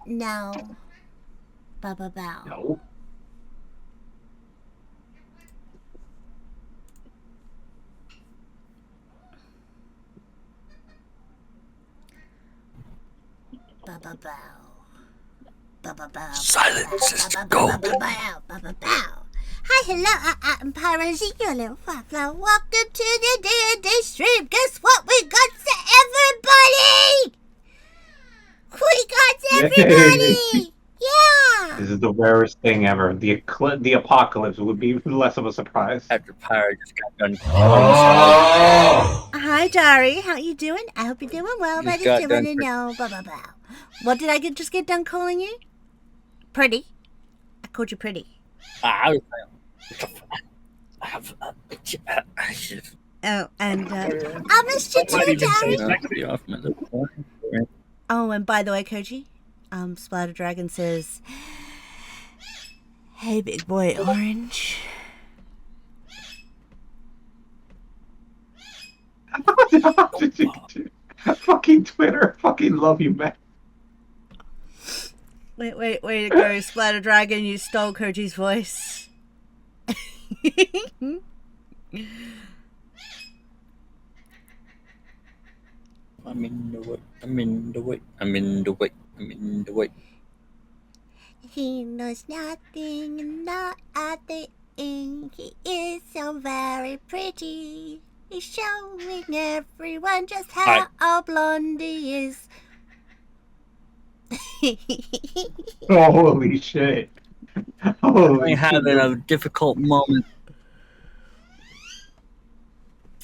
No. Baba bow. No. Baba bow. Baba bow. Silence, sister, go. Baba bow. Baba bow. Hi, hello, I'm Pyra Z, your little firefly. Welcome to the D&D stream. Guess what? We got to everybody! We got everybody! Yeah! This is the rarest thing ever. The apocalypse would be less of a surprise. After Pyra just got done killing himself. Hi, Dari. How you doing? I hope you're doing well. Just I just got want done to know. Blah, blah, blah. What did I just get done calling you? Pretty. I called you pretty. I was Oh, and I missed you too, Dari. Oh, and by the way, Koji, Splatter Dragon says, "Hey, big boy, Orange." Fucking Twitter. Fucking love you, man. Wait to go, Splatter Dragon. You stole Koji's voice. I'm in the way. I'm in the way. I'm in the way. I'm in the way. He knows nothing and not a thing. He is so very pretty. He's showing everyone just how blonde he is. Holy shit. Holy I'm having a difficult moment.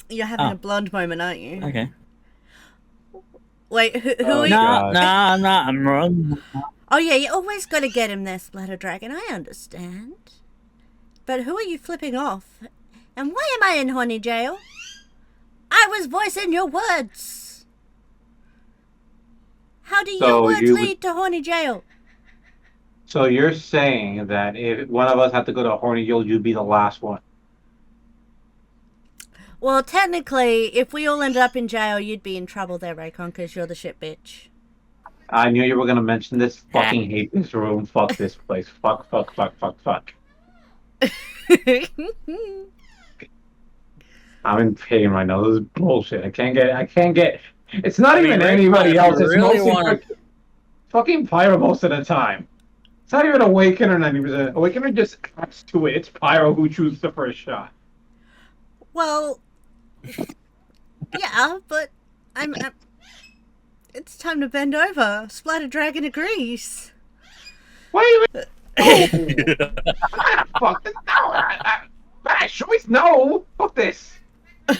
You're having a blonde moment, aren't you? Okay. Wait, who are you? No, I'm wrong. Oh yeah, you always gotta get him there, Splatter Dragon. I understand. But who are you flipping off? And why am I in horny jail? I was voicing your words. How do your words lead to horny jail? So you're saying that if one of us had to go to horny jail, you'd be the last one? Well, technically, if we all ended up in jail, you'd be in trouble there, Raycon, because you're the shit bitch. I knew you were going to mention this. Fucking hate this room. Fuck this place. Fuck. I'm in pain right now. This is bullshit. I can't get. It's not even anybody else. It's mostly fucking Pyro most of the time. It's not even Awakener 90%. Awakener just adds to it. It's Pyro who chooses the first shot. Well, yeah, but I'm it's time to bend over. Splatter Dragon agrees. Wait. Fuck this. No. Bad choice. No. Fuck this. I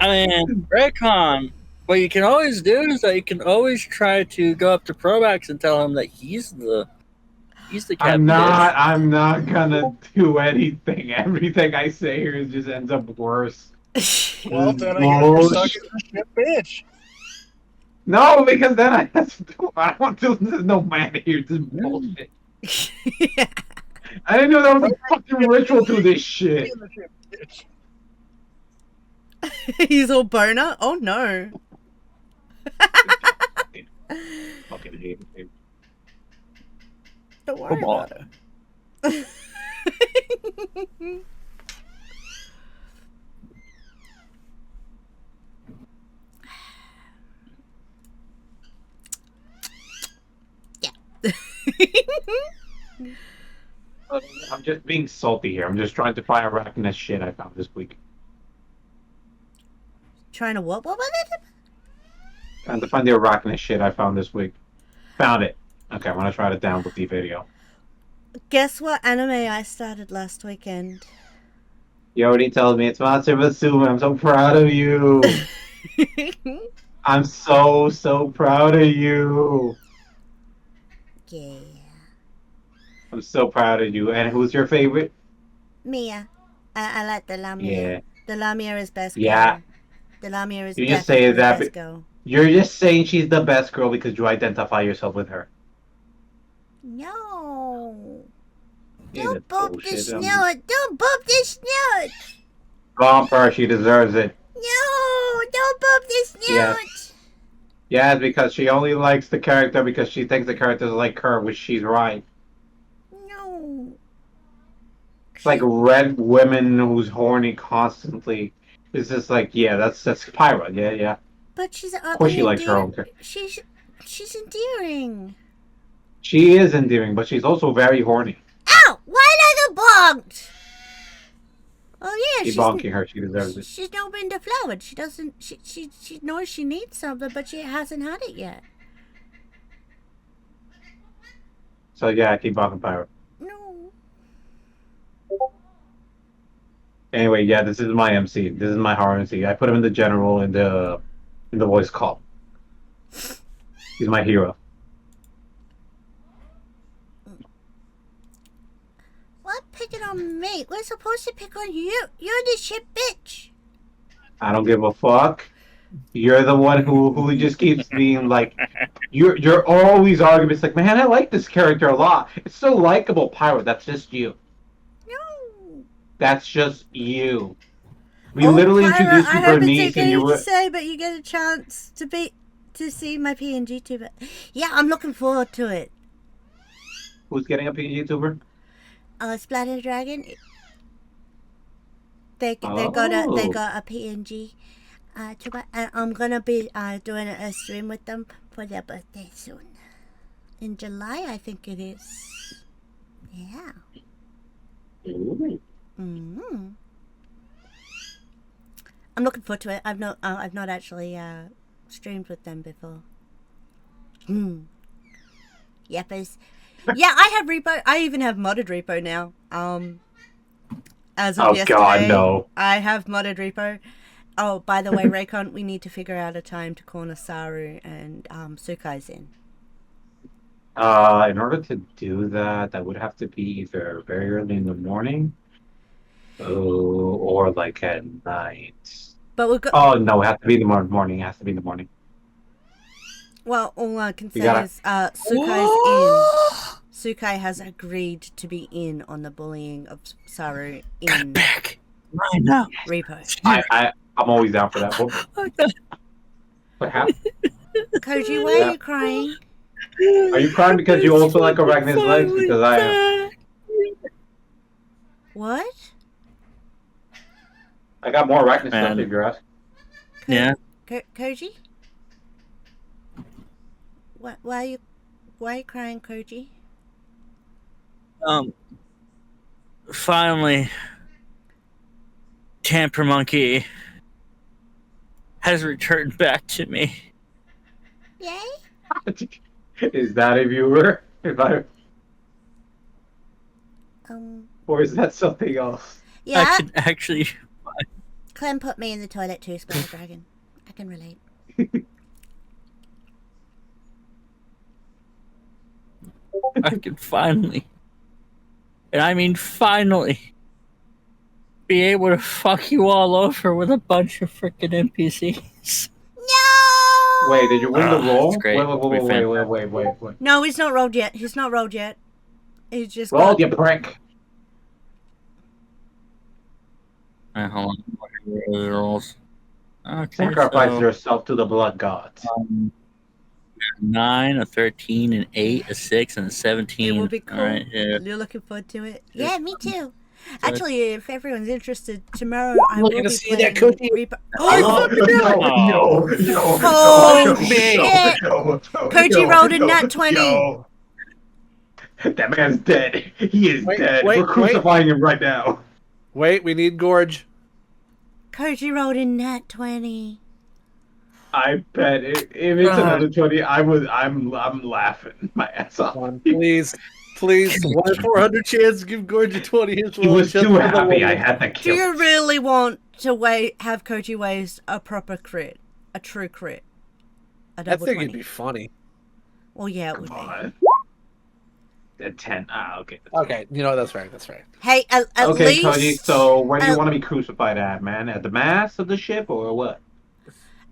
mean, Raycon, what you can always do is that you can always try to go up to Probax and tell him that he's the captain. I'm not gonna do anything. Everything I say here just ends up worse. Well, then I guess you're stuck as a shit bitch. No, because then I have to do. I want to. There's no man here. This is bullshit. Yeah. I didn't know there was a fucking ritual to this shit. He's all boner? Oh no. Fucking hate him. Don't worry about it. Yeah. I'm just being salty here. I'm just trying to find arachnid shit I found this week. Trying to what? What was it? Trying to find the arachnid shit I found this week. Found it. Okay, I'm gonna try to download the video. Guess what anime I started last weekend? You already told me it's Monster Musume. I'm so proud of you. I'm so proud of you. Yeah. I'm so proud of you. And who's your favorite? Mia. I like the Lamia. Yeah. The Lamia is best girl. Yeah. The Lamia is You just say the that. best girl. You're just saying she's the best girl because you identify yourself with her. No. Yeah, Don't that's bump the bullshit. snout. Don't bump the snout. Bump her. She deserves it. No. Don't bump the snout. Yes. Yeah, because she only likes the character because she thinks the character's like her, which she's right. No. It's like red women who's horny constantly. It's just like, yeah, that's Pyra. Yeah, yeah. But she's Of course she likes her own character. She's endearing. She is endearing, but she's also very horny. Ow! Why did I get bonked? Oh yeah, Keep bonking her. She deserves it. She's not been deflowered. She doesn't. She knows she needs something, but she hasn't had it yet. So yeah, keep bonking Pyra. No. Anyway, yeah, this is my MC. This is my horror MC. I put him in the general in the voice call. He's my hero. What picking on me? We're supposed to pick on you. You're the shit bitch. I don't give a fuck. You're the one who just keeps being like, you're always arguing. It's like, man, I like this character a lot. It's so likable, Pyra. That's just you. No. That's just you. We literally Pyra, introduced you I for haven't niece, taken and you anything were. to say, but you get a chance to see my PNG tuber. Yeah, I'm looking forward to it. Who's getting a YouTuber? Splatter Dragon. They got a PNG tuber, and I'm gonna be doing a stream with them for their birthday soon. In July, I think it is. Yeah. Ooh. Mm-hmm. I'm looking forward to it. I've not actually streamed with them before. Yepers. Yeah, I have repo. I even have modded repo now. As of yesterday, God, no! I have modded repo. Oh, by the way, Raycon, we need to figure out a time to corner Saru and Sukai's in. In order to do that, that would have to be either very early in the morning, or like at night. But we've got. Oh no, it has to be the morning. It has to be in the morning. Well, all I can say gotta- is Sukai's in. Sukai has agreed to be in on the bullying of Saru in Back right now. repo. I'm always down for that. What happened? Koji, why are you crying? Are you crying because you also like Arachne's legs? Because I am. What? I got more Arachne stuff Man. if you're asking. Yeah. Koji? Why are you crying, Koji? Finally, Tamper Monkey has returned back to me. Yay? Is that a viewer? Or is that something else? Yeah. I can actually. Clem put me in the toilet too, Splatter Dragon. I can relate. I can finally, and I mean finally, be able to fuck you all over with a bunch of freaking NPCs. No! Wait, did you win the roll? That's great. Wait. No, he's not rolled yet. He's just Roll, you prick. Hold on. Rolls. Okay, Sacrifice so, yourself to the blood gods. 9, a 13, an 8, a 6, and a 17. It will be cool. All right, yeah. You're looking forward to it? Yeah, me too. Actually, if everyone's interested, tomorrow I Looking will to be see playing that cookie? Reaper. Oh, Oh, shit. Koji rolled a nat 20. Yo. That man's dead. He is dead. wait, We're crucifying him right now. Wait, we need Gorge. Koji rolled a nat 20. I bet if it's another 20, I'm laughing my ass off. Come on, please. 1 in 400 chance to give Gorge a 20. He was too happy I had to Do kill him. you really want to have Koji waste a proper crit? A true crit? A I double think 20? it'd be funny. Well, yeah, it would be. Come on. A 10. Okay. Okay, you know, that's right. Hey, at Okay, least... Cody, so where do you want to be crucified at, man? At the mast of the ship or what?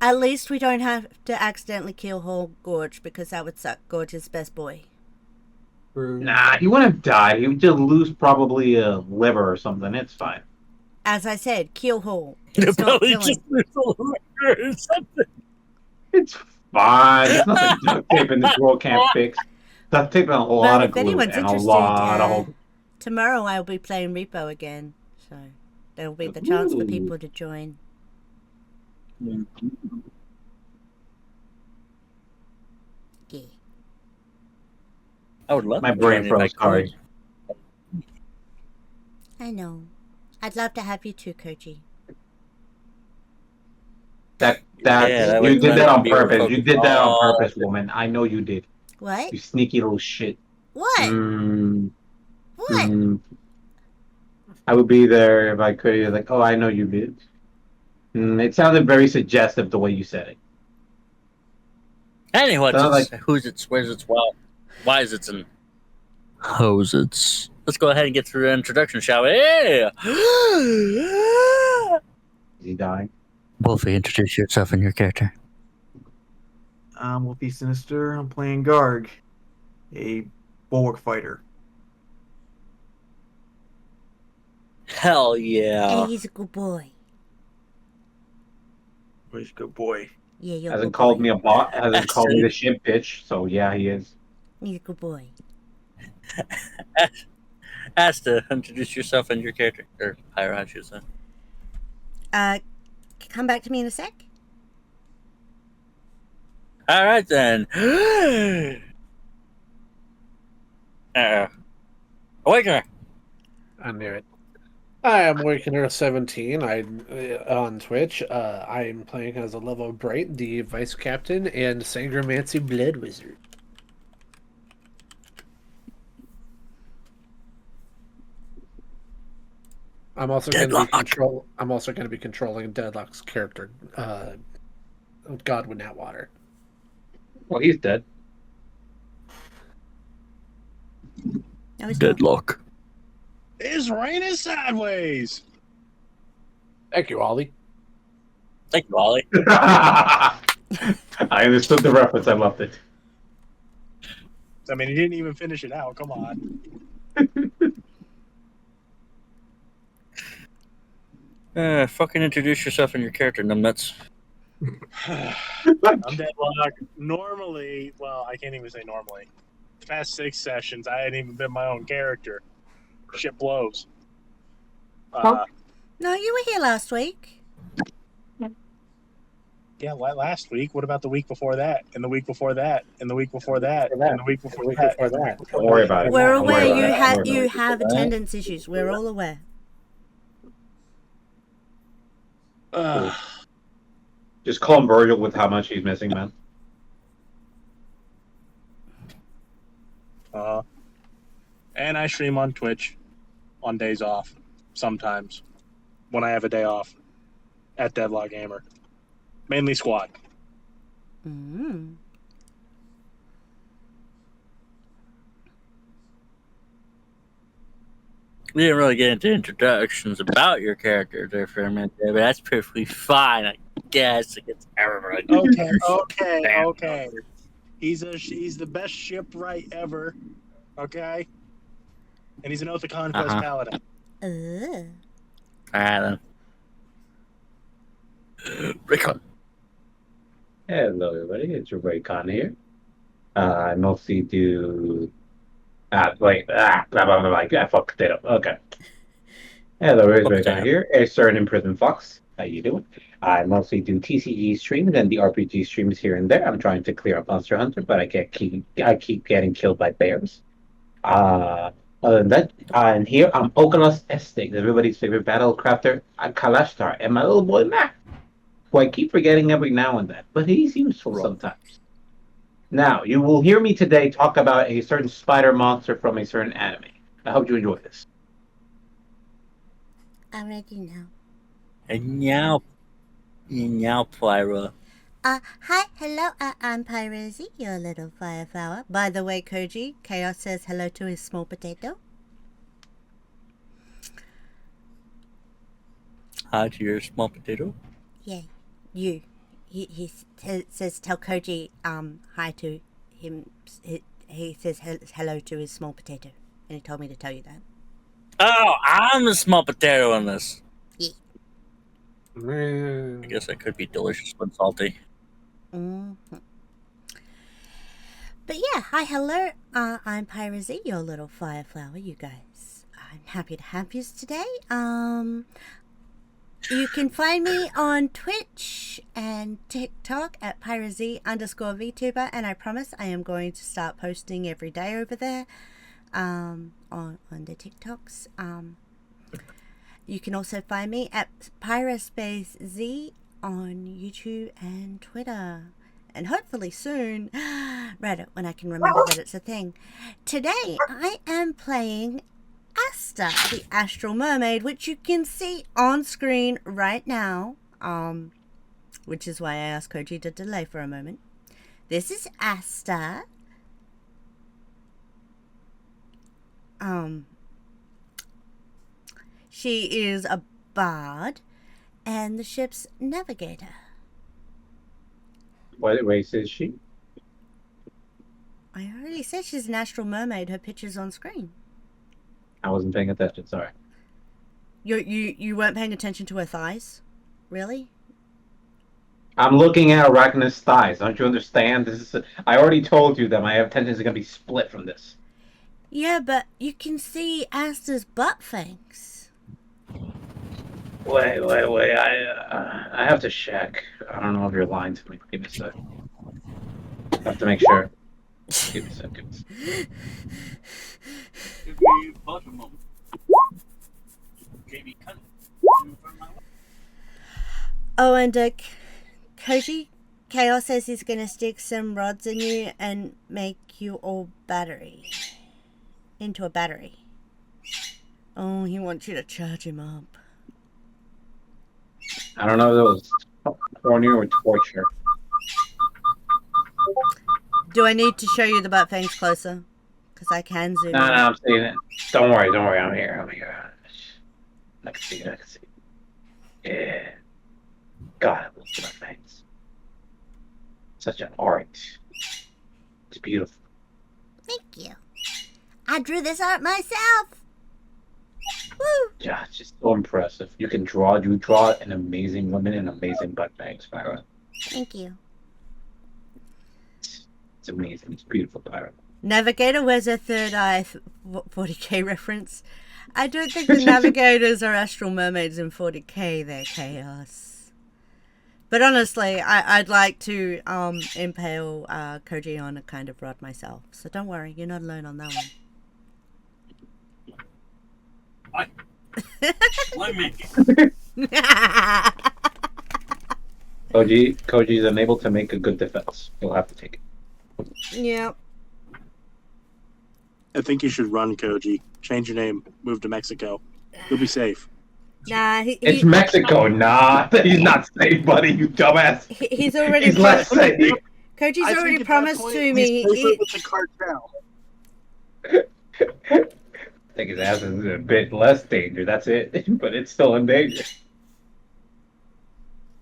At least we don't have to accidentally kill whole Gorge, because that would suck. Gorge is best boy. Nah, he wouldn't have died. He would just lose probably a liver or something. It's fine. As I said, kill whole. The It's not belly killing. just lose a liver or something. It's fine. There's nothing duct tape in this world can't fix. Duct tape and a Well, lot of if glue anyone's and a interested, lot of holes. tomorrow I'll be playing Repo again, so there'll be the chance for people to join. Yeah. I would love My to brain join if I froze. Sorry. could. I know. I'd love to have you too, Koji. That Yeah, you did that on be able to purpose. You focus did that on all- purpose, woman. I know you did. What? You sneaky little shit. What? What? I would be there if I could. You're like, oh, I know you did. It sounded very suggestive the way you said it. Anyway, Sounded it's who's it's, where's it's, well, why is it's, and hose it's. Let's go ahead and get through the introduction, shall we? Is he dying? Wolfie, introduce yourself and your character. I'm Wolfie Sinister. I'm playing Garg, a bulwark fighter. Hell yeah. And he's a good boy. He's a good boy. Yeah, you're a Hasn't good called boy. me a bot. Hasn't called me the shit bitch. So yeah, he is. He's a good boy. Ask to introduce yourself and your character. Or Pyra, I should say. Come back to me in a sec. Alright then. Awakener. I knew it. Hi, I'm Awakener17. I'm on Twitch. I'm playing as a level Bright, the Vice Captain, and Sangromancy Blood Wizard. I'm also going to be controlling DeadLock's character, Godwin Atwater. Well, he's dead. No, he's not. DeadLock. It's raining sideways. Thank you, Ollie. Thank you, Ollie. I understood the reference. I loved it. I mean, he didn't even finish it out. Come on. Fucking introduce yourself and your character, numbnuts. I'm DeadLock. Normally, well, I can't even say normally. The past 6 sessions, I hadn't even been my own character. Shit blows. No, you were here last week. Yeah, last week. What about the week before that? And the week before that? And the week before that? And the week before that? Don't worry about it. We're Don't worry aware about you it. have attendance issues. We're all aware. Just call him Virgil with how much he's missing, man. And I stream on Twitch on days off sometimes when I have a day off at DeadLock Gamer. Mainly squad. Mm. We didn't really get into introductions about your character there for a minute there, but that's perfectly fine, I guess, against everybody. Okay. He's the best shipwright ever. Okay? And he's an Oath of Conquest paladin. Alright then. Rickon. Hello, everybody. It's your boy Con here. I mostly do. Blah, blah, blah, blah. I fucked it up. Okay. Hello, everybody. Con here. A certain imprisoned fox. How you doing? I mostly do TCG streams and the RPG streams here and there. I'm trying to clear up Monster Hunter, but I keep getting killed by bears. Other than that, and here I'm Oculus Estate, everybody's favorite battle crafter, Kalashtar, and my little boy Matt, who I keep forgetting every now and then, but he's useful sometimes. Now, you will hear me today talk about a certain spider monster from a certain anime. I hope you enjoy this. I'm ready now. And now, Pyra. Hi, hello, I'm Pyra Z, your little fireflower. By the way, Koji, Chaos says hello to his small potato. Hi to your small potato. Yeah, you. He says tell Koji hi to him. He says hello to his small potato, and he told me to tell you that. Oh, I'm the small potato in this. Yeah. I guess I could be delicious but salty. Mm-hmm. But yeah, hi, hello. I'm Pyra Z, your little fire flower, you guys. I'm happy to have you today. You can find me on Twitch and TikTok at Pyra Z _ VTuber, and I promise I am going to start posting every day over there on the TikToks. You can also find me at Pyra Z on YouTube and Twitter. And hopefully soon, Reddit, when I can remember that it's a thing. Today, I am playing Asta, the Astral Mermaid, which you can see on screen right now. Which is why I asked Koji to delay for a moment. This is Asta. She is a bard and the ship's navigator. What race is she? I already said she's an astral mermaid. Her picture's on screen. I wasn't paying attention. Sorry. You weren't paying attention to her thighs? Really? I'm looking at Arachna's thighs. Don't you understand? I already told you that my attention is going to be split from this. Yeah, but you can see Asta's butt fangs. Wait. I have to check. I don't know if you're lying to me. Give me a sec. I have to make sure. Give me a sec. Give me but a moment. JB cut it. Oh, and Koji Chaos says he's gonna stick some rods in you and make you all into a battery. Oh, he wants you to charge him up. I don't know if it was horny or torture. Do I need to show you the butt fangs closer? Because I can zoom in. No, I'm seeing it. Don't worry. I'm here. I can see it. Yeah. God, I love my face. Such an art. It's beautiful. Thank you. I drew this art myself. Woo! Yeah, it's just so impressive. You draw an amazing woman and amazing butt bangs, Pyra. Thank you. It's amazing. It's beautiful, Pyra. Navigator wears a third eye 40k reference. I don't think the navigators are astral mermaids in 40k, they're chaos. But honestly, I'd like to impale Koji on a kind of rod myself. So don't worry, you're not alone on that one. Let me. Koji's unable to make a good defense. He'll have to take it. Yeah. I think you should run, Koji. Change your name. Move to Mexico. You'll be safe. Nah, it's Mexico. Nah, he's not safe, buddy. You dumbass. He's already. He's less safe. Koji's already promised to me. With the cartel. I think his ass is a bit less danger. That's it, but it's still in danger.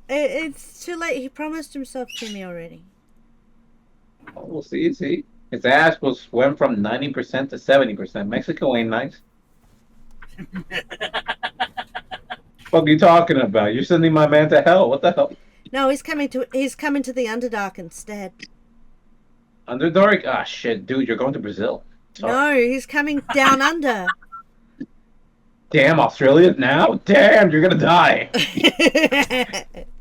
It's too late. He promised himself to me already. Oh, we'll see. His ass went from 90% to 70%. Mexico ain't nice. What are you talking about? You're sending my man to hell. What the hell? No, he's coming to the Underdark instead. Underdark? Ah, shit, dude, you're going to Brazil. Sorry. No, he's coming down under. Damn, Australia now? Damn, you're gonna die.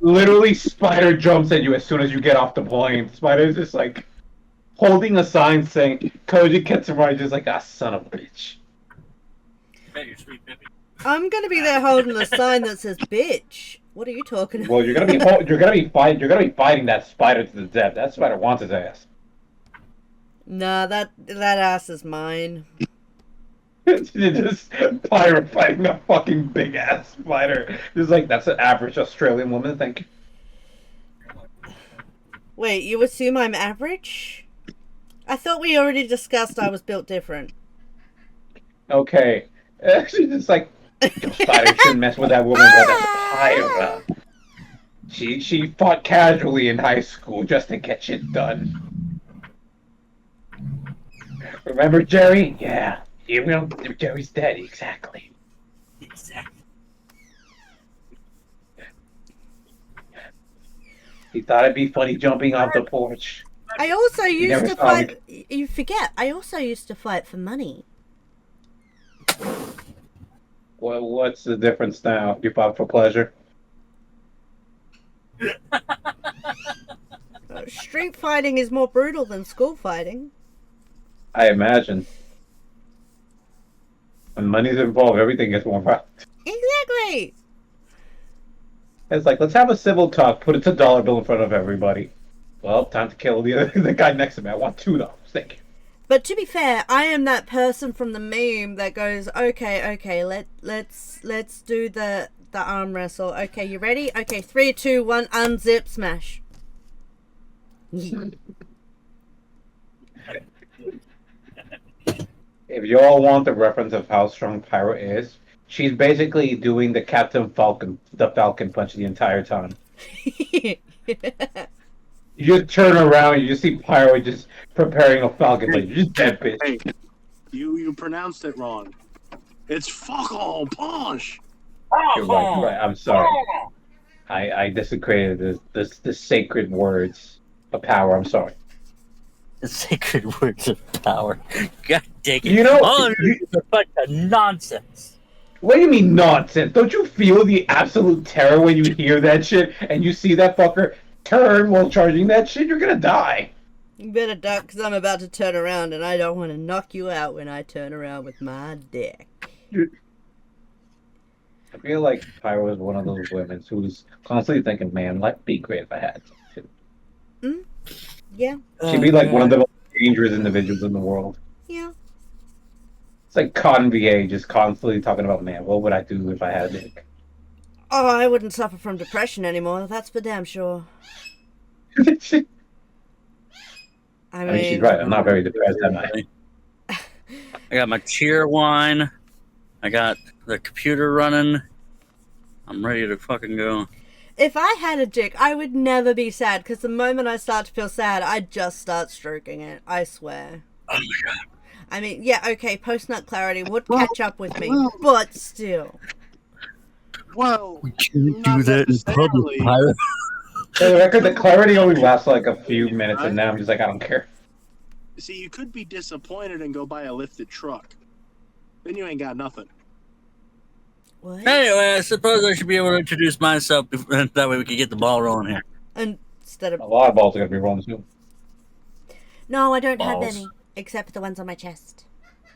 Literally, Spider jumps at you as soon as you get off the plane. Spider's just like holding a sign saying, Koji Ketsurai, just like, son of a bitch. I'm gonna be there holding a sign that says "bitch." What are you talking about? Well, you're gonna be fighting that spider to the death. That spider wants his ass. Nah, that ass is mine. Just Pyra fighting a fucking big ass spider. Just like, that's an average Australian woman, thank you. Wait, you assume I'm average? I thought we already discussed I was built different. Okay. She's just like, spider shouldn't mess with that woman, but that's Pyra. She fought casually in high school just to get shit done. Remember Jerry? Yeah. You know, Jerry's dead, exactly. He thought it'd be funny jumping off the porch. I also used never to saw me. fight. You forget. I also used to fight for money. Well, what's the difference now? You fought for pleasure? Street fighting is more brutal than school fighting. I imagine. When money's involved, everything gets more violent. Exactly. It's like, let's have a civil talk. Put it to dollar bill in front of everybody. Well, time to kill the guy next to me. I want $2. Thank you. But to be fair, I am that person from the meme that goes, okay, let's do the arm wrestle. Okay, you ready? Okay, 3, 2, 1, unzip, smash. If you all want the reference of how strong Pyra is, she's basically doing the Falcon punch the entire time. You just turn around, you just see Pyro just preparing a Falcon punch. You just dead bitch. Hey, you pronounced it wrong. It's Falcon punch. You're right. I'm sorry. I desecrated the sacred words of power. I'm sorry. The sacred words of power. God dang it. You know, all of it is a bunch of nonsense. What do you mean nonsense? Don't you feel the absolute terror when you hear that shit and you see that fucker turn while charging that shit? You're gonna die. You better duck, because I'm about to turn around, and I don't want to knock you out when I turn around with my dick. I feel like Pyro is one of those women who's constantly thinking, man, life would be great if I had to. Yeah. She'd be like one of the most dangerous individuals in the world. Yeah. It's like KonV just constantly talking about, man, what would I do if I had a dick? Oh, I wouldn't suffer from depression anymore, that's for damn sure. I mean, she's right. I'm not very depressed, am I? I got my cheer wine. I got the computer running. I'm ready to fucking go. if I had a dick, I would never be sad, because the moment I start to feel sad, I'd just start stroking it. I swear. Oh my god. I mean, yeah, okay, post-nut clarity would catch up with me, but still. Well, We can't not do that in public, necessarily. Pyra. For the record, the clarity only lasts like a few minutes, and now I'm just like, I don't care. See, you could be disappointed and go buy a lifted truck. Then you ain't got nothing. What? Anyway, I suppose I should be able to introduce myself, that way we can get the ball rolling here. Instead of... A lot of balls are gonna be rolling soon. No, I don't have Balls. any, except for the ones on my chest.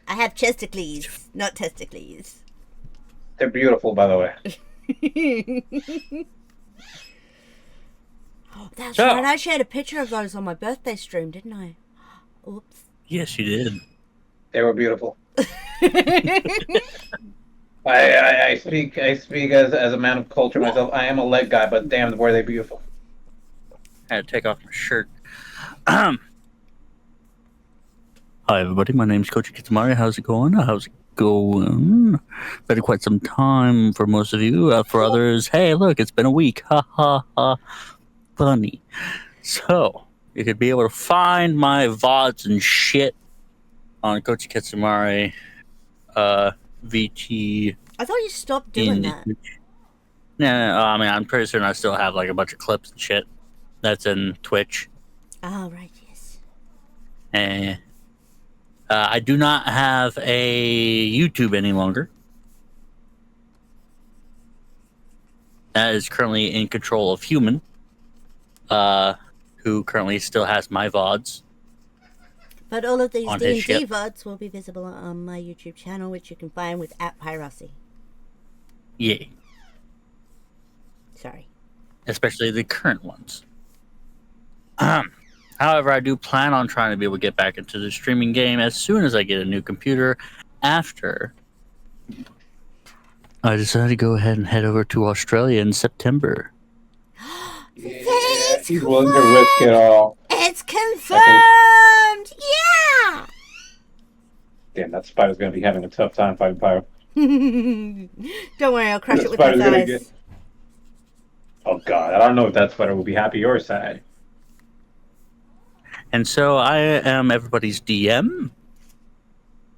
I have chesticles, not testicles. They're beautiful, by the way. Oh, that's So- right, I shared a picture of those on my birthday stream, didn't I? Oops. Yes, you did. They were beautiful. I speak as a man of culture myself. I am a leg guy, but damn, were they beautiful. I had to take off my shirt. Hi, everybody. My name's Coach Kitsumari. How's it going? How's it going? Been quite some time for most of you. For others, hey, look, it's been a week. Ha ha ha. Funny. So, you could be able to find my VODs and shit on Coach Kitsumari. VT. I thought you stopped doing that. No, I mean, I'm pretty certain I still have like a bunch of clips and shit that's in Twitch. Oh, right, yes. And I do not have a YouTube any longer. That is currently in control of Human, who currently still has my VODs. But all of these On his D&D ship. VODs will be visible on my YouTube channel, which you can find with @Pyra Z. Yeah, Sorry. especially the current ones. However, I do plan on trying to be able to get back into the streaming game as soon as I get a new computer after I decided to go ahead and head over to Australia in September. It's He's willing to risk it all. It's confirmed! Yeah! Damn, that spider's gonna be having a tough time fighting Pyro. Don't worry, I'll crush That it with my spider's gonna thighs. get- Oh god, I don't know if that spider will be happy or sad. And so I am everybody's DM,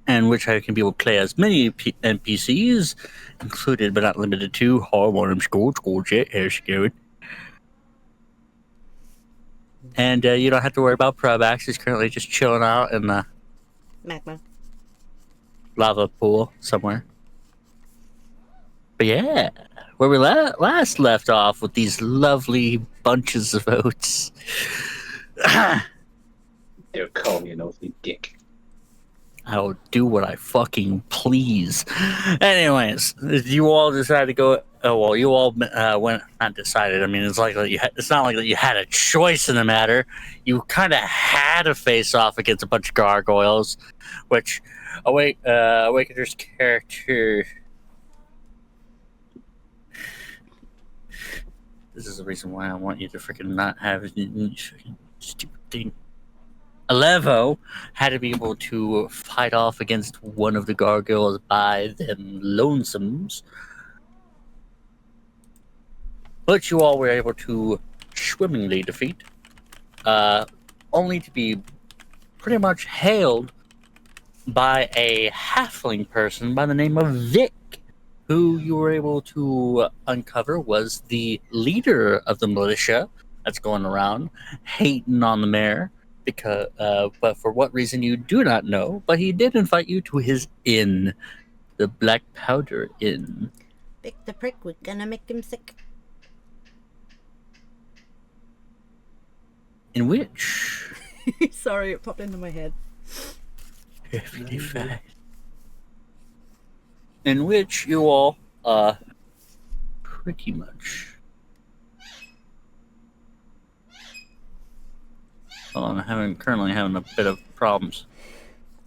in which I can be able to play as many NPCs, included but not limited to Harmonium School, Jet, Air Scared. And you don't have to worry about Probax. He's currently just chilling out in the Magma. lava pool somewhere. But yeah, where we last left off with these lovely bunches of oats. They're calling me an nosy dick. I will do what I fucking please. Anyways, you all decided to go. Oh well, you all went. Not decided. I mean, it's like it's not like that you had a choice in the matter. You kind of had to face off against a bunch of gargoyles, which Awakener's character. This is the reason why I want you to freaking not have stupid thing. Alevo had to be able to fight off against one of the gargoyles by them lonesomes. But you all were able to swimmingly defeat, only to be pretty much hailed by a halfling person by the name of Vic, who you were able to uncover was the leader of the militia that's going around hating on the mayor. Because, but for what reason you do not know, but he did invite you to his inn, the Black Powder Inn. Pick the prick, we're gonna make him sick. In which... Sorry, it popped into my head. Everyday fact. In which you all, pretty much... Hold on, I'm currently having a bit of problems.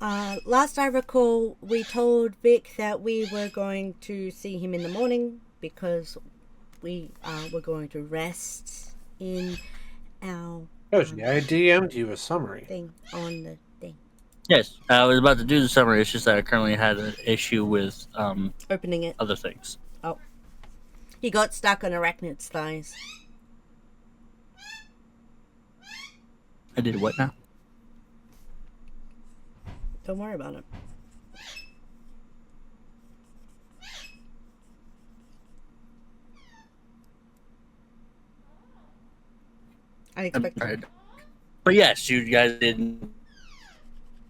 Last I recall, we told Vic that we were going to see him in the morning because we were going to rest in our Coach, I DM'd you a summary. thing on the thing. Yes, I was about to do the summary. It's just that I currently had an issue with Opening it. other things. Oh. He got stuck on Arachnid's thighs. I did what now? Don't worry about it. I expect it. But yes, you guys didn't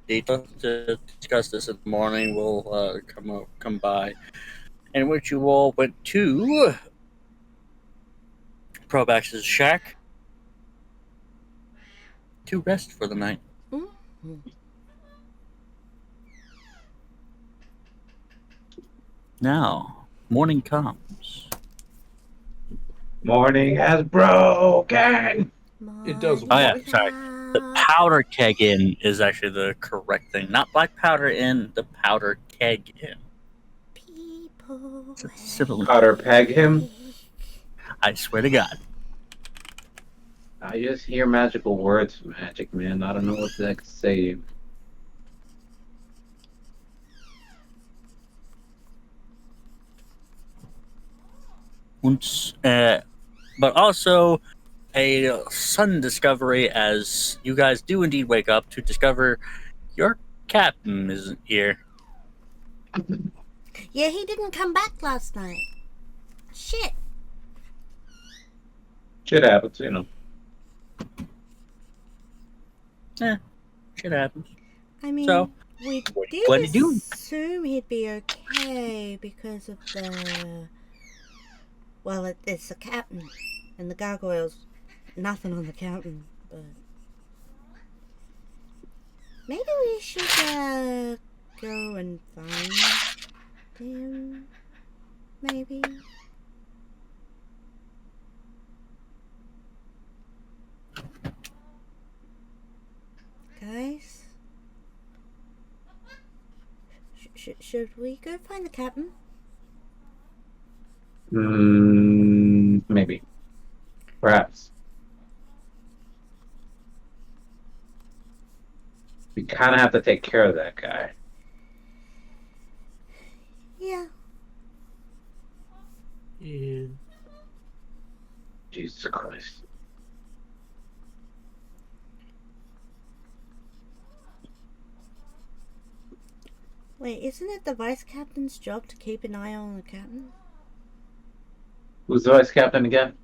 to discuss this in the morning. We'll come by, in which you all went to Probax's shack to rest for the night. Mm-hmm. Now, morning comes. Morning has broken. It does. Oh yeah, sorry. The Powder Keg Inn is actually the correct thing. Not Black Powder Inn, the Powder Keg Inn. People. It's a civil. Powder peg him. I swear to God. I just hear magical words, magic man. I don't know what to say. But also a sudden discovery as you guys do indeed wake up to discover your captain isn't here. Yeah, he didn't come back last night. Shit. Shit happens, you know. Shit happens. I mean, So, we what did do you do? assume he'd be okay because of the... Well, it's the captain. And the gargoyles, nothing on the captain, but... Maybe we should, go and find him? Maybe? Guys? Should we go find the captain? Maybe. Perhaps. We kind of have to take care of that guy. Yeah. Yeah. Jesus Christ. Wait, isn't it the vice captain's job to keep an eye on the captain? Who's the vice captain again?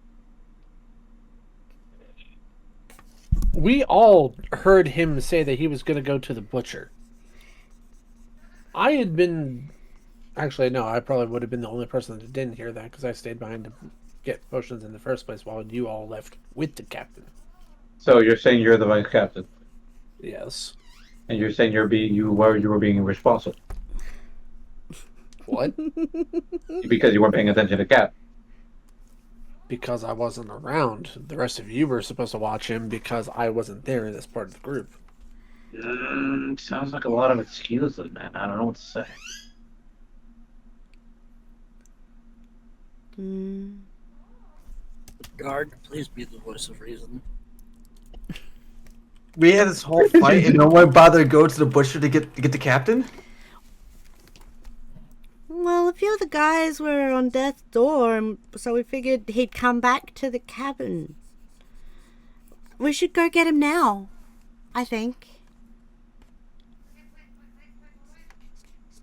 We all heard him say that he was going to go to the butcher. I had been... Actually, no, I probably would have been the only person that didn't hear that because I stayed behind to get potions in the first place while you all left with the captain. So you're saying you're the vice captain, Yes. and you're saying you were being irresponsible What? because you weren't paying attention to Cap. Because I wasn't around. The rest of you were supposed to watch him because I wasn't there as part of the group. Sounds like a lot of excuses, man. I don't know what to say. Guard, please be the voice of reason. We had this whole fight, and no one bothered to go to the butcher to get the captain. Well, a few of the guys were on death's door, and so we figured he'd come back to the cabin. We should go get him now, I think.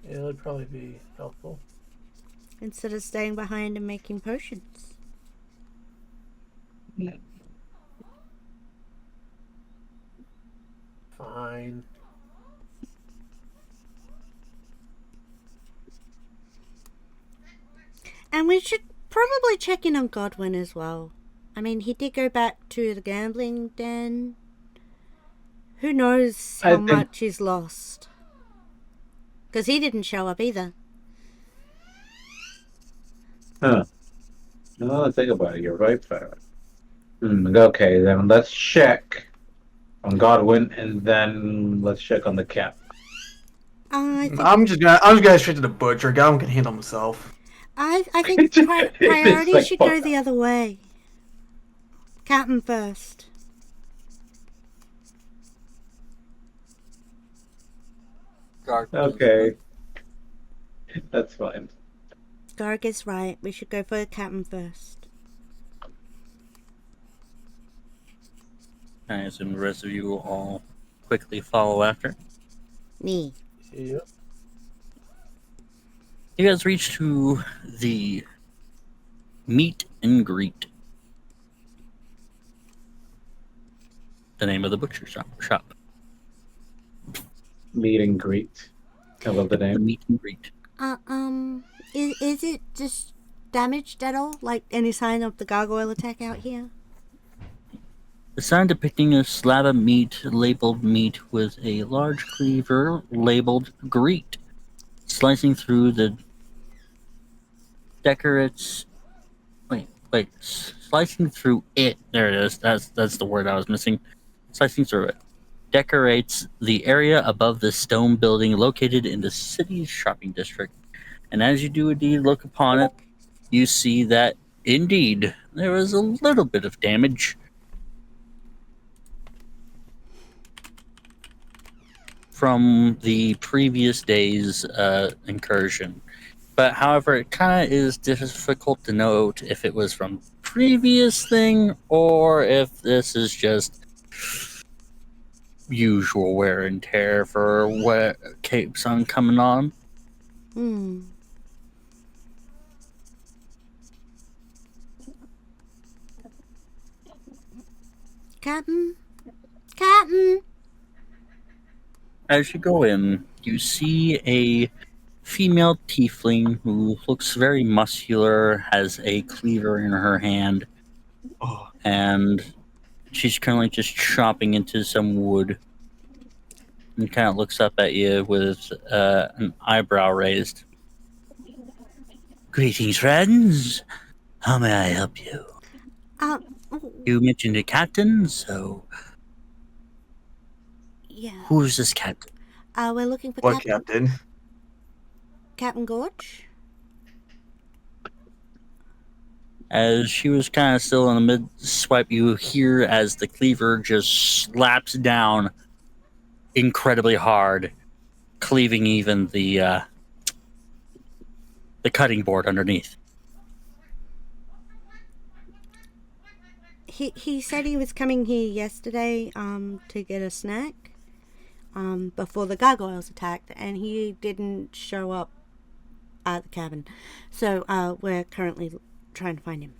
Yeah, it would probably be helpful. Instead of staying behind and making potions. Fine. And we should probably check in on Godwin as well. I mean, he did go back to the gambling den. Who knows how much he's lost. Because he didn't show up either. Huh. No, think about it. You're right, Farrah. Okay, then let's check on Godwin, and then let's check on the Cap. I'm just gonna straight to the butcher. Godwin can handle himself. I think priority should go the other way. Captain first. Guard. Okay. That's fine. Garg is right. We should go for the captain first. I assume the rest of you will all quickly follow after. Me. Yep. You guys reach to the meet and greet. The name of the butcher shop. Meet and greet. I love the The name. meet and greet. Is it just damaged at all? Like any sign of the gargoyle attack out here? The sign depicting a slab of meat labeled meat with a large cleaver labeled greet, slicing through the decorates. Slicing through it. There it is. That's the word I was missing. Slicing through it. Decorates the area above the stone building located in the city's shopping district. And as you do indeed look upon it, you see that indeed there is a little bit of damage from the previous day's incursion. But however, it kind of is difficult to note if it was from previous thing or if this is just usual wear and tear for what keeps on coming on. Captain? As you go in, you see a female tiefling who looks very muscular, has a cleaver in her hand, and she's currently just chopping into some wood and kind of looks up at you with an eyebrow raised. Greetings, friends. How may I help you? You mentioned a captain, so Yeah. who's this captain? We're looking for What captain? Captain Gorge. As she was kind of still in the mid-swipe, you hear as the cleaver just slaps down incredibly hard, cleaving even the cutting board underneath. He said he was coming here yesterday to get a snack before the gargoyles attacked, and he didn't show up at the cabin. So we're currently trying to find him.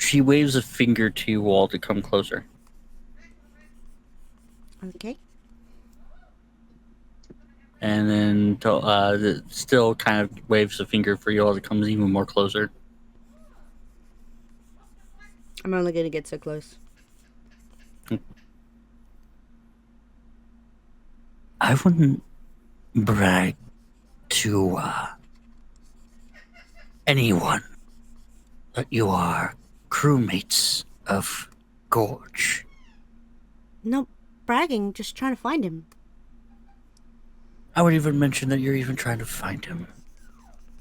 She waves a finger to you all to come closer. Okay. And then still kind of waves a finger for you all to come even more closer. I'm only gonna get so close. I wouldn't brag to anyone that you are crewmates of Gorge. No bragging, just trying to find him. I would even mention that you're even trying to find him.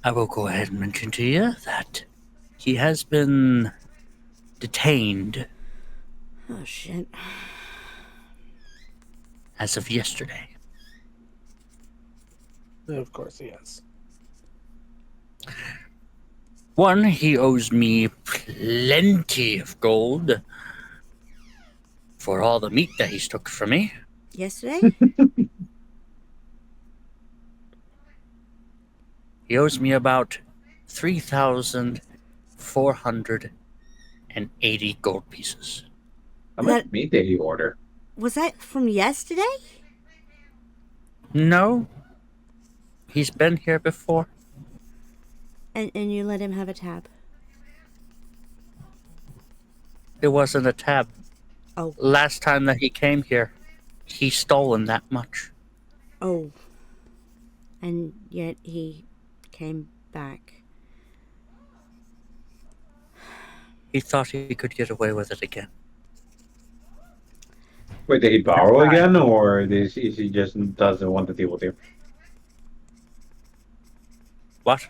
I will go ahead and mention to you that he has been detained Oh shit. as of yesterday. Of course he is. One, he owes me plenty of gold for all the meat that he's took from me. Yesterday? He owes me about 3,480 gold pieces. How much meat did he order? Was that from yesterday? No. He's been here before. And you let him have a tab? It wasn't a tab. Oh. Last time that he came here, he stolen that much. Oh. And yet he came back. He thought he could get away with it again. Wait, did he borrow again, or is he just doesn't want to deal with you? What?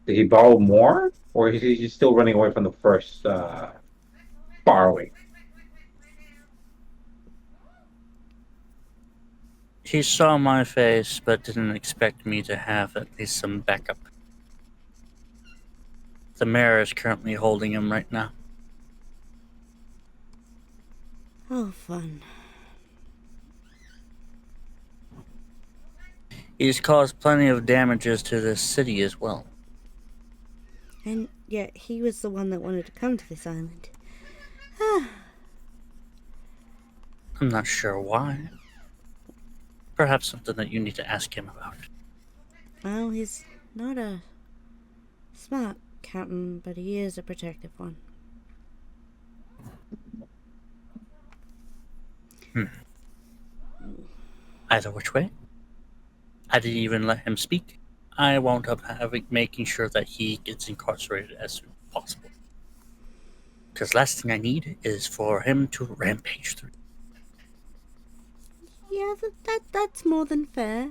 Did he borrow more, or is he still running away from the first borrowing? He saw my face, but didn't expect me to have at least some backup. The mayor is currently holding him right now. Oh, fun. He's caused plenty of damages to this city as well. And yet he was the one that wanted to come to this island. I'm not sure why. Perhaps something that you need to ask him about. Well, he's not a smart captain, but he is a protective one. Either which way. I didn't even let him speak. I wound up making sure that he gets incarcerated as soon as possible. Because last thing I need is for him to rampage through. Yeah, that's more than fair.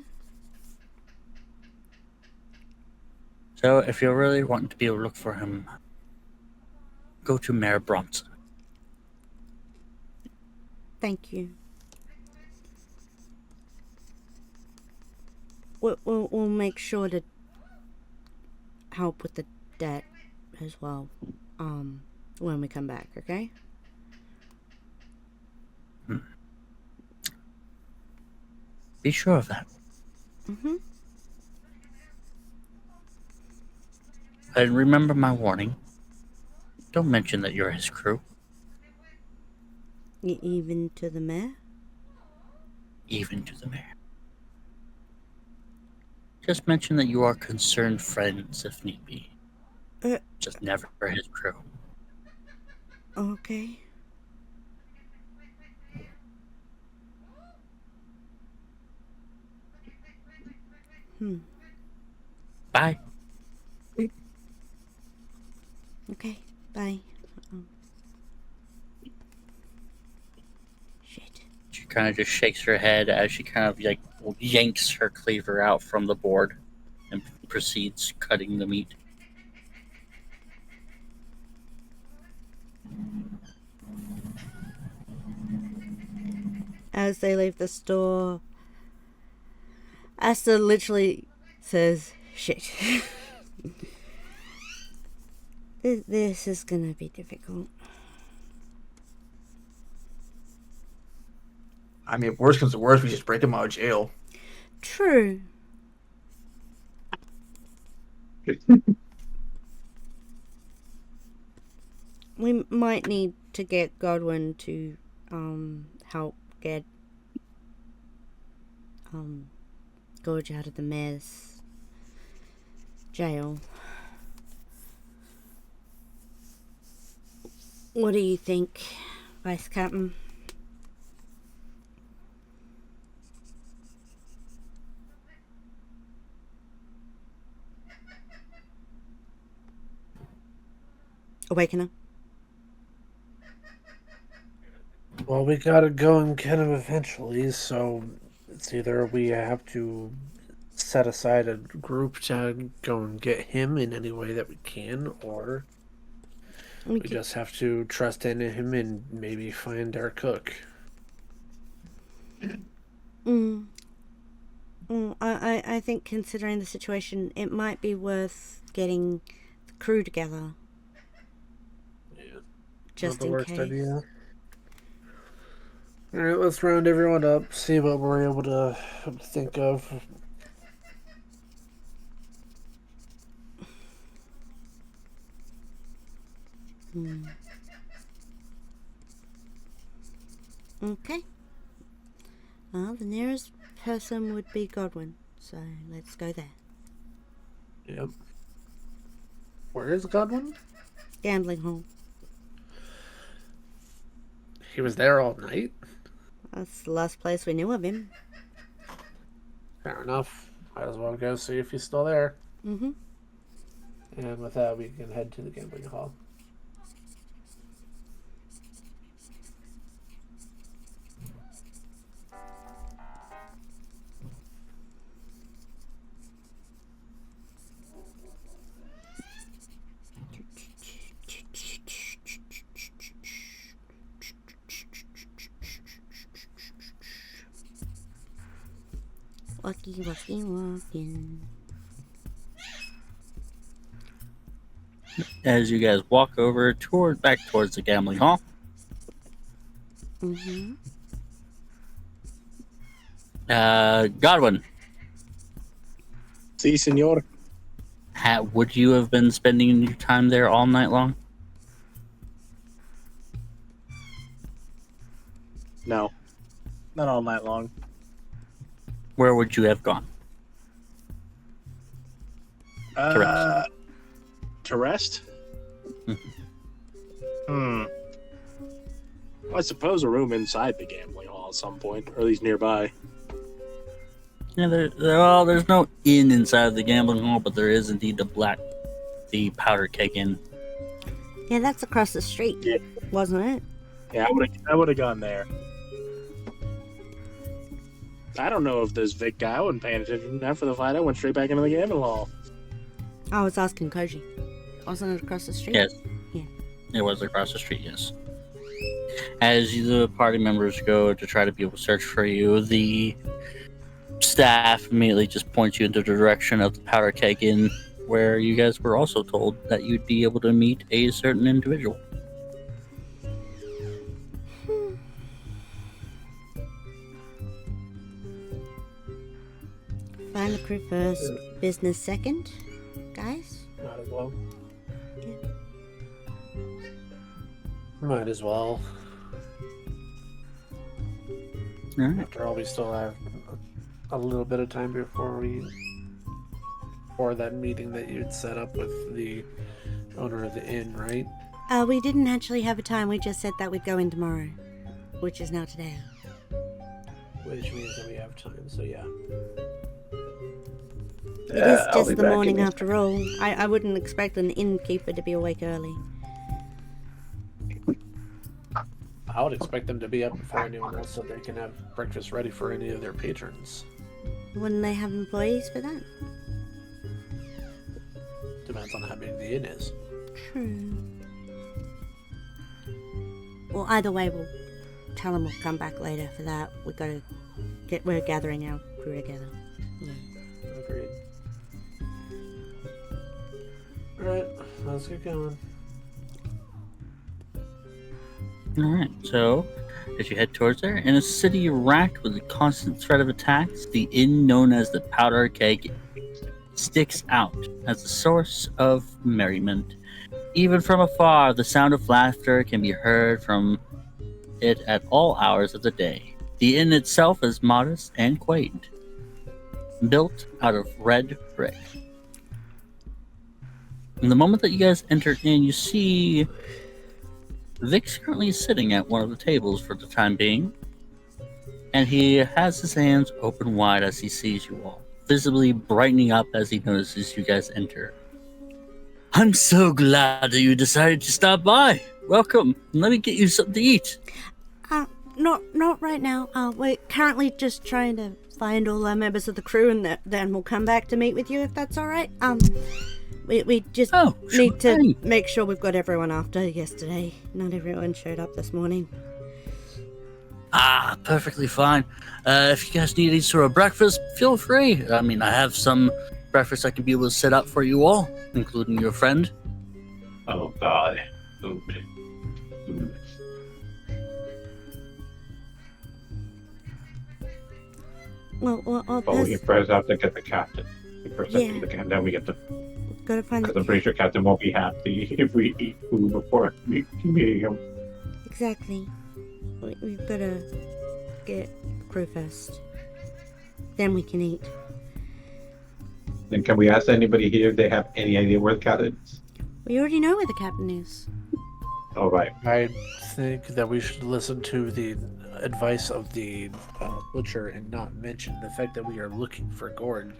So if you're really wanting to be able to look for him, go to Mayor Bronson. Thank you. We'll make sure to help with the debt as well, when we come back, okay? Be sure of that. Mm-hmm. And remember my warning. Don't mention that you're his crew. Even to the mayor? Even to the mayor. Just mention that you are concerned friends if need be. Just never his crew. Okay. Bye. Okay, bye. Shit. She kind of just shakes her head as she kind of like yanks her cleaver out from the board and proceeds cutting the meat. As they leave the store, Asta literally says, shit. This is gonna be difficult. I mean, if worst comes to worst, we just break him out of jail. True. We might need to get Godwin to help get Gorge out of the mayor's jail. What do you think, Vice Captain? Awakener? Well, we gotta go and get him eventually, so it's either we have to set aside a group to go and get him in any way that we can, or we just have to trust in him and maybe find our cook. I think considering the situation, it might be worth getting the crew together. Yeah. Just Not the in worst case. idea. Alright, let's round everyone up, see what we're able to think of. Okay. Well, the nearest person would be Godwin, so let's go there. Yep. Where is Godwin? Gambling hall. He was there all night? That's the last place we knew of him. Fair enough. Might as well go see if he's still there. Mm-hmm. And with that, we can head to the gambling hall. Walking. As you guys walk over back towards the gambling hall, Mm-hmm. Godwin, Si, senor. would you have been spending your time there all night long? No. Not all night long. Where would you have gone? To rest? Well, I suppose a room inside the gambling hall at some point, or at least nearby. Yeah, there's no inn inside of the gambling hall, but there is indeed the powder keg inn. Yeah, that's across the street, Yeah. wasn't it? Yeah, I would have gone there. I don't know if this Vic guy wasn't paying attention after the fight. I went straight back into the gambling hall. I was asking Koji. Wasn't it across the street? Yes. Yeah. It was across the street, yes. As the party members go to try to be able to search for you, the staff immediately just points you into the direction of the powder keg inn, where you guys were also told that you'd be able to meet a certain individual. Find the crew first, business second, guys. Might as well. Yeah. Might as well. Alright. After all, we still have a little bit of time before that meeting that you'd set up with the owner of the inn, right? We didn't actually have a time. We just said that we'd go in tomorrow, which is now today. Which means that we have time, so yeah. It is just the morning after all. I wouldn't expect an innkeeper to be awake early. I would expect them to be up before anyone else so they can have breakfast ready for any of their patrons. Wouldn't they have employees for that? Depends on how big the inn is. True. Well, either way, we'll tell them we'll come back later for that. We're gathering our crew together. Yeah. Agreed. Alright, let's get going. Alright, so as you head towards there, in a city racked with a constant threat of attacks, the inn known as the Powder Keg sticks out as a source of merriment Even from afar, the sound of laughter can be heard from it at all hours of the day. The inn itself is modest and quaint, built out of red brick. And the moment that you guys enter in, you see Vic's currently sitting at one of the tables for the time being, and he has his hands open wide as he sees you all, visibly brightening up as he notices you guys enter. I'm so glad that you decided to stop by. Welcome. Let me get you something to eat. Not right now. We're currently just trying to find all our members of the crew, and then we'll come back to meet with you if that's all right. We just need to make sure we've got everyone after yesterday. Not everyone showed up this morning. Perfectly fine. If you guys need any sort of breakfast, feel free. I mean, I have some breakfast I can be able to set up for you all, including your friend. Oh, God. Food. Well, We first have to get the captain. We first have to get the captain, then we get the... gotta find Because I'm pretty sure Captain won't be happy if we eat food before meeting him. Exactly. We've gotta get crew first. Then we can eat. Then can we ask anybody here if they have any idea where the captain is? We already know where the captain is. All right. I think that we should listen to the advice of the butcher and not mention the fact that we are looking for Gordon.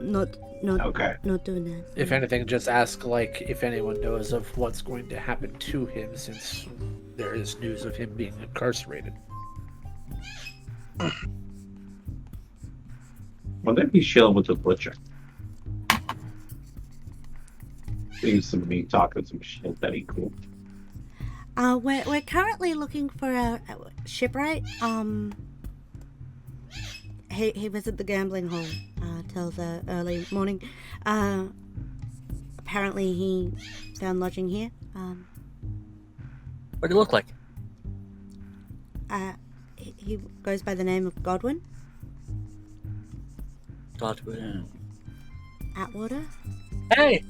Not doing that. If anything, just ask if anyone knows of what's going to happen to him, since there is news of him being incarcerated. Well, then he's chilling with the butcher. Seems to me talking some shit that he cool. We're currently looking for a shipwright. He was at the gambling hall till the early morning. Apparently he found lodging here. What do you look like? He goes by the name of Godwin. Godwin. Atwater. Hey!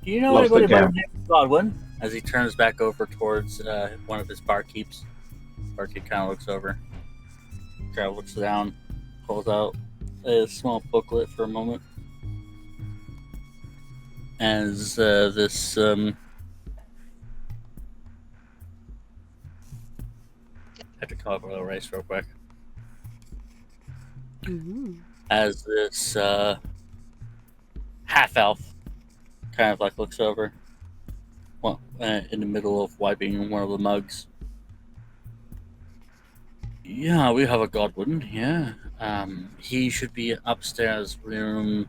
Do you know Loves anybody the by the name of Godwin? As he turns back over towards one of his barkeeps. Barkeep kind of looks over. Kind of looks down. Pulls out a small booklet for a moment. As this I have to come up with a race real quick. Mm-hmm. As this half elf kind of looks over, well, in the middle of wiping one of the mugs. Yeah, we have a Godwin. Yeah, he should be upstairs, room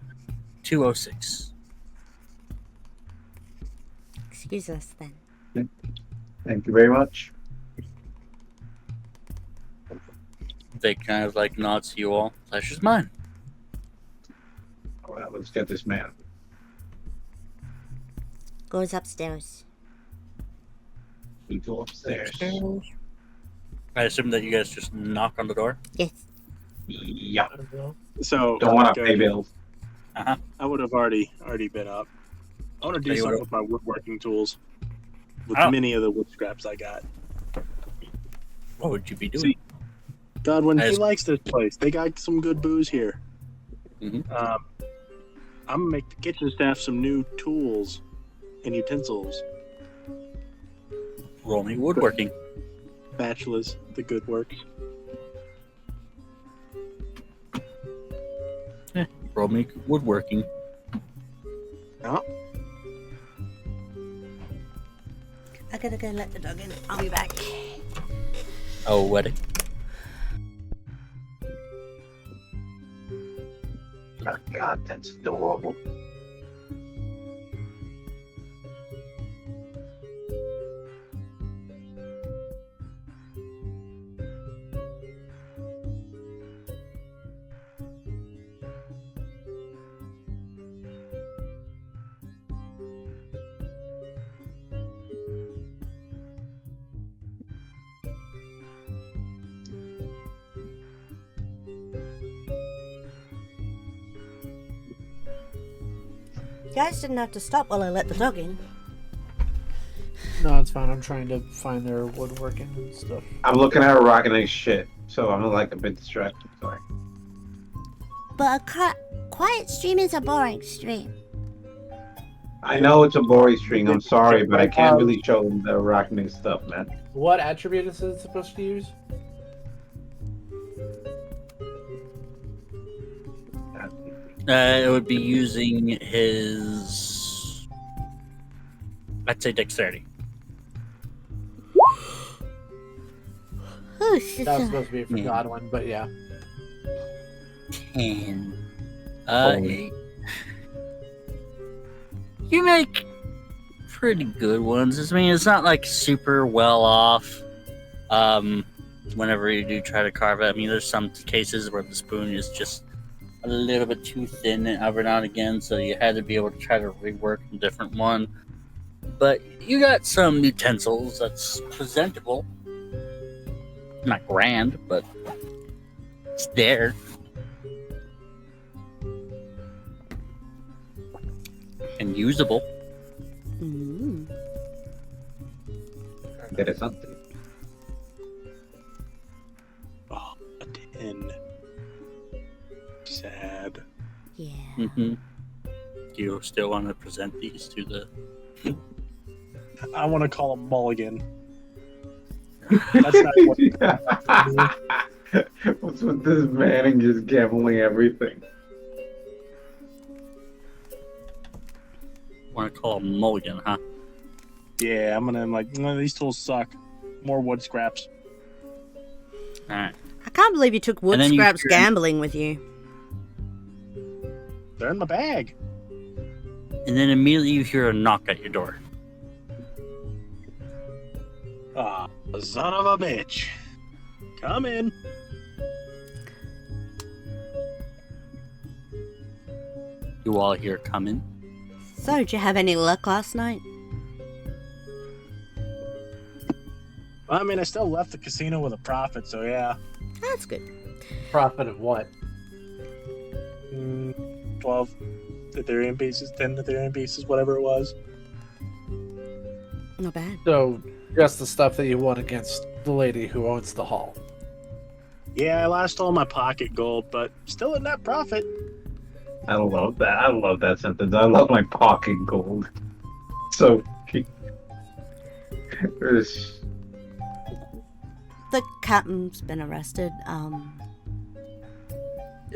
206. Excuse us then. Thank you very much. They kind of nods to you all. Pleasure's mine. All right, let's get this man. Goes upstairs. We go upstairs. I assume that you guys just knock on the door. Yes. Yeah. So Don't want to pay bills. Uh-huh. I would have already been up. I want to do You something would've- with my woodworking tools. With Oh. many of the wood scraps I got. What would you be doing? See, Godwin, he As- likes this place. They got some good booze here. Mhm. I'm gonna make the kitchen staff some new tools and utensils. Roll me woodworking. Bachelors, the good work. Roll me woodworking. Yeah. I gotta go let the dog in. I'll be back. Oh, wedding. Oh, God, that's adorable. You guys didn't have to stop while I let the dog in. fine. I'm trying to find their woodworking and stuff. I'm looking at rocking shit, so I'm like a bit distracted. Sorry. But a quiet stream is a boring stream. I know it's a boring stream. I'm sorry, but I can't really show them the rocking stuff, man. What attribute is it supposed to use? It would be using his, I'd say, dexterity. That was supposed to be for Godwin, but yeah. 10. You make pretty good ones. I mean, it's not like super well off. Whenever you do try to carve it, I mean, there's some cases where the spoon is just a little bit too thin every now and again, so you had to be able to try to rework a different one. But you got some utensils that's presentable. Not grand, but it's there. And usable. Interesante. Oh, a 10. Sad. Yeah. Mm-hmm. Do you still want to present these to the... I want to call him Mulligan. That's not what... What's with this man and just gambling everything? Want to call him Mulligan, huh? Yeah, I'm like, no, these tools suck. More wood scraps. Alright. I can't believe you took wood And then scraps you- gambling with you. They're in my bag. And then immediately you hear a knock at your door. Ah, son of a bitch. Come in. You all hear coming. So, did you have any luck last night? I mean, I still left the casino with a profit, so yeah. That's good. Profit of what? 12 Ethereum pieces, 10 Ethereum pieces, whatever it was. Not bad. So, just the stuff that you won against the lady who owns the hall. Yeah, I lost all my pocket gold, but still a net profit. I love that. I love that sentence. I love my pocket gold. So there's... The captain's been arrested. Yeah,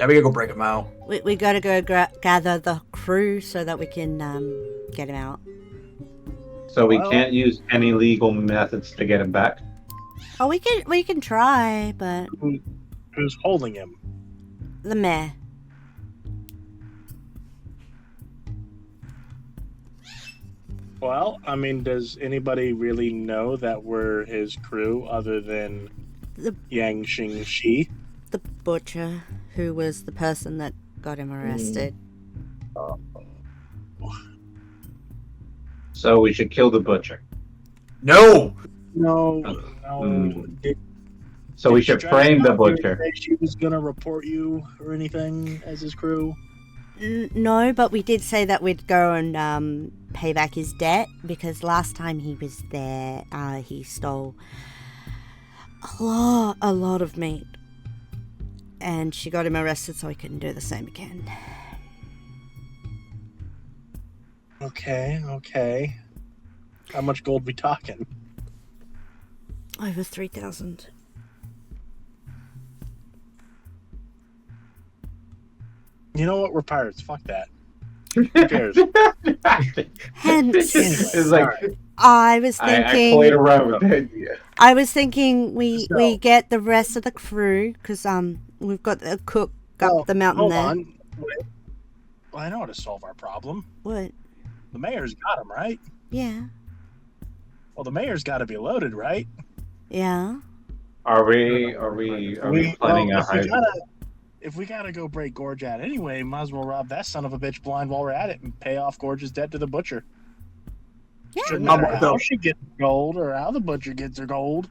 we gotta go break him out. We gotta go gather the crew so that we can get him out. So we Well- can't use any legal methods to get him back. Oh, we can try, but Who's holding him? the mayor. Well, I mean, does anybody really know that we're his crew other than The- Yang Xing Shi? The butcher, who was the person that got him arrested. So we should kill the butcher. No! No, Oh. no. So we Did should she frame the try to butcher. say she was gonna report you or anything as his crew? No, but we did say that we'd go and pay back his debt, because last time he was there, he stole a lot of meat. And she got him arrested, so he couldn't do the same again. Okay. How much gold we talking? Over 3,000. You know what? We're pirates. Fuck that. Who cares? Hence, It's like I was I thinking. played around with the idea. I was thinking we So- get the rest of the crew, because we've got the cook up the mountain Hold there. on. Wait. Well, I know how to solve our problem. What? The mayor's got him, right? Yeah. Well, the mayor's got to be loaded, right? Yeah. Are we planning a hide? If we gotta go break Gorge out anyway, might as well rob that son of a bitch blind while we're at it and pay off Gorge's debt to the butcher. Yeah. Shouldn't matter how she gets gold or how the butcher gets her gold.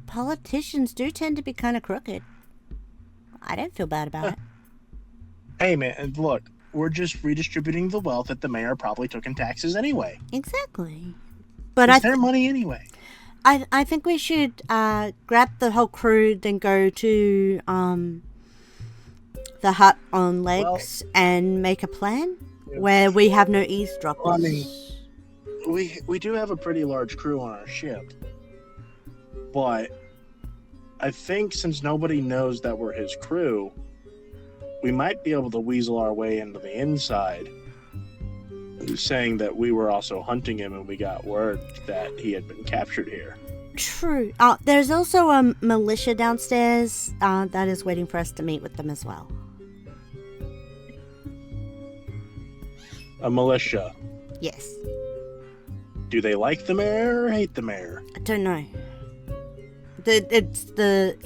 Politicians do tend to be kind of crooked. I don't feel bad about it. Hey man, and look, we're just redistributing the wealth that the mayor probably took in taxes anyway. Exactly. But It's their money anyway. I think we should grab the whole crew, then go to the hut on legs and make a plan where we have no eavesdroppers. Well, I mean, we do have a pretty large crew on our ship, but I think since nobody knows that we're his crew, we might be able to weasel our way into the inside, saying that we were also hunting him and we got word that he had been captured here. True. There's also a militia downstairs that is waiting for us to meet with them as well. A militia. Yes. Do they like the mayor or hate the mayor? I don't know. It's the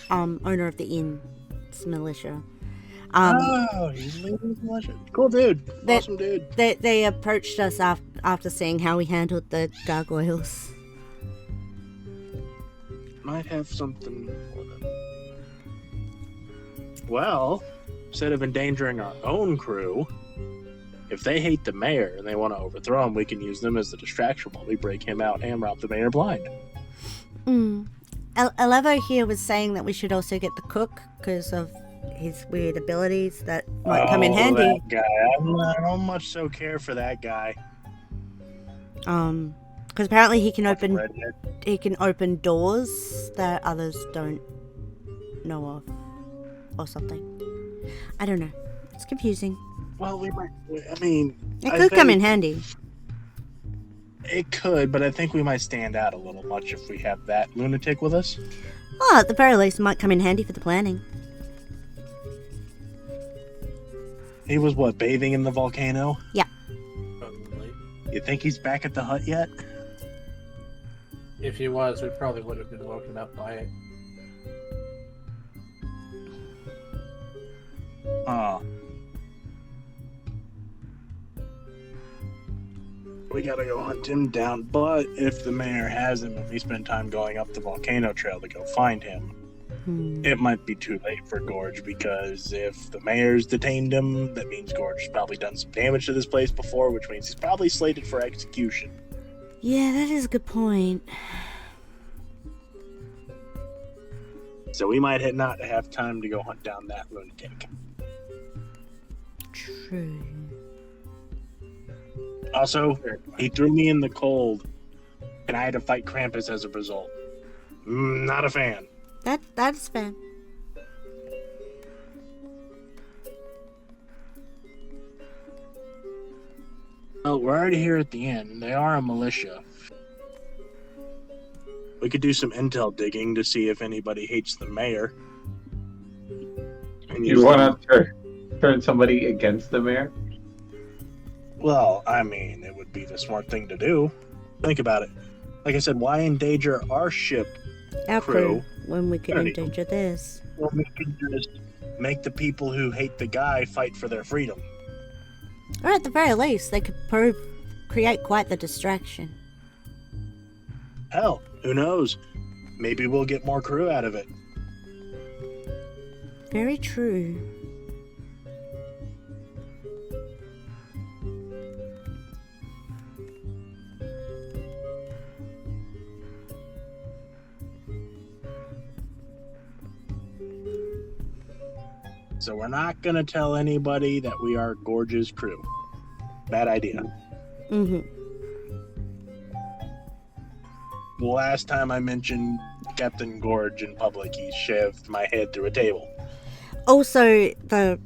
owner of the inn. It's militia. He's leading the militia. Cool dude. Awesome dude. They approached us after seeing how we handled the gargoyles. Might have something for them. Well, instead of endangering our own crew, if they hate the mayor and they want to overthrow him, we can use them as the distraction while we break him out and rob the mayor blind. Elevo here was saying that we should also get the cook because of his weird abilities that might come in handy. That guy. I don't much so care for that guy. Because apparently he can open doors that others don't know of, or something. I don't know. It's confusing. Well, we might. I mean, it could come in handy. It could, but I think we might stand out a little much if we have that lunatic with us. Oh, at the very least, it might come in handy for the planning. He was what, bathing in the volcano? Yeah. Probably. You think he's back at the hut yet? If he was, we probably would have been woken up by it. We gotta go hunt him down, but if the mayor has him and we spend time going up the volcano trail to go find him, it might be too late for Gorge, because if the mayor's detained him, that means Gorge has probably done some damage to this place before, which means he's probably slated for execution. Yeah, that is a good point. So we might not have time to go hunt down that lunatic. True. Also, he threw me in the cold, and I had to fight Krampus as a result. Not a fan. That's fair. Well, we're already here at the inn. They are a militia. We could do some intel digging to see if anybody hates the mayor. You want to turn somebody against the mayor? Well, I mean, it would be the smart thing to do. Think about it. Like I said, why endanger our ship Our crew when we could endanger this? Well, we could just make the people who hate the guy fight for their freedom. Or at the very least, they could create quite the distraction. Hell, who knows? Maybe we'll get more crew out of it. Very true. So we're not going to tell anybody that we are Gorge's crew. Bad idea. Mm-hmm. The last time I mentioned Captain Gorge in public, he shoved my head through a table. Also, the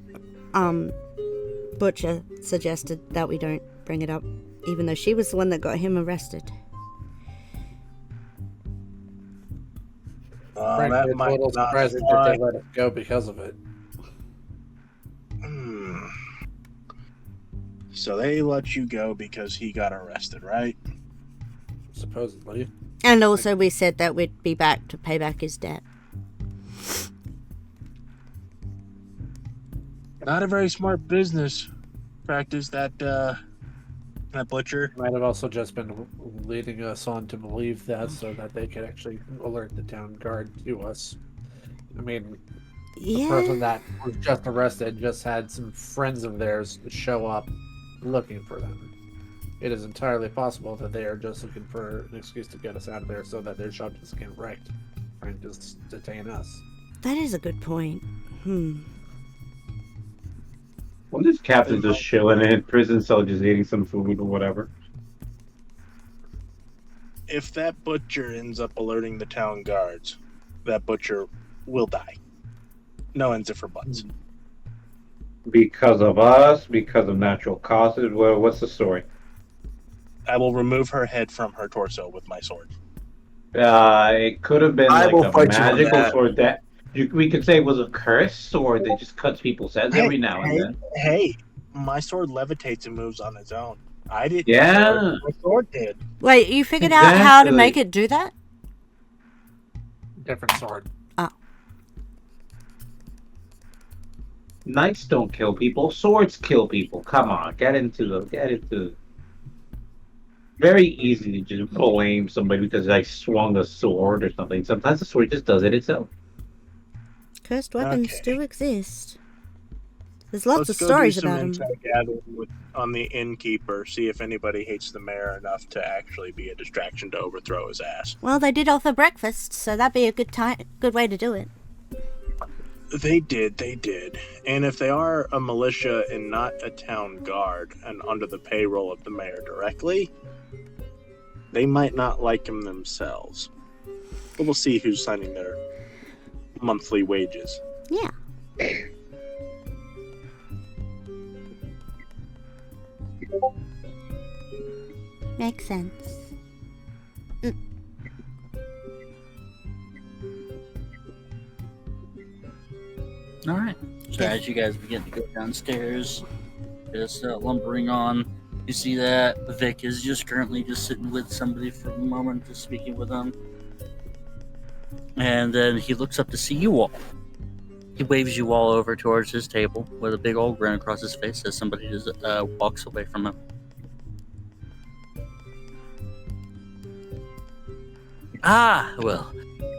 butcher suggested that we don't bring it up, even though she was the one that got him arrested. Frankly, That it's a might little not surprising that fly. they let it go because of it. So they let you go because he got arrested, right? Supposedly. And also we said that we'd be back to pay back his debt. Not a very smart business practice, that butcher. Might have also just been leading us on to believe that so that they could actually alert the town guard to us. I mean, the person that was just arrested just had some friends of theirs show up looking for them. it is entirely possible that they are just looking for an excuse to get us out of there so that their shop doesn't get wrecked, trying to detain us. That is a good point. What is Captain just chilling in prison cell, just eating some food or whatever? If that butcher ends up alerting the town guards, that butcher will die. No ends if or buts. Because of us? Because of natural causes? Well, what's the story? I will remove her head from her torso with my sword. It could have been I like will a fight you on magical that. sword that we could say it was a cursed sword that just cuts people's heads every now and then. Hey, my sword levitates and moves on its own. I didn't. Yeah. My sword did. Wait, you figured out how to make it do that? Different sword. Knights don't kill people, swords kill people. Come on, get into very easy to just blame somebody because they swung a sword or something. Sometimes the sword just does it itself. Cursed weapons Okay. do exist. There's lots Let's of go stories do some about them. insight gathering on the innkeeper. See if anybody hates the mayor enough to actually be a distraction to overthrow his ass. Well, they did offer breakfast, so that'd be a good way to do it. They did. And if they are a militia and not a town guard and under the payroll of the mayor directly, they might not like him themselves. But we'll see who's signing their monthly wages. Yeah. Makes sense. All right. So Yeah. as you guys begin to go downstairs, just lumbering on, you see that Vic is just currently just sitting with somebody for a moment, just speaking with them. And then he looks up to see you all. He waves you all over towards his table with a big old grin across his face as somebody just walks away from him. Ah, well,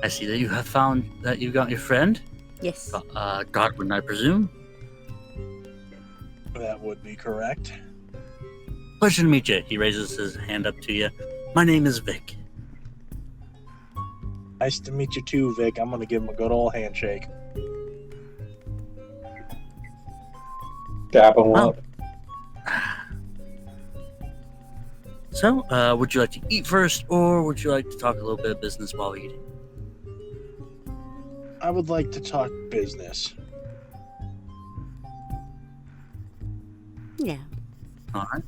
I see that you have found that you got your friend, Yes. Godwin, I presume. That would be correct. Pleasure to meet you. He raises his hand up to you. My name is Vic. Nice to meet you too, Vic. I'm gonna give him a good old handshake. Dap him Oh. up. So, would you like to eat first, or would you like to talk a little bit of business while eating? I would like to talk business. Yeah. Alright.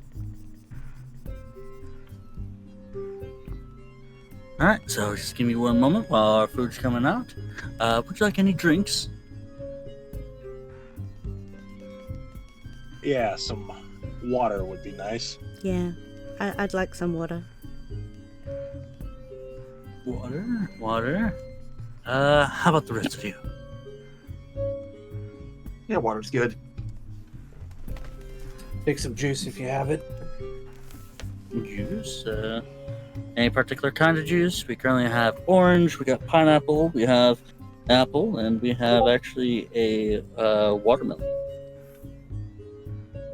Alright, so just give me one moment while our food's coming out. Would you like any drinks? Yeah, some water would be nice. Yeah. I'd like some water. Water. How about the rest of you? Yeah, water's good. Take some juice if you have it. Juice. Any particular kind of juice? We currently have orange, we got pineapple, we have apple, and we have actually a watermelon.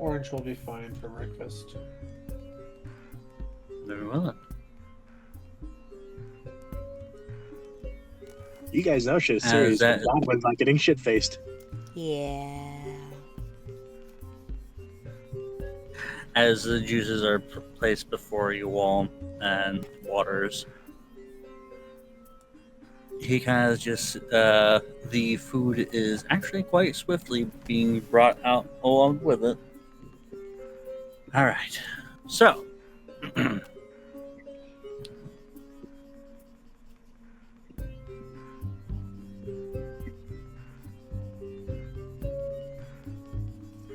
Orange will be fine for breakfast. Very well then. You guys know shit is serious. that- Godwin's not getting shit faced. Yeah. As the juices are placed before you all and waters, he kind of just the food is actually quite swiftly being brought out along with it. All right, so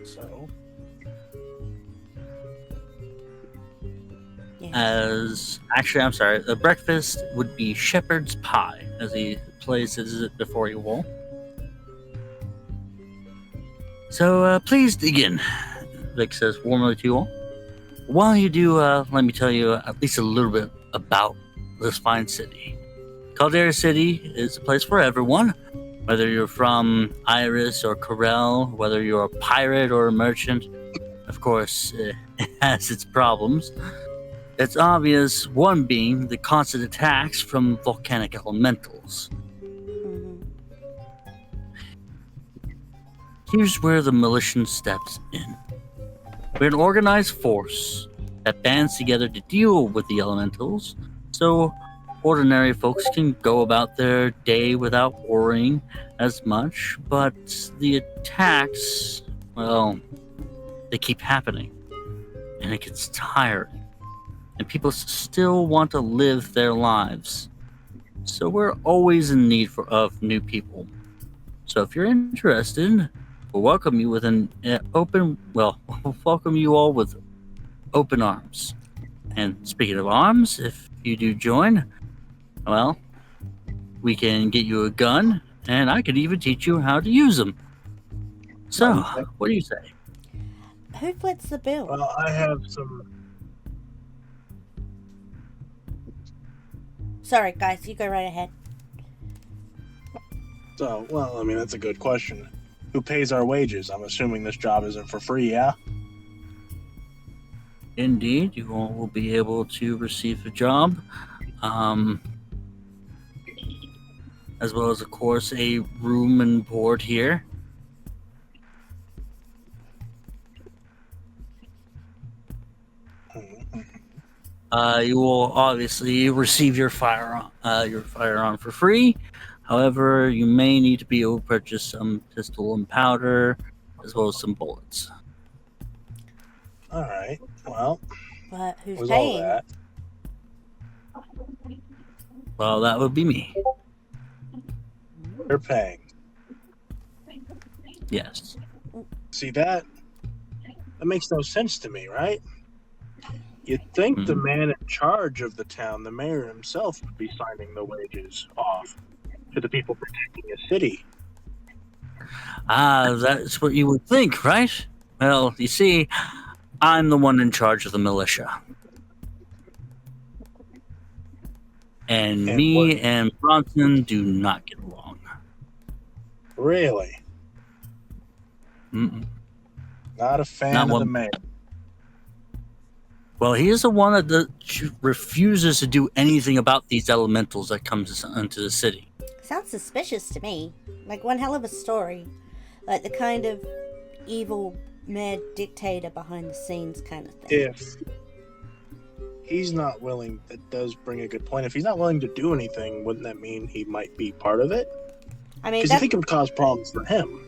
So, as actually, I'm sorry, the breakfast would be shepherd's pie as he places it before you all. So please begin, Vic says warmly to you all. While you do, let me tell you at least a little bit about this fine city. Caldera City is a place for everyone, whether you're from Iris or Corel, whether you're a pirate or a merchant. Of course, has its problems. It's obvious, one being the constant attacks from volcanic elementals. Mhm. Here's where the militia steps in. We're an organized force that bands together to deal with the elementals, so ordinary folks can go about their day without worrying as much, but the attacks, well, they keep happening, and it gets tiring. And people still want to live their lives. So we're always in need of new people. So if you're interested, we'll welcome you with we'll welcome you all with open arms. And speaking of arms, if you do join, well, we can get you a gun, and I could even teach you how to use them. So, what do you say? Who foots the bill? Well, I have some. Sorry, guys, you go right ahead. So, well, I mean, that's a good question. Who pays our wages? I'm assuming this job isn't for free, yeah? Indeed, you all will be able to receive a job, as well as, of course, a room and board here. You will obviously receive your firearm for free. However, you may need to be able to purchase some pistol and powder, as well as some bullets. All right. Well, But who's was all paying? that. Well, that would be me. You're paying. Yes. See, that makes no sense to me, right? You'd think the man in charge of the town, the mayor himself, would be signing the wages off to the people protecting his city. That's what you would think, right? Well, you see, I'm the one in charge of the militia. And me and Bronson do not get along. Really? Mm-mm. Not a fan Not of one. the mayor. Well, he is the one that refuses to do anything about these elementals that comes into the city. Sounds suspicious to me. Like one hell of a story. Like the kind of evil, mad dictator behind the scenes kind of thing. If he's not willing, that does bring a good point. If he's not willing to do anything, wouldn't that mean he might be part of it? I mean, Because you think it would cause problems for him.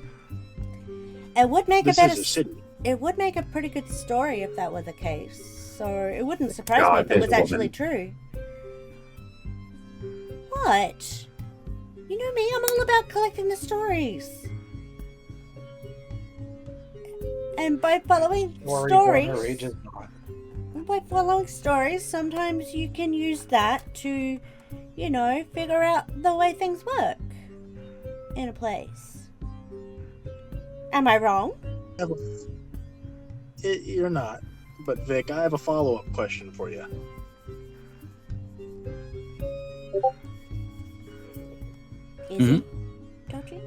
it would make This a better. is a city. It would make a pretty good story if that were the case. So it wouldn't surprise me God, if it was this actually woman. true. What? You know me, I'm all about collecting the stories. And by following stories, sometimes you can use that to, figure out the way things work in a place. Am I wrong? You're not. But Vic, I have a follow-up question for you. Is it? Don't you?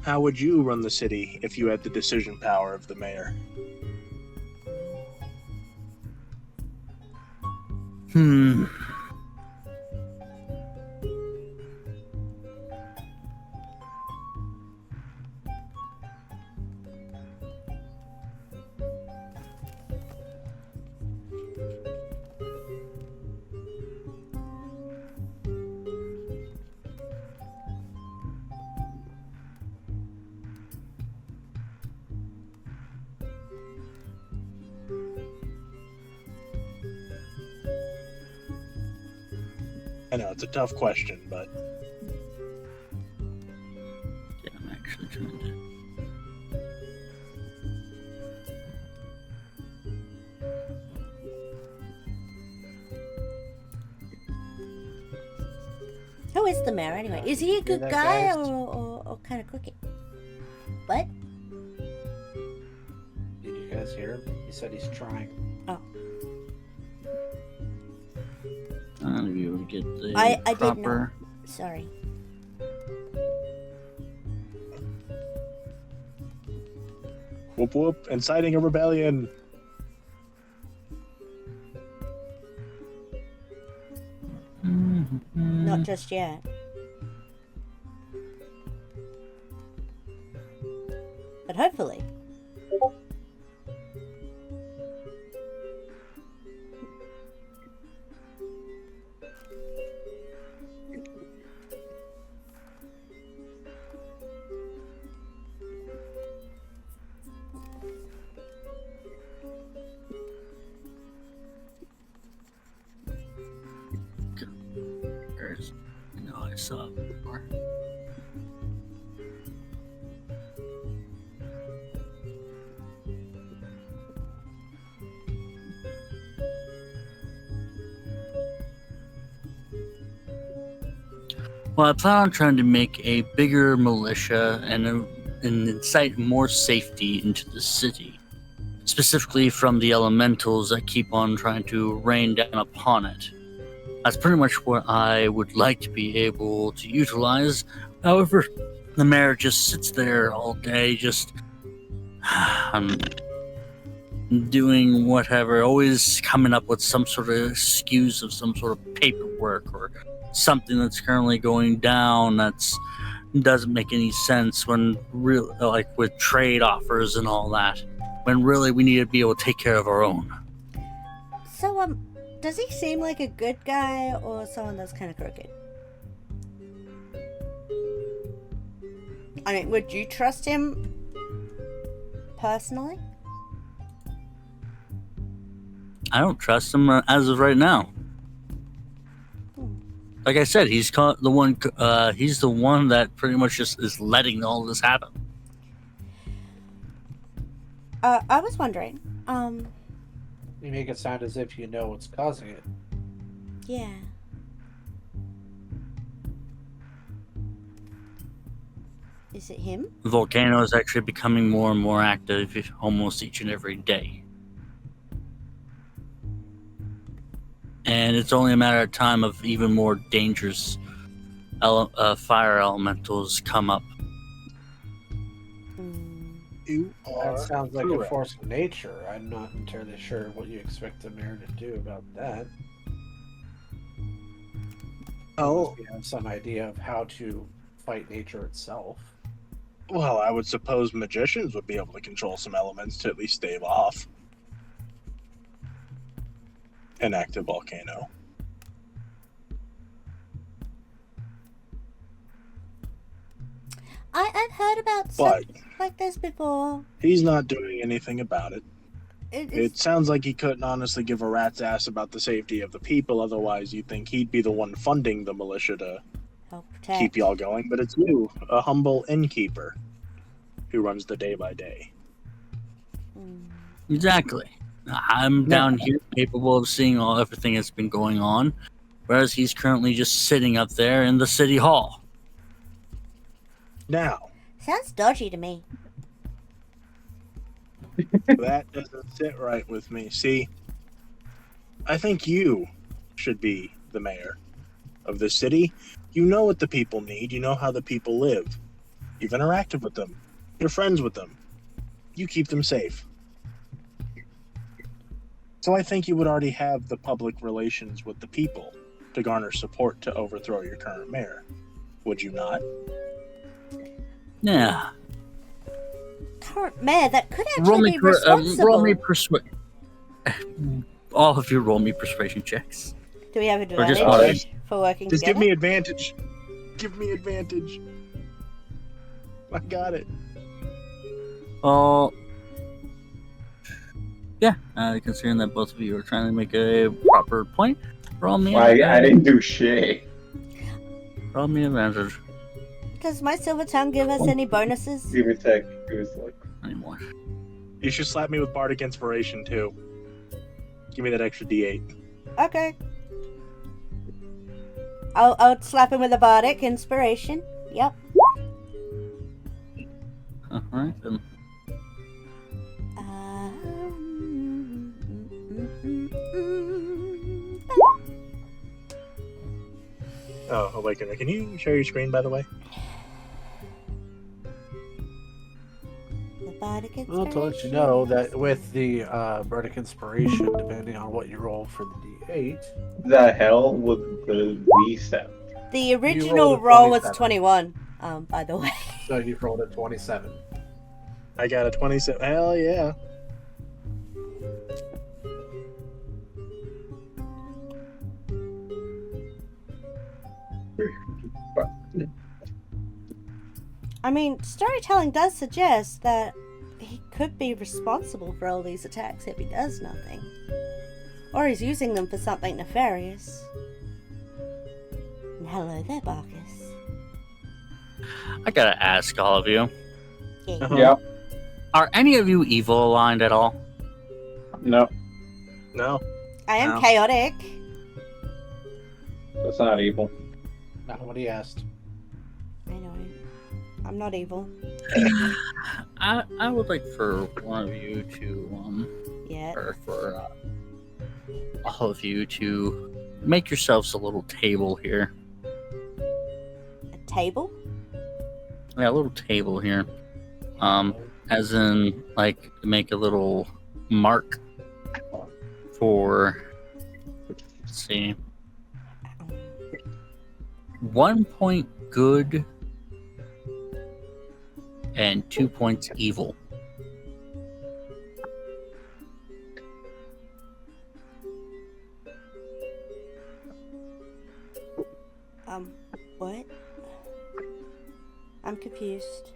How would you run the city if you had the decision power of the mayor? I know it's a tough question, but Yeah, I'm actually trying to. Who is the mayor anyway? Is he a good guy or kind of crooked? What? Did you guys hear him? He said he's trying. Oh. To be able to get the I did not. proper. Sorry. Whoop whoop, inciting a rebellion. Not just yet. But hopefully. No, I saw it before. Well, I plan on trying to make a bigger militia and incite more safety into the city, specifically from the elementals that keep on trying to rain down upon it. That's pretty much what I would like to be able to utilize. However, the mayor just sits there all day, just doing whatever, always coming up with some sort of excuse of some sort of paperwork or something that's currently going down that's doesn't make any sense when real, like with trade offers and all that, when really we need to be able to take care of our own. So, does he seem like a good guy or someone that's kind of crooked? I mean, would you trust him personally? I don't trust him as of right now. Like I said, he's the one. He's the one that pretty much just is letting all this happen. I was wondering. You make it sound as if you know what's causing it. Yeah. Is it him? The volcano is actually becoming more and more active almost each and every day. And it's only a matter of time of even more dangerous fire elementals come up. You are That sounds like a correct. force of nature. I'm not entirely sure what you expect the mayor to do about that. Oh, You have some idea of how to fight nature itself. well, I would suppose magicians would be able to control some elements to at least stave off an active volcano. I've heard about But something like this before. he's not doing anything about it. It It's, sounds like he couldn't honestly give a rat's ass about the safety of the people, otherwise you'd think he'd be the one funding the militia to help protect. keep y'all going, but it's you, a humble innkeeper, who runs the day by day. Exactly. I'm down here capable of seeing everything that's been going on, whereas he's currently just sitting up there in the city hall. Now, Sounds dodgy to me. that doesn't sit right with me. See, I think you should be the mayor of the city. You know what the people need. You know how the people live. You've interacted with them. You're friends with them. You keep them safe. So I think you would already have the public relations with the people to garner support to overthrow your current mayor. Would you not? Yeah. Current mayor, that could Roll actually me, be responsible. roll me all of you roll me persuasion checks. Do we have Or just advantage one. for working Just together? give me advantage. Give me advantage. I got it. Oh. Yeah, considering that both of you are trying to make a proper point, roll me I advantage. didn't do shit. Roll me advantage. Does my silver tongue give us any bonuses? Give me a sec. It was like, Anymore. You should slap me with Bardic Inspiration too. Give me that extra D8. Okay. I'll slap him with a bardic inspiration. Yep. Alright then. Oh, Awakener, can you share your screen, by the way? The Bardic Inspiration. Well, to let you know that with the Bardic Inspiration, depending on what you roll for the D8, The hell with the reset? The rolled original a roll was 27. 21, by the way. so you rolled a 27. I got a 27. Hell yeah. I mean, storytelling does suggest that he could be responsible for all these attacks if he does nothing. Or he's using them for something nefarious. And hello there, Barkus. I gotta ask all of you: Uh-huh. Yeah. are any of you evil aligned at all? No, No. I am No. chaotic. that's not evil. Not what he asked. I know. I'm not evil. I would like for one of you to Yet. or for all of you to make yourselves a little table here. A table? Yeah, a little table here. As in, like, make a little mark for, let's see, 1 point good and 2 points evil. What? I'm confused.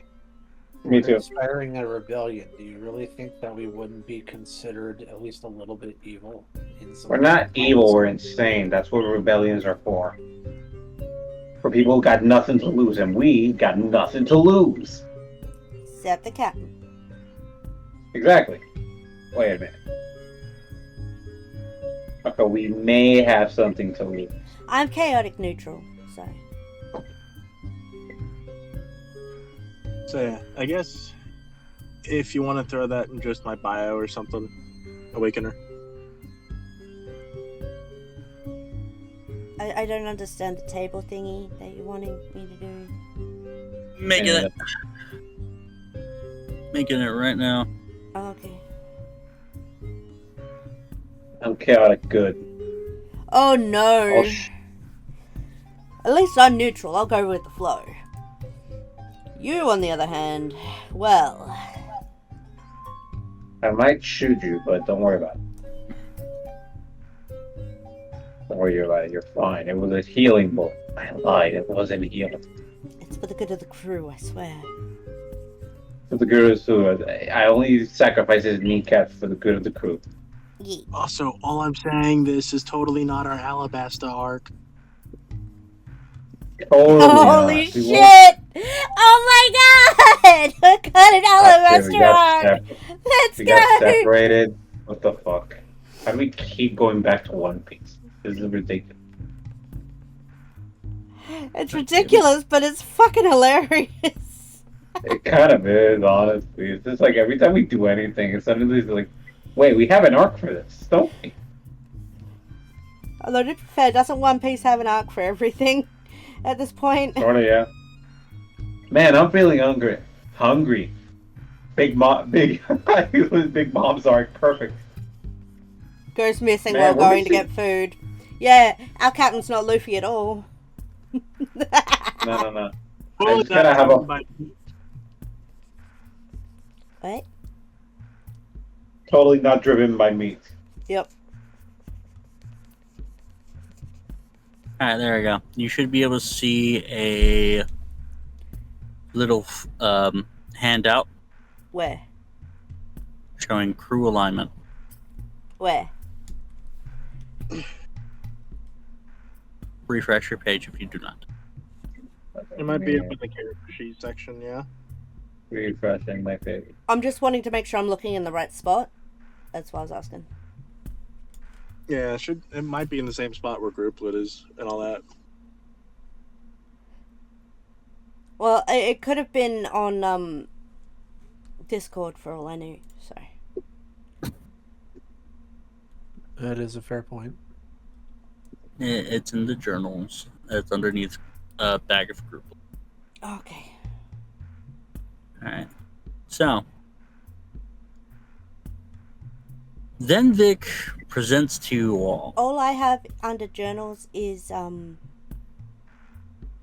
Me too. Inspiring a rebellion. Do you really think that we wouldn't be considered at least a little bit evil? We're not evil, we're insane. That's what rebellions are for. For people who got nothing to lose, and we got nothing to lose. Except the captain. Exactly. Wait a minute. Okay, we may have something to lose. I'm chaotic neutral, so. So yeah, I guess if you want to throw that in just my bio or something, Awakener. I don't understand the table thingy that you're wanting me to do. Making it right now. Oh, okay. I'm chaotic good. Oh no. Oh, At least I'm neutral. I'll go with the flow. You, on the other hand, well. I might shoot you, but don't worry about it. Don't worry about it. You're fine. It was a healing bullet. I lied. It wasn't healing. It's for the good of the crew, I swear. For the good of the crew. I only sacrifice his kneecap for the good of the crew. Yeah. Also, all I'm saying, this is totally not our Alabasta arc. Totally Holy not. We won't- shit! Oh my god! We got an That's it, we got alabaster! Let's We got go! separated. What the fuck? How do we keep going back to One Piece? This is ridiculous. It's ridiculous, but it's fucking hilarious. It kind of is, honestly. It's just like every time we do anything, it's suddenly like, wait, we have an arc for this, don't we? Although, to be fair, doesn't One Piece have an arc for everything at this point? Sorta, yeah. Man, I'm feeling hungry. Big Mom's arc, perfect. Goes missing Man, while we're going to get food. Yeah, our captain's not Luffy at all. No. I Well, just gotta have a. What? Totally not driven by meat. Yep. Alright, there we go. You should be able to see a little handout Where? showing crew alignment. Where? Refresh your page if you do not. It might be up in the character sheet section, yeah. Refreshing my page. I'm just wanting to make sure I'm looking in the right spot. That's why I was asking. Yeah, it might be in the same spot where grouplet is and all that. Well, it could have been on Discord for all I knew. So. That is a fair point. It's in the journals. It's underneath bag of group. Okay. Alright. So, Then Vic presents to you all. All I have under journals is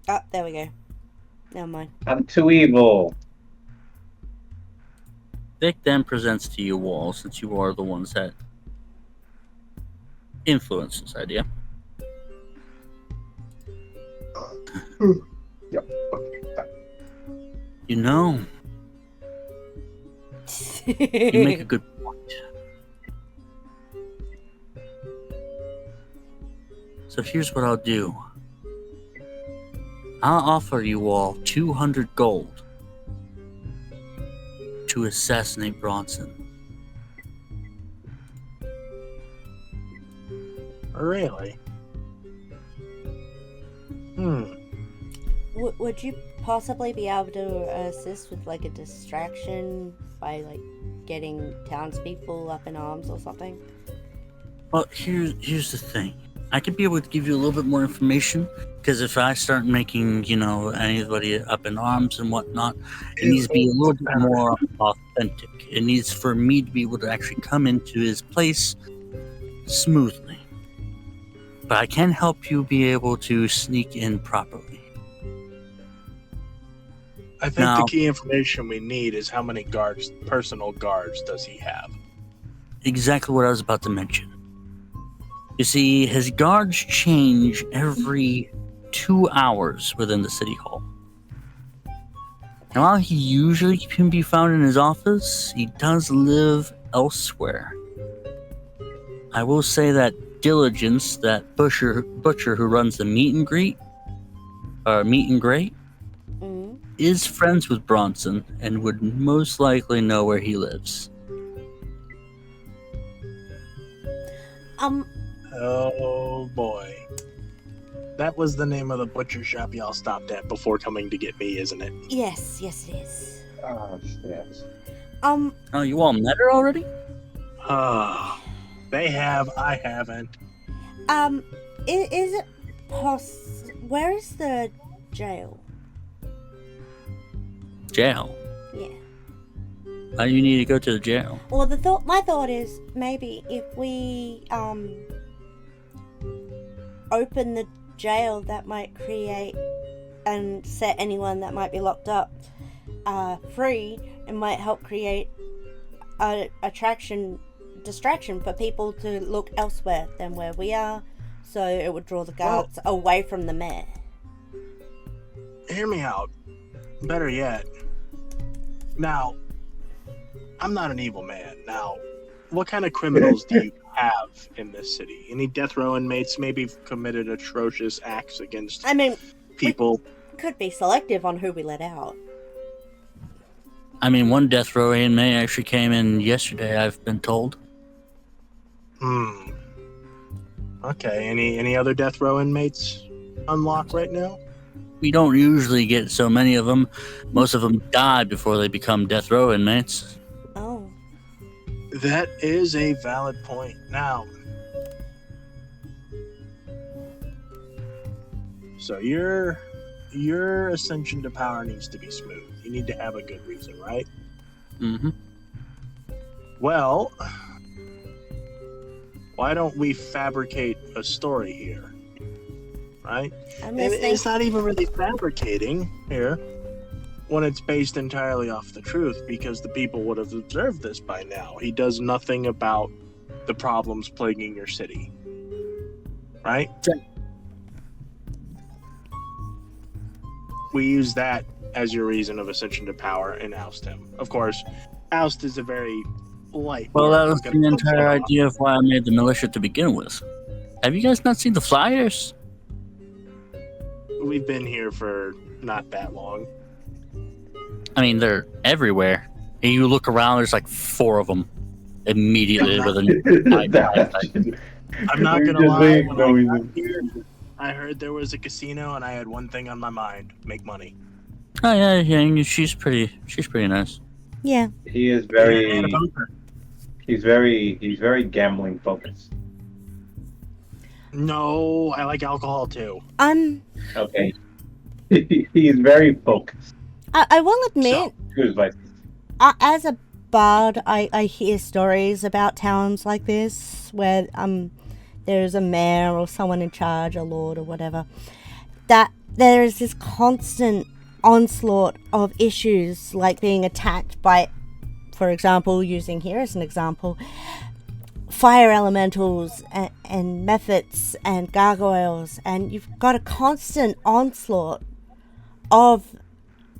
Oh, there we go. Never mind. I'm too evil. Vic then presents to you all, since you are the ones that influence this idea. Yep. You know, you make a good point. So here's what I'll do. I'll offer you all 200 gold to assassinate Bronson. Really? Would you possibly be able to assist with like a distraction by like getting townspeople up in arms or something? Well, here's the thing. I could be able to give you a little bit more information, because if I start making, anybody up in arms and whatnot, it needs to be a little bit more authentic. It needs for me to be able to actually come into his place smoothly. But I can help you be able to sneak in properly. I think the key information we need is how many personal guards does he have? Exactly what I was about to mention. You see, his guards change every 2 hours within the city hall. Now, while he usually can be found in his office, he does live elsewhere. I will say that Diligence, that butcher who runs the meet and greet, is friends with Bronson and would most likely know where he lives. Oh boy. That was the name of the butcher shop y'all stopped at before coming to get me, isn't it? Yes, it is. Oh, shit. Oh, you all met her already? They have, I haven't. Is it where is the jail? Jail? Yeah. Why do you need to go to the jail? Well, my thought is maybe if we open the jail, that might create and set anyone that might be locked up free, and might help create a distraction for people to look elsewhere than where we are, so it would draw the guards away from the mayor. Hear me out. Better yet. Now, I'm not an evil man. Now, what kind of criminals do you have in this city? Any death row inmates maybe committed atrocious acts against people? We could be selective on who we let out. I mean, one death row inmate actually came in yesterday, I've been told. Okay, any other death row inmates on lock right now? We don't usually get so many of them. Most of them die before they become death row inmates. Oh. That is a valid point. Now, so your ascension to power needs to be smooth. You need to have a good reason, right? Mm-hmm. Well, why don't we fabricate a story here? Right? And it's not even really fabricating here when it's based entirely off the truth, because the people would have observed this by now. He does nothing about the problems plaguing your city. Right? We use that as your reason of ascension to power and oust him. Of course, oust is a very light. Well, that was the entire idea of why I made the militia to begin with. Have you guys not seen the flyers? We've been here for not that long. I mean, they're everywhere. And you look around, there's like 4 of them immediately with a I'm not gonna lie. When I got here, I heard there was a casino, and I had one thing on my mind: make money. Oh yeah. She's pretty nice. Yeah. He is very. He's very gambling focused. No, I like alcohol too. Okay. He's very focused. I will admit, So, as a Bard, I hear stories about towns like this where there's a mayor or someone in charge, a lord or whatever, that there is this constant onslaught of issues like being attacked by, for example, using here as an example, fire elementals and mephits and gargoyles, and you've got a constant onslaught of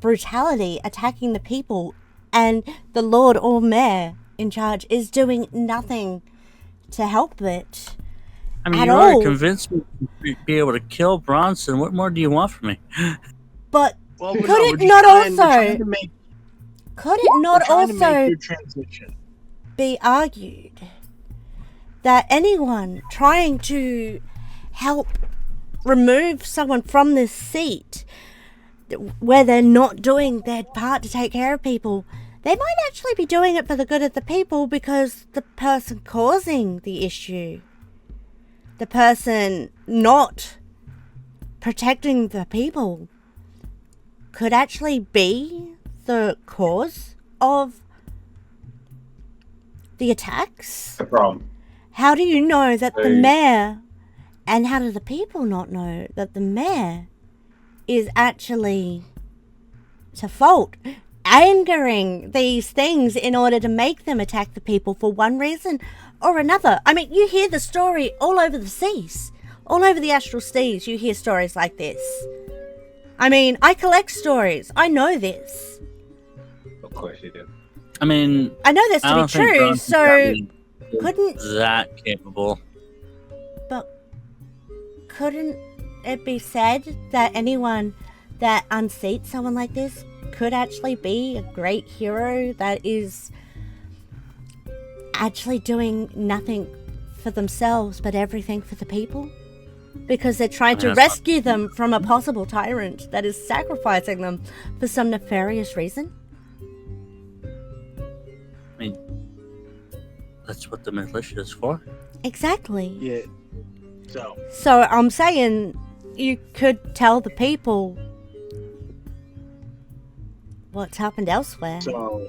brutality attacking the people, and the lord or mayor in charge is doing nothing to help it. I mean, at you already all. convinced me to be able to kill Bronson. What more do you want from me? But Well, could no, it we're just not trying- we're also trying to make- could it not we're trying to make also your transition. be argued that anyone trying to help remove someone from this seat where they're not doing their part to take care of people, they might actually be doing it for the good of the people, because the person causing the issue, the person not protecting the people, could actually be the cause of the attacks. The problem. How do you know that the Hey. mayor, and how do the people not know that the mayor is actually to fault, angering these things in order to make them attack the people for one reason or another? I mean, you hear the story all over the seas, all over the astral seas. You hear stories like this. I mean, I collect stories. I know this. Of course you do. I mean, I know this I to be don't think true. Bronson's So gotta be couldn't that capable. But couldn't it be said that anyone that unseats someone like this could actually be a great hero that is actually doing nothing for themselves but everything for the people? Because they're trying to That's not- rescue them from a possible tyrant that is sacrificing them for some nefarious reason? I mean, that's what the militia is for. Exactly. Yeah. So I'm saying you could tell the people what's happened elsewhere. So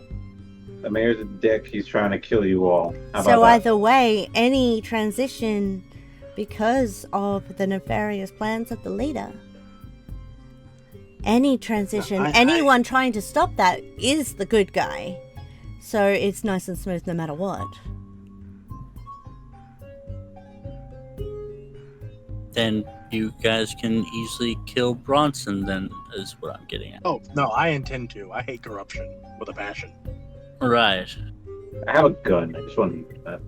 The mayor's a dick. He's trying to kill you all. How about So that? either way, any transition because of the nefarious plans of the leader, any transition, anyone trying to stop that is the good guy. So it's nice and smooth no matter what. Then you guys can easily kill Bronson, then, is what I'm getting at. Oh, no, I intend to. I hate corruption with a passion. Right. I have a gun. I just want that.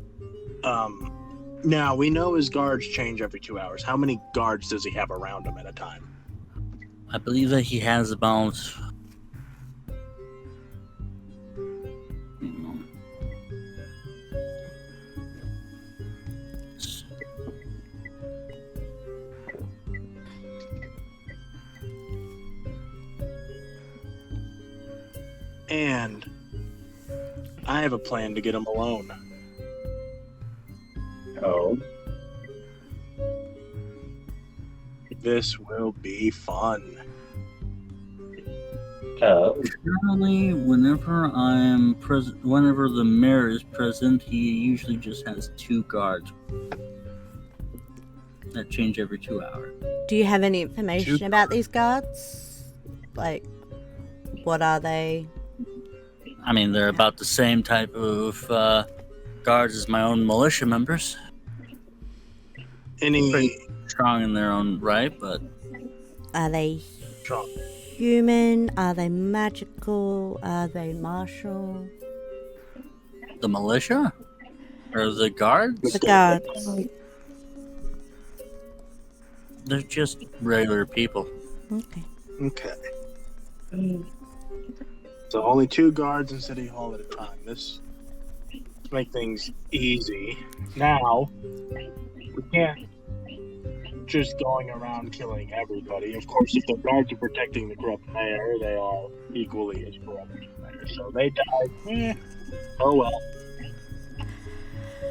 Now, we know his guards change every 2 hours. How many guards does he have around him at a time? I believe that he has about... And I have a plan to get him alone. Oh. This will be fun. Generally, whenever I'm present, whenever the mayor is present, he usually just has 2 guards that change every 2 hours. Do you have any information about these guards? Like, what are they? I mean, they're about the same type of guards as my own militia members. Any Pretty strong in their own right, but Are they strong? human? Are they magical? Are they martial? the militia? Or the guards? The guards. They're just regular people. Okay. Okay. So only 2 guards in City Hall at a time. This make things easy. Now, we can't just going around killing everybody. Of course, if the guards are protecting the corrupt mayor, they are equally as corrupt as the mayor. So they died. Oh well.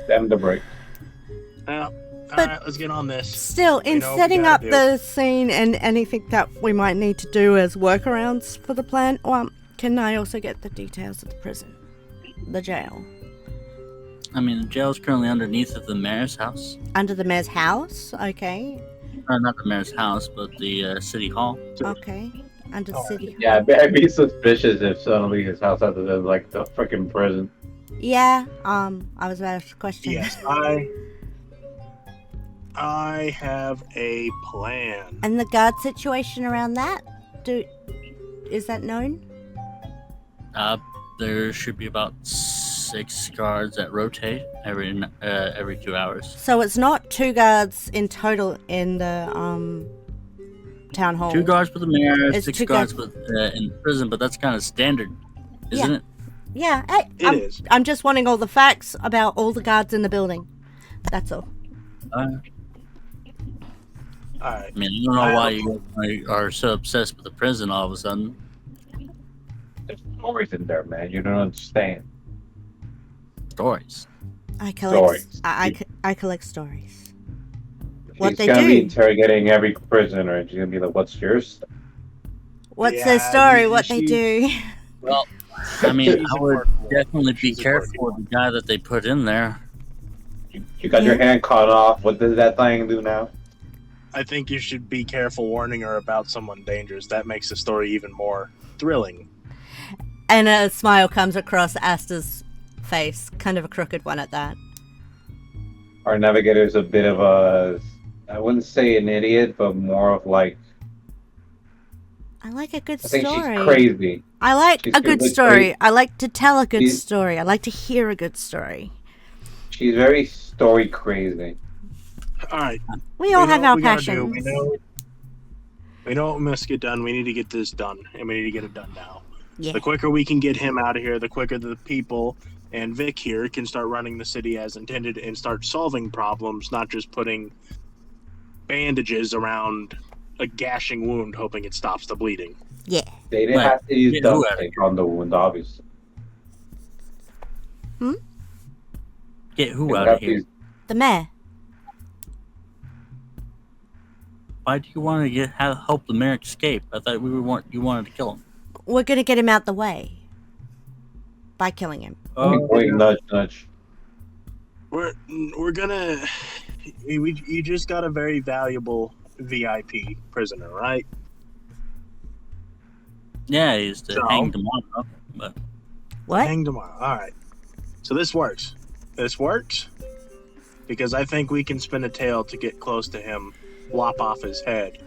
Them to break. All But right, let's get on this. Still, in know what we setting gotta up do. the scene and anything that we might need to do as workarounds for the plan, can I also get the details of the prison? the jail? I mean, the jail's currently underneath of the mayor's house. Under the mayor's house? Okay. Not the mayor's house, but the city hall. Okay. Under the city. Yeah, I'd be suspicious if suddenly his house had to be like the freaking prison. Yeah. I was about to ask a question. Yes, I have a plan. And the guard situation around that? Is that known? There should be about 6 guards that rotate every 2 hours. So it's not 2 guards in total in the town hall. 2 guards for the mayor, It's 6 2 guards in prison, but that's kind of standard, isn't it? Yeah, hey, It is. I'm just wanting all the facts about all the guards in the building. That's all. All right. I mean, I don't know why you are so obsessed with the prison all of a sudden. There's stories in there, man. You don't understand. Stories. I collect. Stories. I collect stories. What She's they gonna be do? interrogating every prisoner, and she's gonna be like, "What's yours?" What's Yeah, their story? What they she- do? Well, I mean, She's I a would workhorse. definitely be She's a careful with the guy that they put in there. You got your hand cut off. What does that thing do now? I think you should be careful warning her about someone dangerous. That makes the story even more thrilling. And a smile comes across Asta's face, kind of a crooked one at that. Our navigator's a bit of a, I wouldn't say an idiot, but more of like, I like a good I think story. she's crazy. I like She's a good really story. crazy. I like to tell a good She's- story. I like to hear a good story. She's very story crazy. All right. We all know have what our we gotta do. passions. We know what must get done. We need to get this done, and we need to get it done now. Yeah. The quicker we can get him out of here, the quicker the people and Vic here can start running the city as intended and start solving problems, not just putting bandages around a gashing wound, hoping it stops the bleeding. Yeah. They didn't Right. have to use Yeah, duct who had tape on the wound, obviously. Get who They out have of to here? use- The mayor. Why do you want to help the mayor escape? I thought you wanted to kill him. We're gonna get him out the way by killing him. Wink, wink, nudge, nudge. We're gonna. You just got a very valuable VIP prisoner, right? Yeah, he's to So? hang tomorrow, but What? Hang tomorrow. All right. So this works. This works because I think we can spin a tail to get close to him, lop off his head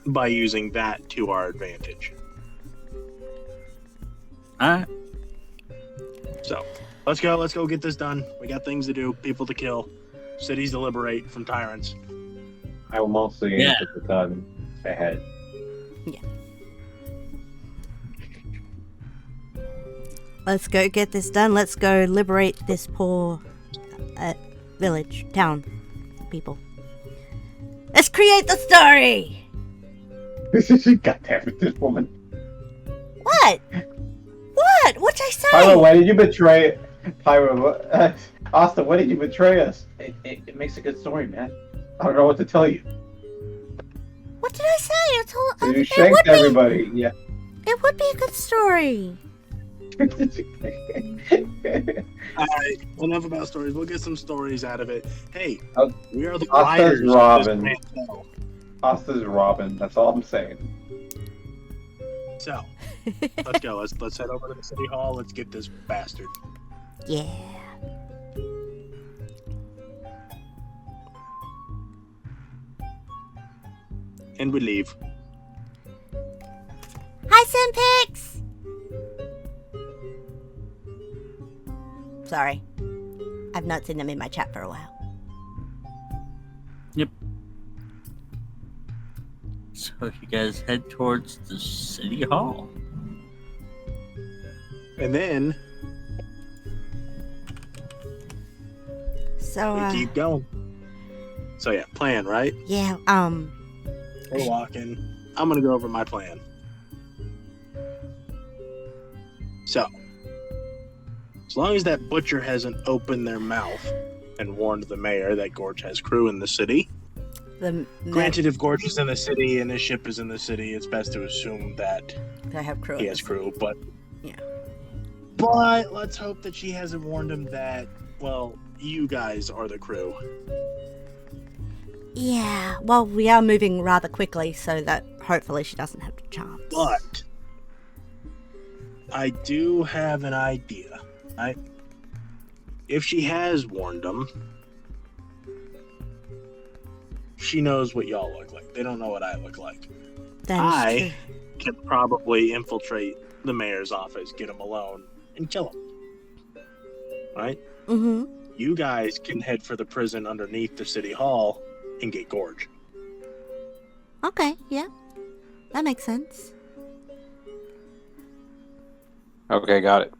by using that to our advantage. alright. So let's go. Let's go get this done. We got things to do, people to kill, cities to liberate from tyrants. I will mostly aim Yeah. for the gun ahead. Let's go get this done. Let's go liberate this poor village, town, people. Let's create the story. God damn it, this woman. What? What? What'd I say? Pyra, why did you betray Pyra? Austin, why did you betray us? It makes a good story, man. I don't know what to tell you. What did I say? I told. You it shanked would be. everybody. Yeah. It would be a good story. All right. Enough about stories. We'll get some stories out of it. Hey, Oh, we are the Oscar's writers of this Robin. grand show. Austin's Robin. That's all I'm saying. So let's go. Let's head over to the city hall. Let's get this bastard. Yeah. And we leave. Hi, Simpix. Sorry, I've not seen them in my chat for a while. So you guys head towards the city hall. And then So, we keep going. So yeah, plan, right? yeah, We're walking. I'm gonna go over my plan. So, as long as that butcher hasn't opened their mouth and warned the mayor that Gorge has crew in the city. Granted, if Gorge is in the city and his ship is in the city, it's best to assume that I have crew. he has crew. But Yeah. But let's hope that she hasn't warned him that, well, you guys are the crew. Yeah, well, we are moving rather quickly, so that hopefully she doesn't have the chance. But I do have an idea. If she has warned them, she knows what y'all look like. They don't know what I look like. That is Can probably infiltrate the mayor's office, get him alone, and kill him. Right? true. You guys can head for the prison underneath the city hall and get Gorge. Okay, yeah. That makes sense. Okay, got it.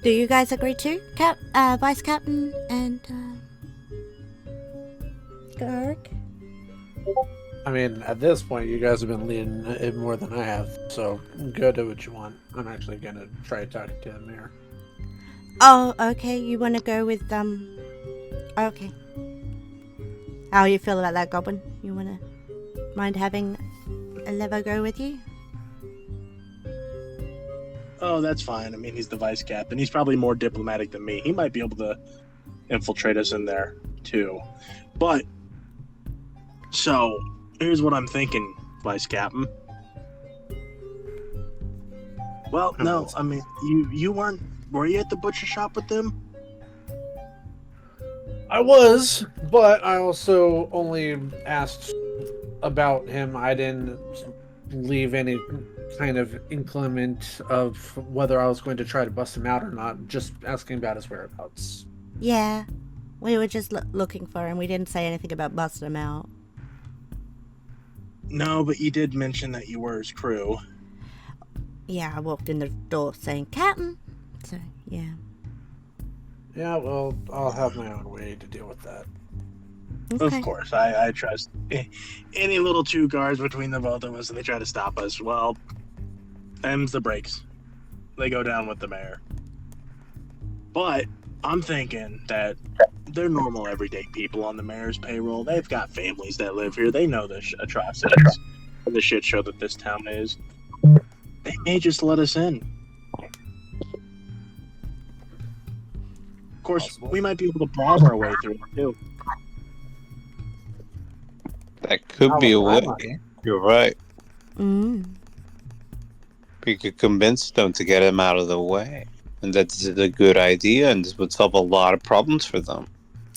Do you guys agree too? Vice Captain and Garg? I mean, at this point, you guys have been leading it more than I have, so go do what you want. I'm actually gonna try talking to the mayor. Oh, okay. You want to go with Okay. How you feel about that, Goblin? You want to mind having a lever go with you? Oh, that's fine. I mean, he's the vice captain. He's probably more diplomatic than me. He might be able to infiltrate us in there, too. But, so, here's what I'm thinking, Vice Captain. Well, no, I mean, you weren't... Were you at the butcher shop with them? I was, but I also only asked about him. I didn't leave any kind of inclement of whether I was going to try to bust him out or not, just asking about his whereabouts. Yeah. We were just looking for him. We didn't say anything about busting him out. No, but you did mention that you were his crew. Yeah, I walked in the door saying, Captain. So, yeah. Yeah, well, I'll have my own way to deal with that. Okay. Of course, I trust any little two guards between the both of us and they try to stop us. Well, them's the breaks. They go down with the mayor. But I'm thinking that they're normal, everyday people on the mayor's payroll. They've got families that live here. They know the atrocities and the shit show that this town is. They may just let us in. Of course, we might be able to bribe our way through it, too. That could be a way. You're right. Mm. We could convince them to get him out of the way. And that's a good idea, and this would solve a lot of problems for them.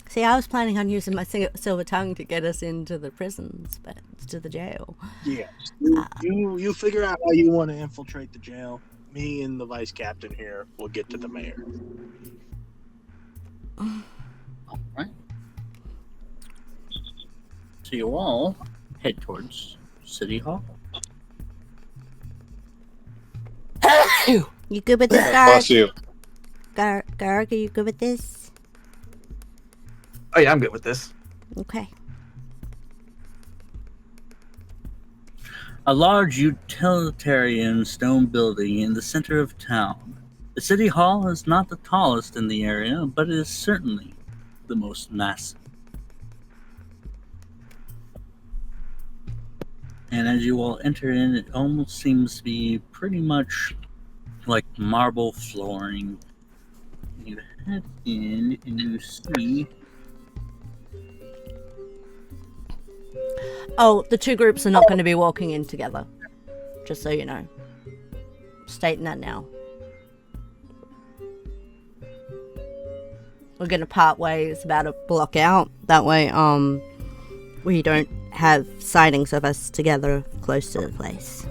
See, I was planning on using my silver tongue to get us into the prisons, but to the jail. Yeah, you figure out how you want to infiltrate the jail. Me and the vice captain here will get to the mayor. All right. So you all head towards City Hall. You good with this, Bless Garg? you. Garg, are you good with this? Oh yeah, I'm good with this. Okay. A large utilitarian stone building in the center of town. The City Hall is not the tallest in the area, but it is certainly the most massive. And as you all enter in, it almost seems to be pretty much like marble flooring. You head in and you see... Oh, the two groups are not going to be walking in together. Just so you know. Stating that now. We're going to part ways about a block out. That way, we don't have sightings of us together close to the place.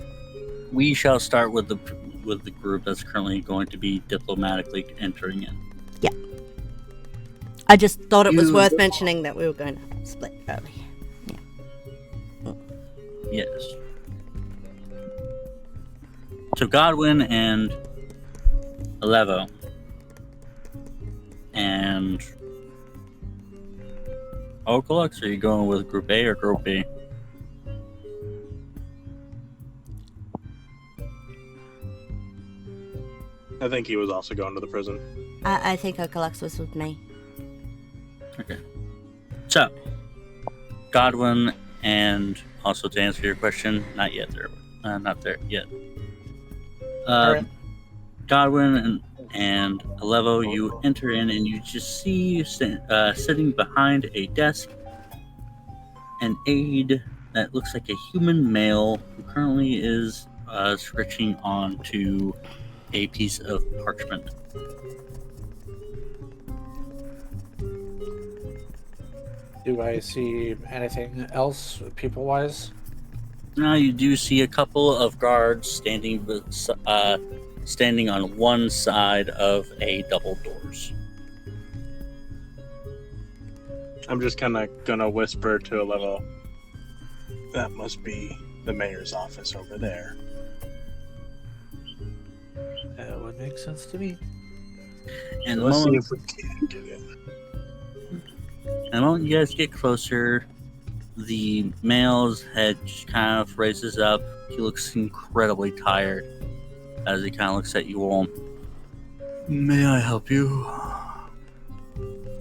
We shall start with the group that's currently going to be diplomatically entering in. Yeah. I just thought it was worth mentioning that we were going to split early. Yes. So Godwin and Alevo and Okalux, are you going with Group A or Group B? I think he was also going to the prison. I think Okalux was with me. Okay. So, Godwin, and also to answer your question, not yet there. Not there yet. Alright. Godwin and Alevo, you enter in and you just see sitting behind a desk an aide that looks like a human male who currently is scratching onto a piece of parchment. Do I see anything else, people-wise? Now you do see a couple of guards standing on one side of a double doors. I'm just kind of gonna whisper to a level. That must be the mayor's office over there. That would make sense to me. And Let's see if we can do it. the moment you guys get closer, the male's head just kind of raises up. He looks incredibly tired as he kind of looks at you all. May I help you?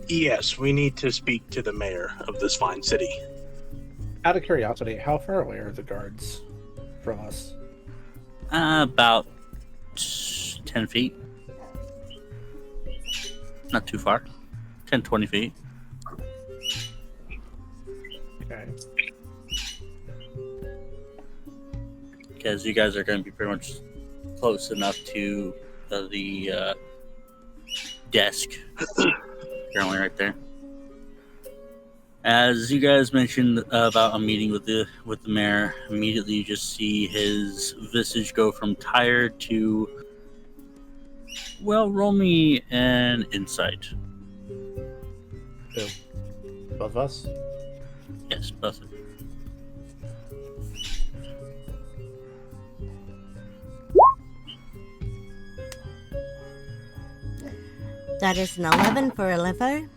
Yes, we need to speak to the mayor of this fine city. Out of curiosity, how far away are the guards from us? About 10 feet. Not too far. 10, 20 feet. Okay. Because you guys are going to be pretty much close enough to the desk. Currently right there. As you guys mentioned about a meeting with the mayor, immediately you just see his visage go from tired to, well, roll me an insight. Who? Both of us? Yes, both of you. That is an 11 for Alevo.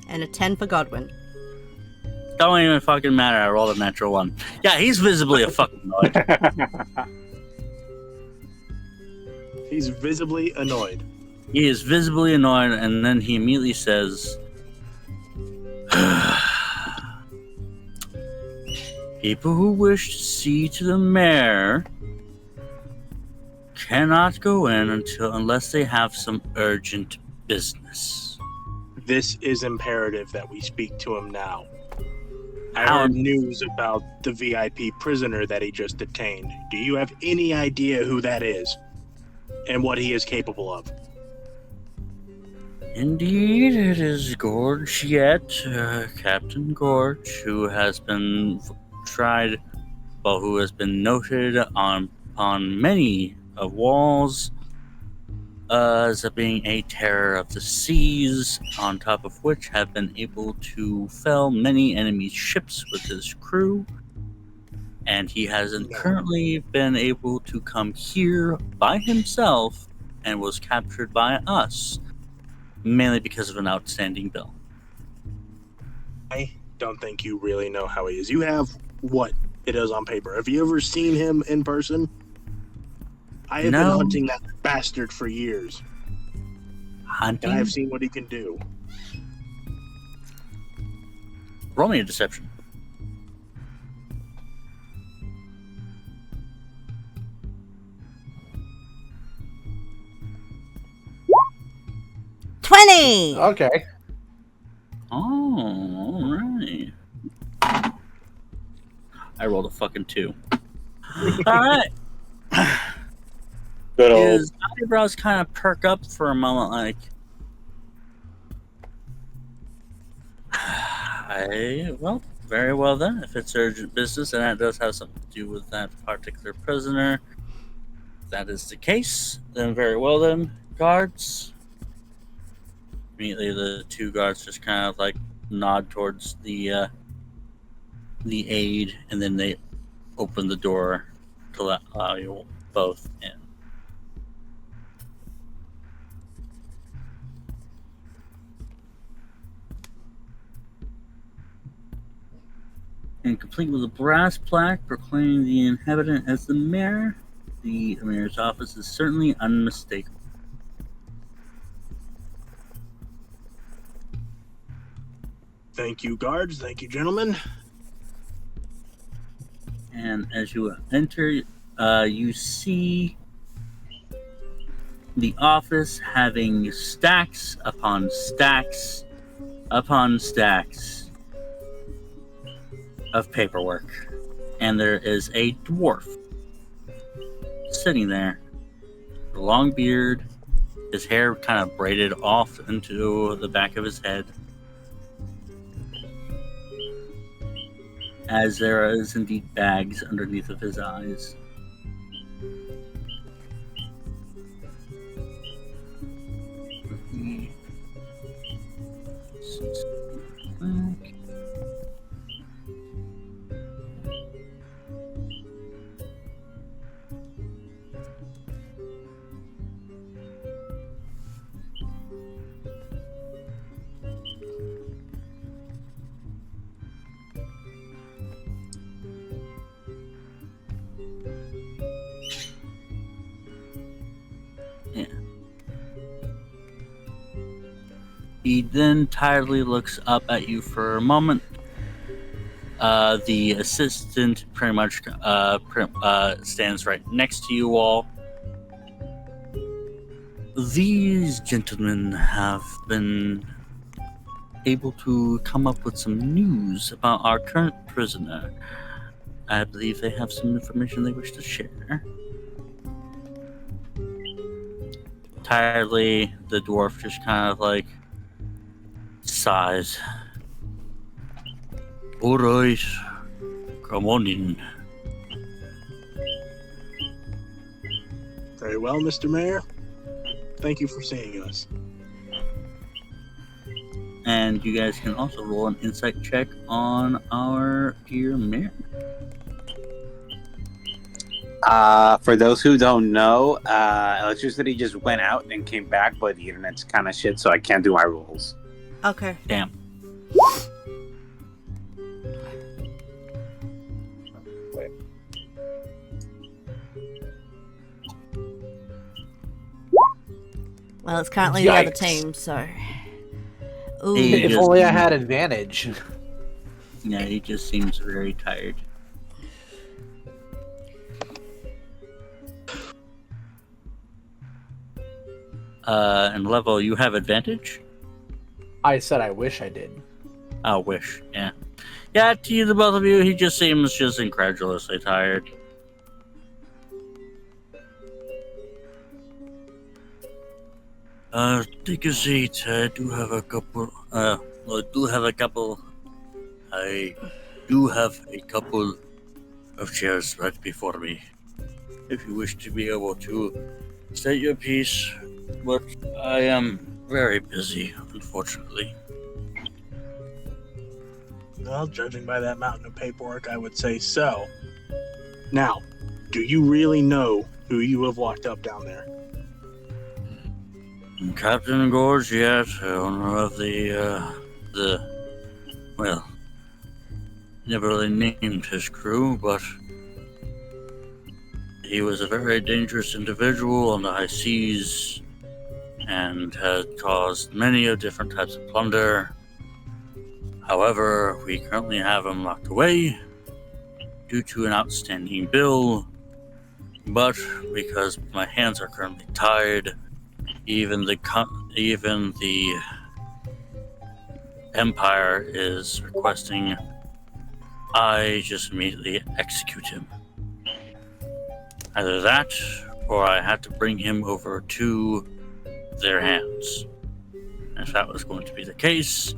And a 10 for Godwin. Don't even fucking matter. I rolled a natural one. Yeah, he's visibly a fucking annoyed. He's visibly annoyed. He is visibly annoyed, and then he immediately says, "People who wish to see to the mayor cannot go in unless they have some urgent business." This is imperative that we speak to him now. I How- heard news about the VIP prisoner that he just detained. Do you have any idea who that is? And what he is capable of? Indeed, it is Gorge yet, Captain Gorge, who has been tried, well, who has been noted on many of walls as being a terror of the seas, on top of which have been able to fell many enemy ships with his crew. And he hasn't currently been able to come here by himself and was captured by us, mainly because of an outstanding bill. I don't think you really know how he is. You have what it is on paper. Have you ever seen him in person? I have been No. hunting that bastard for years, Hunting? and I've seen what he can do. Roll me a deception. $20! Okay. Oh, alright. I rolled a fucking 2. Alright. Good old. His eyebrows kind of perk up for a moment, like, well, very well then. If it's urgent business and that does have something to do with that particular prisoner, if that is the case, then very well then, guards. Immediately the two guards just kind of like nod towards the aide, and then they open the door to allow you both in. And complete with a brass plaque proclaiming the inhabitant as the mayor, the mayor's office is certainly unmistakable. Thank you, guards. Thank you, gentlemen. And as you enter, you see the office having stacks upon stacks upon stacks of paperwork. And there is a dwarf sitting there, with a long beard, his hair kind of braided off into the back of his head, as there is indeed bags underneath of his eyes. He then tiredly looks up at you for a moment. The assistant pretty much stands right next to you all. These gentlemen have been able to come up with some news about our current prisoner. I believe they have some information they wish to share. Tiredly, the dwarf just kind of like sighs. All right, come on in. Very well, Mr. Mayor. Thank you for seeing us. And you guys can also roll an insight check on our dear mayor. For those who don't know, electricity just went out and came back, but the internet's kind of shit, so I can't do my rolls. Okay. Damn. Well, it's currently the other Yikes. team, so. Ooh. Hey. If only I had advantage. Yeah, he just seems very tired. And Level, you have advantage? I said I wish I did. I wish, yeah. Yeah, to you, the both of you, he just seems just incredulously tired. Take a seat. I do have a couple of chairs right before me. If you wish to be able to state your piece, but I am very busy, unfortunately. Well, judging by that mountain of paperwork, I would say so. Now, do you really know who you have locked up down there? Captain Gorge, yet, owner of well, never really named his crew, but he was a very dangerous individual on the high seas and had caused many of different types of plunder. However, we currently have him locked away due to an outstanding bill, but because my hands are currently tied, even the Empire is requesting I just immediately execute him. Either that, or I had to bring him over to their hands. And if that was going to be the case,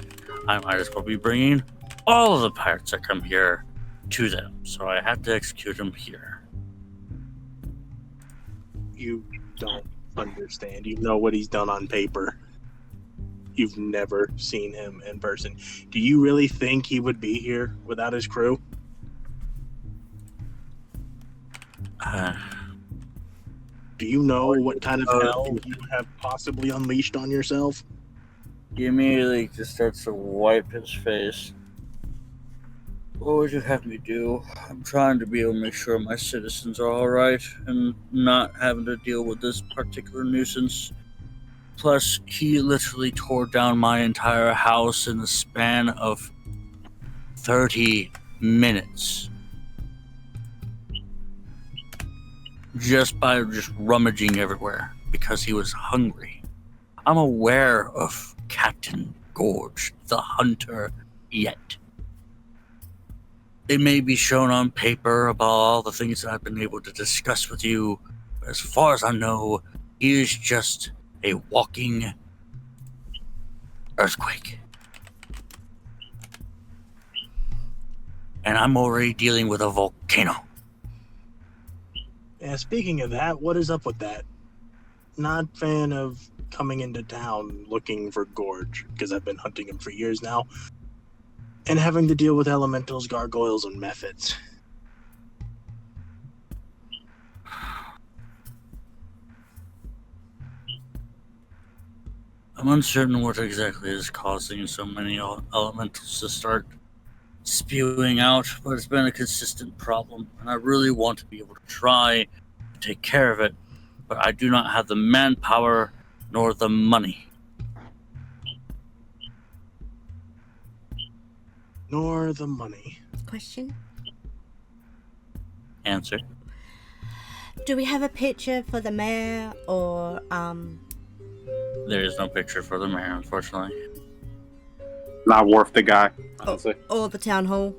I might as well be bringing all of the pirates that come here to them. So I had to execute him here. You don't understand. You know what he's done on paper. You've never seen him in person. Do you really think he would be here without his crew? Do you know what kind of hell you have possibly unleashed on yourself? He immediately just starts to wipe his face. What would you have me do? I'm trying to be able to make sure my citizens are alright and not having to deal with this particular nuisance. Plus, he literally tore down my entire house in the span of 30 minutes. Just by rummaging everywhere because he was hungry. I'm aware of Captain Gorge, the hunter, yet. It may be shown on paper about all the things that I've been able to discuss with you, but as far as I know, he is just a walking earthquake. And I'm already dealing with a volcano. Yeah, speaking of that, what is up with that? Not fan of coming into town looking for Gorge, because I've been hunting him for years now, and having to deal with elementals, gargoyles, and methods. I'm uncertain what exactly is causing so many elementals to start spewing out, but it's been a consistent problem, and I really want to be able to try to take care of it, but I do not have the manpower nor the money. Nor the money. Question. Answer. Do we have a picture for the mayor or There is no picture for the mayor, unfortunately. Not worth the guy, honestly. or the town hall?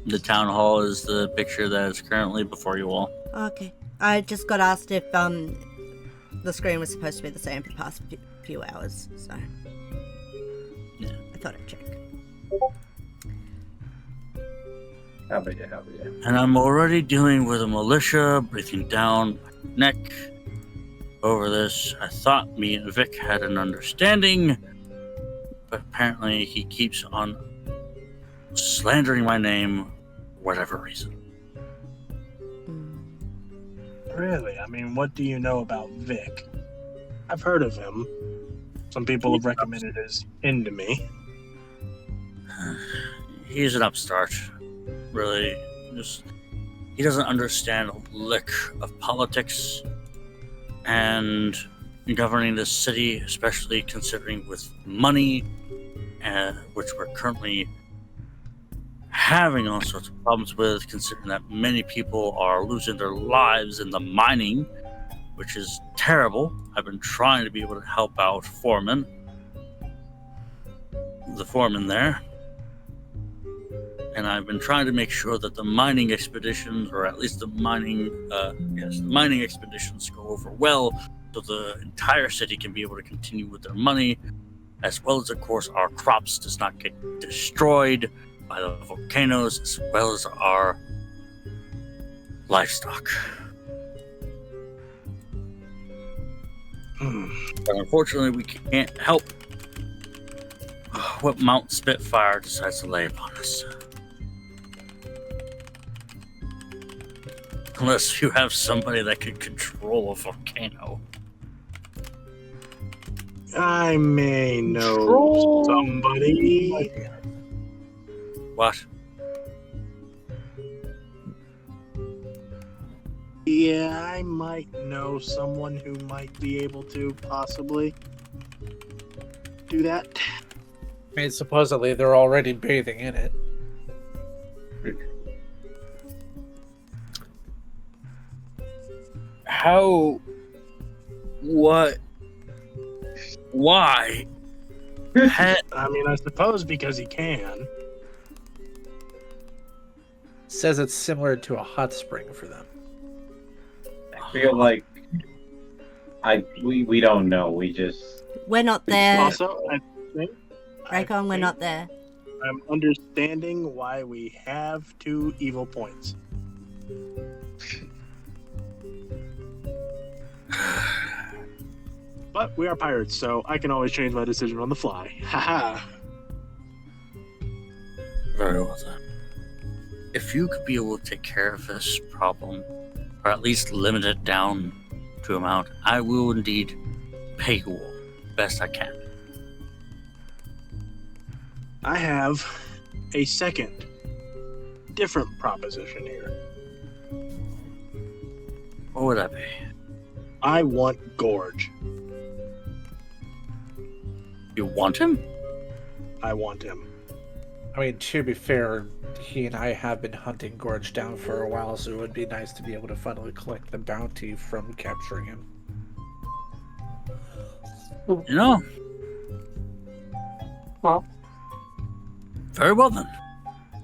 The town hall is the picture that is currently before you all. Okay. I just got asked if the screen was supposed to be the same for the past few hours, so Yeah. I thought I'd check. How about you? And I'm already dealing with a militia breathing down my neck over this. I thought me and Vic had an understanding, but apparently he keeps on slandering my name for whatever reason. Really? I mean, what do you know about Vic? I've heard of him. Some people have recommended his in to me. He's an upstart, really. He doesn't understand a lick of politics and governing this city, especially considering with money, which we're currently having all sorts of problems with, considering that many people are losing their lives in the mining, which is terrible. I've been trying to be able to help out the foreman there. And I've been trying to make sure that the mining expeditions, or at least the mining expeditions go over well, so the entire city can be able to continue with their money, as well as, of course, our crops does not get destroyed by the volcanoes, as well as our livestock. But unfortunately, we can't help what Mount Spitfire decides to lay upon us. Unless you have somebody that can control a volcano. I may know somebody. What? Yeah, I might know someone who might be able to possibly do that. I mean, supposedly they're already bathing in it. How? What? Why? I mean, I suppose because he can. Says it's similar to a hot spring for them. I feel like we don't know. We're not there. Also, I think Raycon, we're not there. I'm understanding why we have 2 evil points. But we are pirates, so I can always change my decision on the fly. Haha. Very well then. If you could be able to take care of this problem, or at least limit it down to amount, I will indeed pay you all best I can. I have a second, different proposition here. What would that be? I want Gorge. You want him? I want him. I mean, to be fair, he and I have been hunting Gorge down for a while, so it would be nice to be able to finally collect the bounty from capturing him. You know. Well, very well then.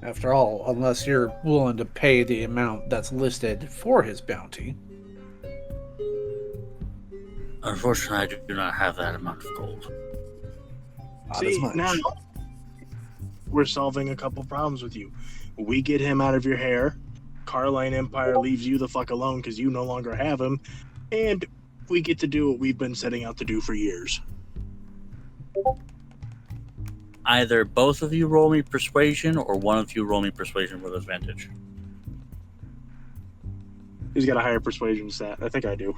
After all, unless you're willing to pay the amount that's listed for his bounty. Unfortunately, I do not have that amount of gold. See, now we're solving a couple problems with you. We get him out of your hair. Carline Empire leaves you the fuck alone because you no longer have him. And we get to do what we've been setting out to do for years. Either both of you roll me persuasion, or one of you roll me persuasion with advantage. Who's got a higher persuasion stat? I think I do.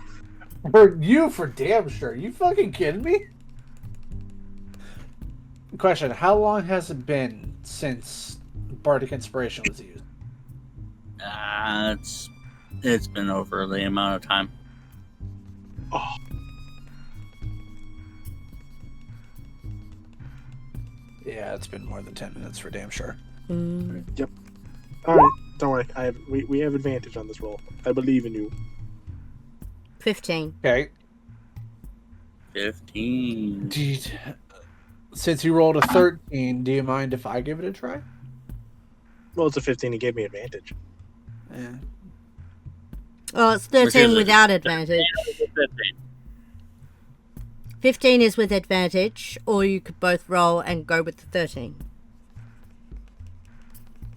For damn sure. You fucking kidding me? Question, how long has it been since Bardic Inspiration was used? It's been over the amount of time. Oh. Yeah, it's been more than 10 minutes for damn sure. Yep. All right, don't worry. We have advantage on this roll. I believe in you. 15. Okay. 15. Since you rolled a 13, do you mind if I give it a try? Well, it's a 15. He gave me advantage. Yeah. Oh, it's 13 without advantage. 15 is with advantage, or you could both roll and go with the 13.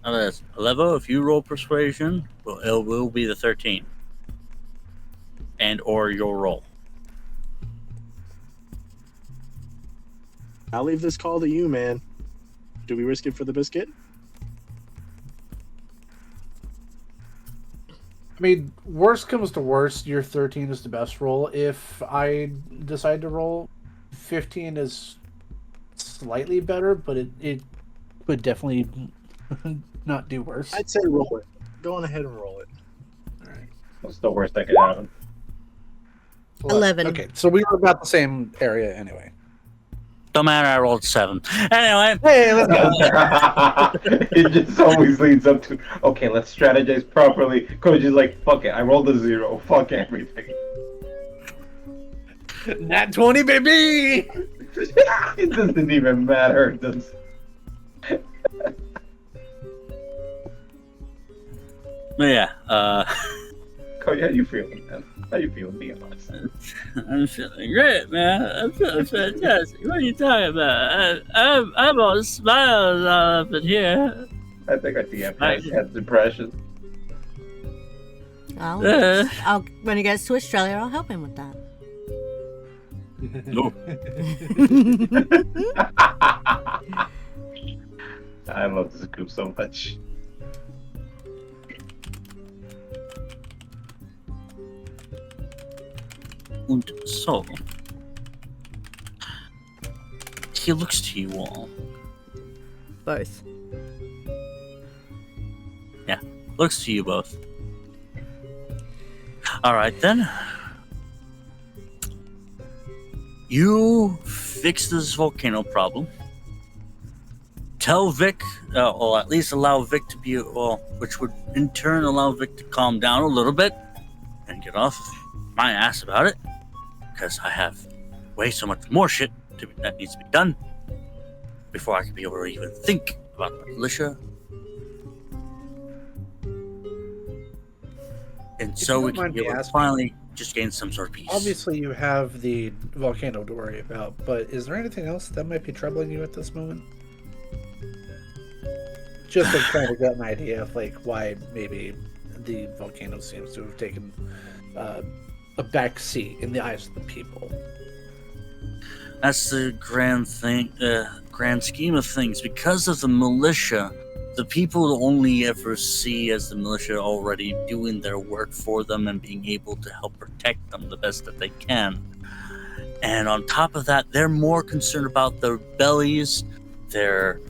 Now this, Levo, if you roll persuasion, well, it will be the 13. And or your roll. I'll leave this call to you, man. Do we risk it for the biscuit? I mean, worst comes to worst, your 13 is the best roll. If I decide to roll, 15 is slightly better, but it would definitely not do worse. I'd say roll it. Go on ahead and roll it. All right. What's the worst that could happen? 11. Okay, so we were about the same area anyway. Don't matter, I rolled 7. Anyway. Hey, let's go. It just always leads up to, okay, let's strategize properly. Coach is like, fuck it, I rolled a 0. Fuck everything. Nat 20, baby! It doesn't even matter. It doesn't... Yeah, Coach, how you feeling, man? How you feeling, being honest? I'm feeling great, man. I'm feeling fantastic. What are you talking about? I'm all smiles all up in here. I think our DM has depression. When he goes to Australia, I'll help him with that. No. I love this group so much. And so, he looks to you all. Both. Yeah, looks to you both. Alright then. You fix this volcano problem. Tell Vic, or at least allow Vic to be, which would in turn allow Vic to calm down a little bit and get off my ass about it. Because I have way so much more shit that needs to be done before I can be able to even think about the militia. And so we can be able to finally just gain some sort of peace. Obviously, you have the volcano to worry about, but is there anything else that might be troubling you at this moment? Just to try to get an idea of like why maybe the volcano seems to have taken a back seat in the eyes of the people. That's the grand scheme of things. Because of the militia, the people only ever see as the militia already doing their work for them and being able to help protect them the best that they can. And on top of that, they're more concerned about their bellies, their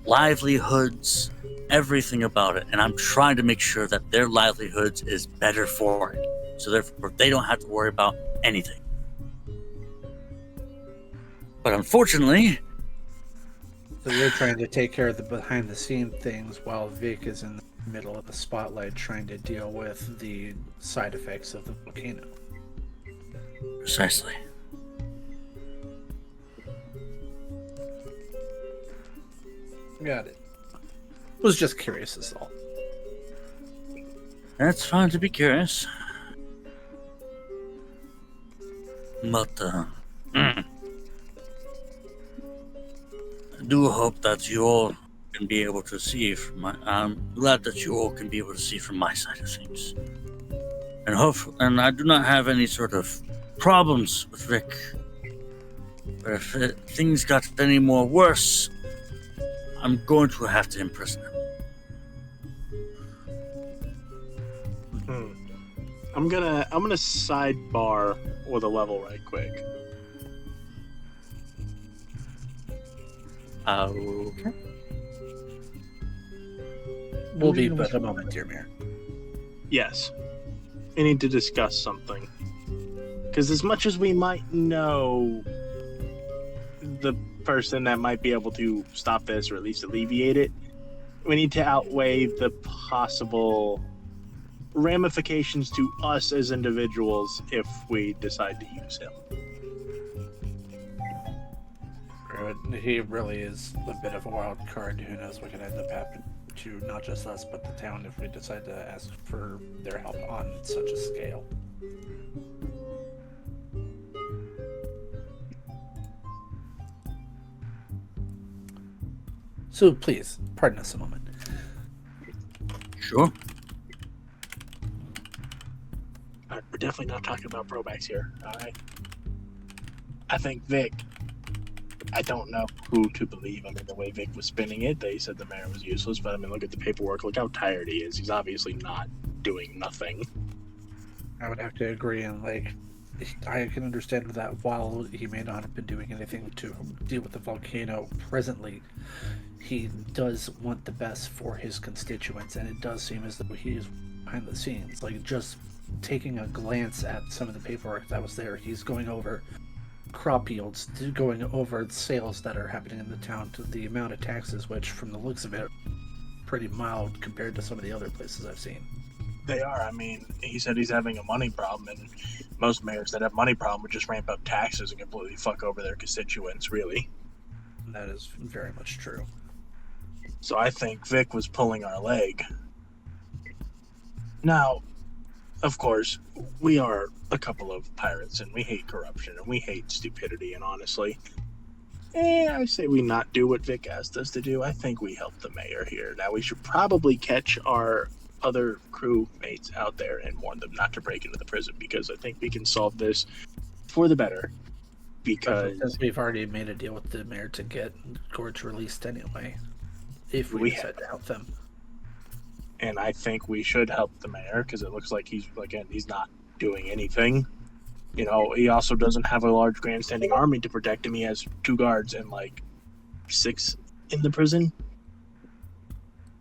livelihoods, everything about it. And I'm trying to make sure that their livelihoods is better for it. so therefore they don't have to worry about anything. But unfortunately, So you're trying to take care of the behind-the-scene things while Vic is in the middle of the spotlight trying to deal with the side effects of the volcano. precisely. Got it. Was just curious is all. That's fine to be curious. But, I do hope that you all can be able to see from I'm glad that you all can be able to see from my side of things. And I do not have any sort of problems with Rick. But if things got any more worse, I'm going to have to imprison him. I'm gonna sidebar with a level right quick. Okay. We'll be but a moment, dear Mayor. Yes. We need to discuss something. Because as much as we might know the person that might be able to stop this or at least alleviate it, we need to outweigh the possible ramifications to us as individuals if we decide to use him. He really is a bit of a wild card. Who knows what could end up happening to not just us but the town if we decide to ask for their help on such a scale. So please, pardon us a moment. Sure. We're definitely not talking about Probax here, alright? I think Vic, I don't know who to believe. I mean, the way Vic was spinning it, they said the mayor was useless, but I mean, look at the paperwork, look how tired he is. He's obviously not doing nothing. I would have to agree, and like, I can understand that while he may not have been doing anything to deal with the volcano presently, he does want the best for his constituents, and it does seem as though he is behind the scenes. Like, just taking a glance at some of the paperwork that was there, he's going over crop yields, going over sales that are happening in the town, to the amount of taxes, which from the looks of it, pretty mild compared to some of the other places I've seen. They are. I mean, he said he's having a money problem, and most mayors that have money problem would just ramp up taxes and completely fuck over their constituents, really. That is very much true. So I think Vic was pulling our leg. Now, of course, we are a couple of pirates, and we hate corruption, and we hate stupidity, and honestly, I say we not do what Vic asked us to do. I think we helped the mayor here. Now, we should probably catch our other crewmates out there and warn them not to break into the prison, because I think we can solve this for the better. Because since we've already made a deal with the mayor to get Gorge released anyway, if we decide to help them. And I think we should help the mayor, because it looks like he's not doing anything. You know, he also doesn't have a large grandstanding army to protect him. He has 2 guards and like 6 in the prison.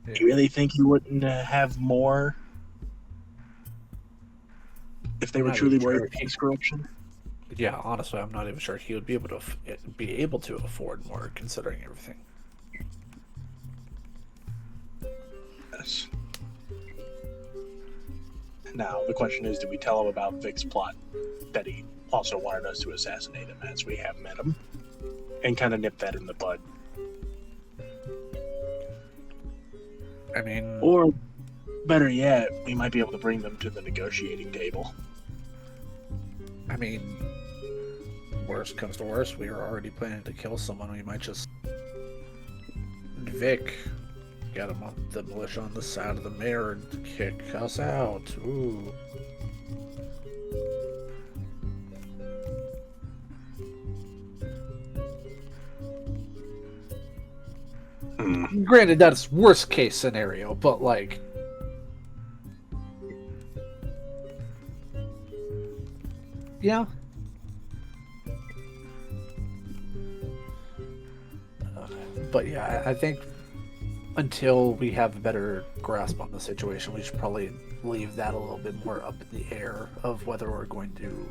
Yeah. Do you really think he wouldn't have more if they were truly worried about tax corruption? Yeah, honestly, I'm not even sure he would be able to afford more, considering everything. Yes. Now, the question is, do we tell him about Vic's plot that he also wanted us to assassinate him as we have met him? And kind of nip that in the bud. I mean... Or, better yet, we might be able to bring them to the negotiating table. I mean, worst comes to worst, we were already planning to kill someone. We might just... Vic... Get him on the militia on the side of the mayor and kick us out. Ooh. Granted, that's worst case scenario, but like... Yeah. But yeah, I think until we have a better grasp on the situation, we should probably leave that a little bit more up in the air of whether we're going to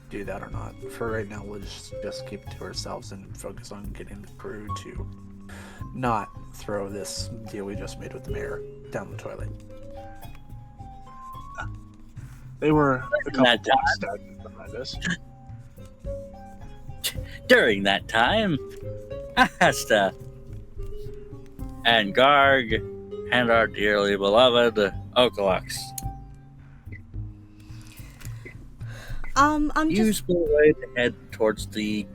do that or not. For right now, we'll just keep it to ourselves and focus on getting the crew to not throw this deal we just made with the mayor down the toilet. They were a couple blocks behind us. During that time, Asta and Garg and our dearly beloved Okalux I'm you just split away to head towards the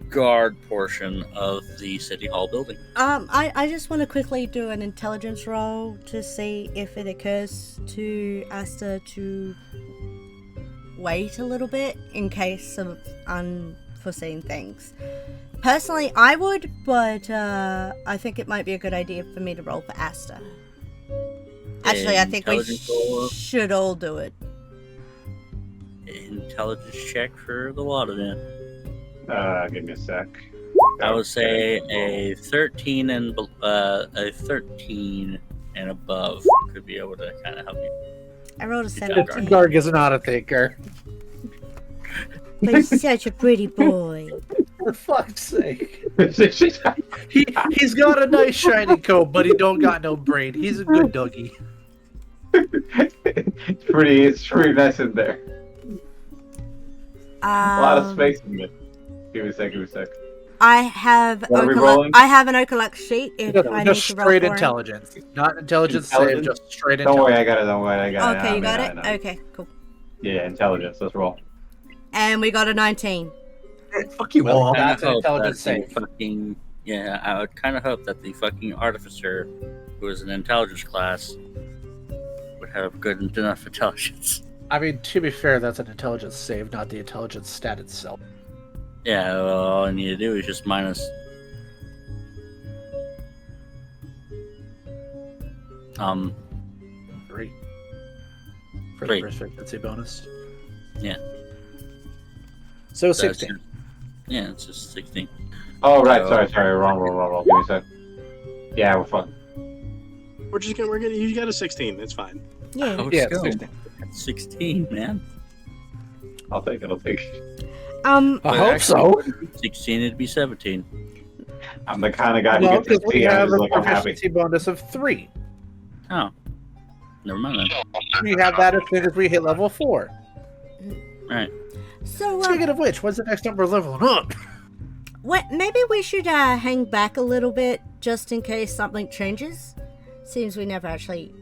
guard portion of the City Hall building. I just want to quickly do an intelligence roll to see if it occurs to Asta to wait a little bit in case of unforeseen things. Personally, I would, but I think it might be a good idea for me to roll for Asta. Actually, I think we Intelligence roll? should all do it. Intelligence check for the lot of them. Give me a sec. I would say a 13 and above could be able to kind of help you. I rolled a Good job, 17. Garg is not a thinker. But he's such a pretty boy. For fuck's sake. He's got a nice shiny coat, but he don't got no brain. He's a good doggy. It's pretty nice in there. A lot of space in it. Give me a sec. I have What are we rolling? I have an Okalux sheet if I need Just to roll straight for him. intelligence. Not intelligence save, Intelligence? just straight Don't worry, intelligence. I got it. Okay, you got it? I know. Okay, cool. Yeah, intelligence. Let's roll. And we got a 19. Fuck you all. That's an hope intelligence that the save. fucking I would kind of hope that the fucking artificer, who is an intelligence class, would have good enough intelligence. I mean, to be fair, that's an intelligence save, not the intelligence stat itself. Yeah, well, all I need to do is just minus. 3. For Three. the proficiency bonus. Yeah. So So it's 16. just- yeah, it's just 16. Oh, right. So- Sorry. Wrong roll. Give me a sec. Yeah, we're fine. We're getting. You got a 16. It's fine. Yeah. Oh, Yeah, let's go. 16. 16, man. I'll take it. I But hope actually, so. it wouldn't be 16, it'd be 17. I'm the kind of guy who No, gets to because we see. I'm have just a like, I'm happy. proficiency bonus of 3. Oh. Never mind then. We have that as soon as we hit level 4. Alright. So, Speaking of which, when's the next time we're leveling up? maybe we should hang back a little bit just in case something changes. Seems we never actually,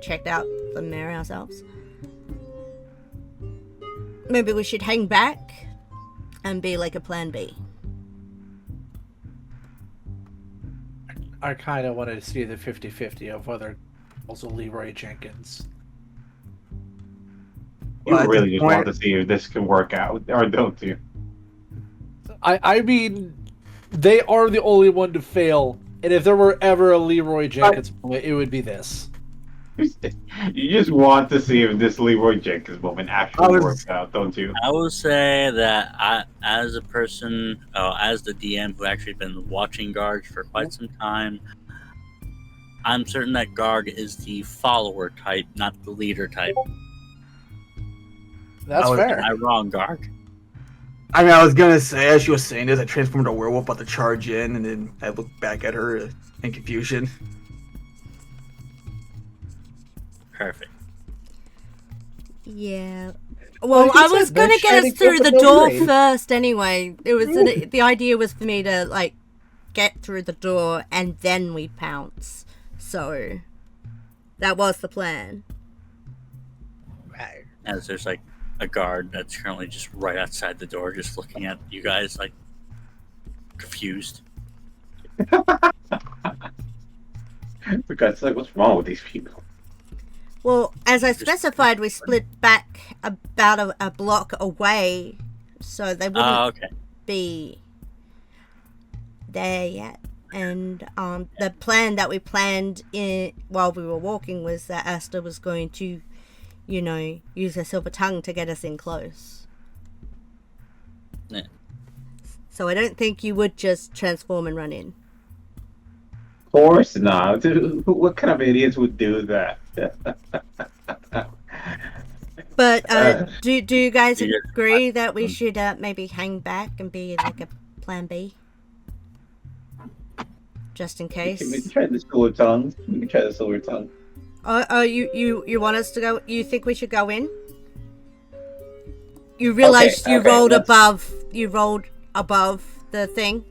checked out the mayor ourselves. Maybe we should hang back and be like a plan B. I kind of wanted to see the 50-50 of whether also Leroy Jenkins. You Well, at really this just point- want to see if this can work out, or don't you? I mean, they are the only one to fail, and if there were ever a Leroy Jenkins moment, it would be this. You just want to see if this Leroy Jenkins moment actually works out, don't you? I will say that I, as a person, as the DM who actually been watching Garg for quite some time, I'm certain that Garg is the follower type, not the leader type. That's I was- fair. Am I wrong, Garg? I mean, I was gonna say, as she was saying this, I transformed a werewolf about to charge in, and then I looked back at her in confusion. Perfect. Yeah. Well, Like I you was said, gonna nice get us shiny through coat the with no door brain. first anyway. It was the idea was for me to get through the door and then we pounce. So that was the plan. Right. As there's a guard that's currently just right outside the door, just looking at you guys confused. Because what's wrong with these people? Well, as I specified, we split back about a block away, so they wouldn't Oh, okay. be there yet. And the plan that we planned while we were walking was that Asta was going to, use her silver tongue to get us in close. Yeah. So I don't think you would just transform and run in. Of course not. What kind of idiots would do that? But do you guys agree that we should maybe hang back and be like a plan B? Just in case. We can try the silver tongue. Oh, you want us to go? You think we should go in? You realized you rolled above. You rolled above the thing.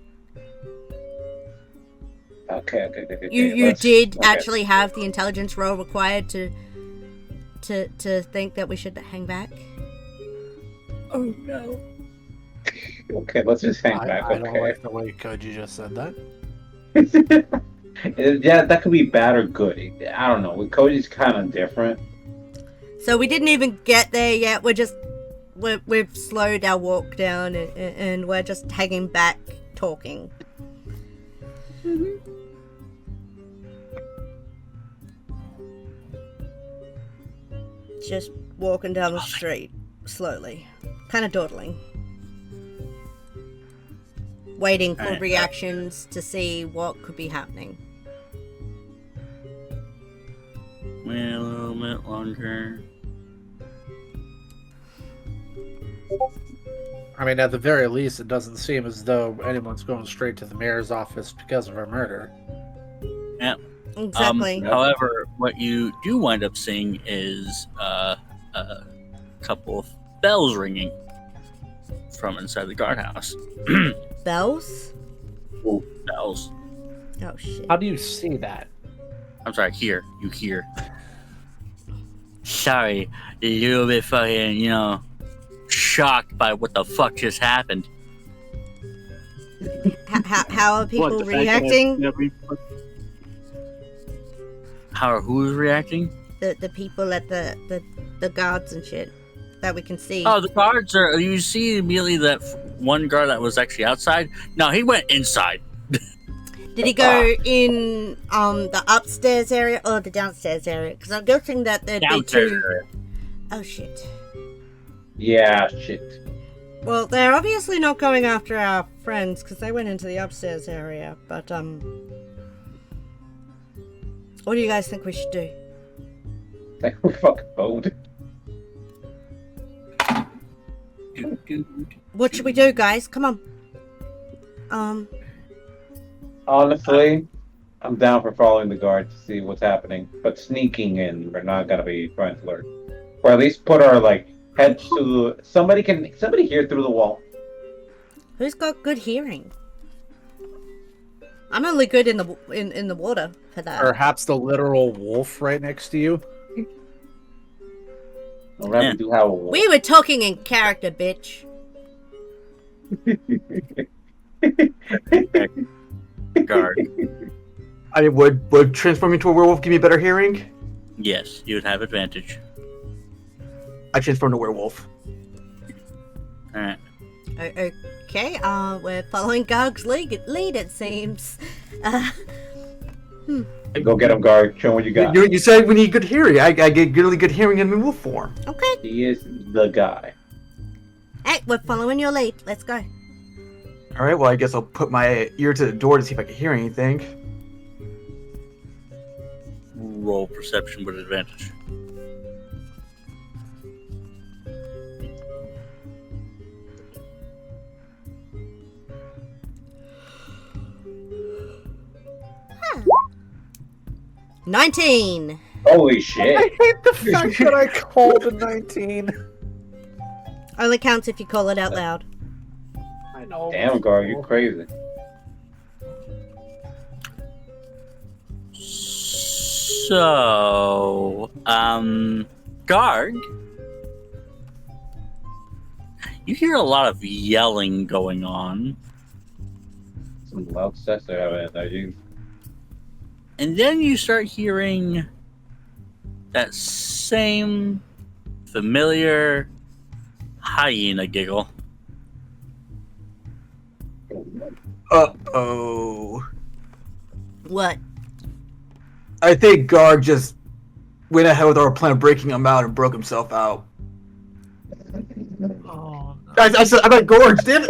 Okay. You did actually have the intelligence roll required to think that we should hang back. Oh no. Okay, let's just hang back. I don't like the way Koji just said that. Yeah, that could be bad or good. I don't know. Koji's kind of different. So we didn't even get there yet. We've slowed our walk down and we're just hanging back, talking. Just walking down the street slowly, kind of dawdling, waiting for reactions to see what could be happening. Wait a little bit longer. I mean, at the very least, it doesn't seem as though anyone's going straight to the mayor's office because of a murder. Yeah. Exactly. However, what you do wind up seeing is a couple of bells ringing from inside the guardhouse. Bells? Bells. Oh shit. How do you see that? I'm sorry, you hear. Sorry, a little bit fucking, shocked by what the fuck just happened. How are people reacting? How are who's reacting? The people at the guards and shit that we can see. Oh, the guards are. You see immediately that one guard that was actually outside. No, he went inside. Did he go in the upstairs area or the downstairs area? Because I'm guessing that there'd be two. Area. Oh shit. Yeah, shit. Well, they're obviously not going after our friends because they went into the upstairs area. But what do you guys think we should do? Like we're fucking boned. What should we do, guys? Come on. Honestly, I'm down for following the guard to see what's happening, but sneaking in, we're not gonna be trying to lurk, or at least put our heads to. Somebody hear through the wall. Who's got good hearing? I'm only good in the water for that. Perhaps the literal wolf right next to you. We do have a wall. We were talking in character, bitch. Guard. I mean, would transforming into a werewolf give me better hearing? Yes, you would have advantage. I transformed to a werewolf. Alright. Okay, we're following Garg's lead, it seems. Go get him, guard. Show him what you got. You said we need good hearing. I get really good hearing in wolf form. Okay. He is the guy. Hey, we're following your lead. Let's go. All right. Well, I guess I'll put my ear to the door to see if I can hear anything. Roll perception with advantage. Huh. 19. Holy shit. I hate the fact that I called a 19. Only counts if you call it out loud. I know. Damn, guard, you're crazy. So, guard, you hear a lot of yelling going on. Some loud sex they're having in there, you. And then you start hearing that same familiar hyena giggle. Uh-oh. What? I think Garg just went ahead with our plan of breaking him out and broke himself out. Oh, no. I meant Gorge, damn it!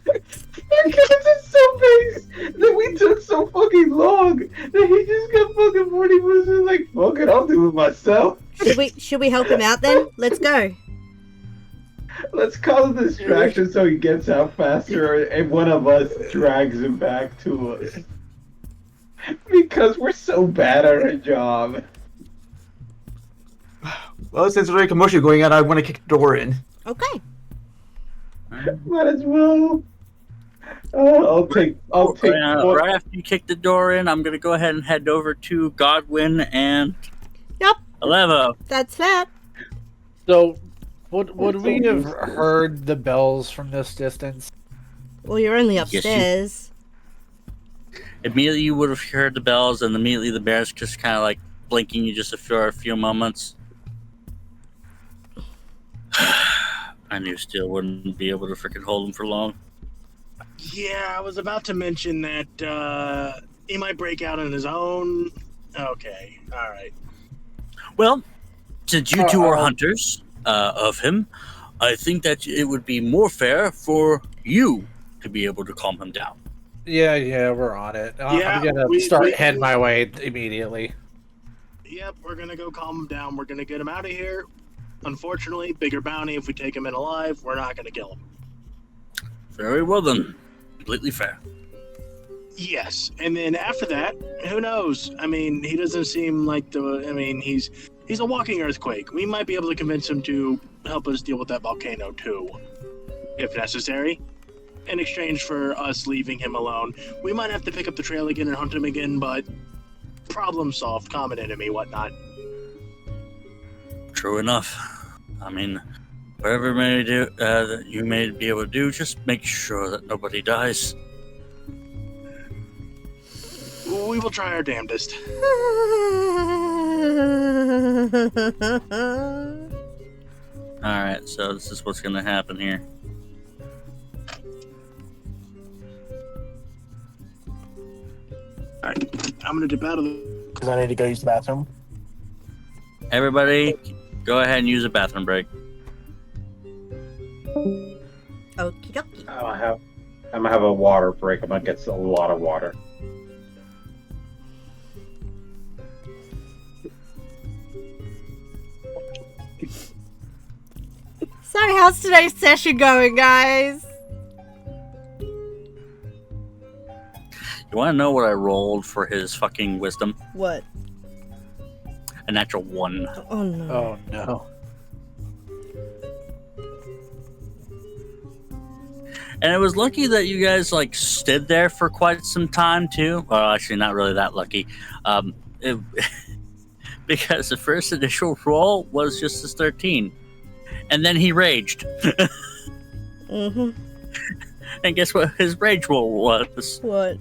Because it's so big that we took so fucking long that he just got fucking 40 minutes and like, fuck it, I'll do it myself. Should we help him out then? Let's go. Let's cause a distraction so he gets out faster and one of us drags him back to us. Because we're so bad at our job. Well, since there's a commotion going on, I want to kick the door in. Okay. Might as well. I'll take. Right after you kick the door in, I'm gonna go ahead and head over to Godwin and Yep. Alevo. That's that. So, would we have heard the bells from this distance? Well, you're only Yes, you- upstairs. Immediately you would have heard the bells, and immediately the bears just kind of like blinking you just for a few moments. I knew Steel wouldn't be able to freaking hold him for long. Yeah, I was about to mention that he might break out on his own. Okay, all right. Well, since you two are hunters of him, I think that it would be more fair for you to be able to calm him down. Yeah, we're on it. Yeah, I'm gonna head my way immediately. Yep, we're gonna go calm him down. We're gonna get him out of here. Unfortunately, bigger bounty. If we take him in alive, we're not gonna kill him. Very well then. Completely fair. Yes, and then after that, who knows? I mean, he doesn't seem like the. I mean, he's a walking earthquake. We might be able to convince him to help us deal with that volcano too, if necessary. In exchange for us leaving him alone, we might have to pick up the trail again and hunt him again. But problem solved. Common enemy, whatnot. True enough. I mean, whatever that you may be able to do, just make sure that nobody dies. We will try our damnedest. Alright, so this is what's going to happen here. Alright, I'm gonna dip out of the. Because I need to go use the bathroom. Everybody, go ahead and use a bathroom break. Okie dokie. I'm gonna have a water break. I'm gonna get a lot of water. So, how's today's session going, guys? You want to know what I rolled for his fucking wisdom? What? A natural 1. Oh no. Oh no. And it was lucky that you guys like stood there for quite some time too. Well, actually, not really that lucky, because the first initial roll was just his 13, and then he raged. Mm-hmm. And guess what? His rage roll was What?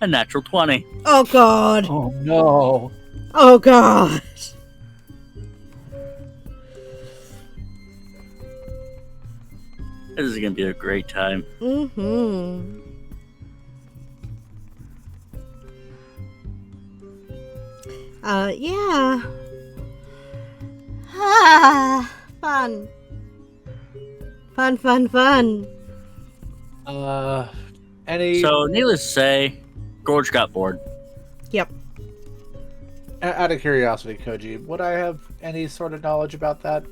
a natural 20. Oh god. Oh no. Oh god. This is gonna be a great time. Mm-hmm. Yeah. Ah, fun. Fun. Any? So, needless to say, Gorge got bored. Yep. Out of curiosity, Koji, would I have any sort of knowledge about that?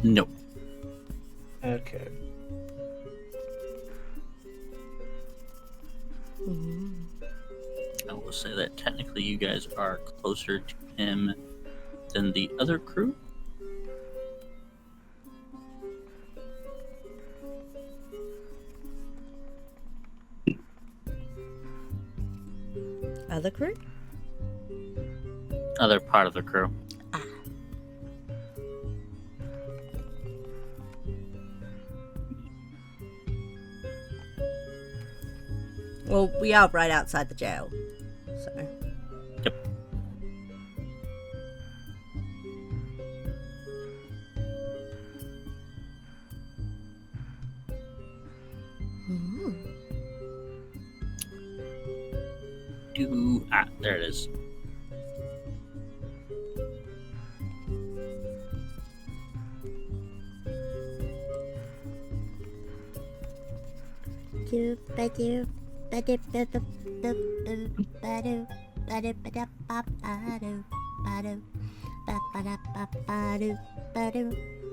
Nope. Okay. I will say that technically you guys are closer to him than the other crew. Other crew? Other part of the crew. Well, we are right outside the jail, so. Yep. There it is.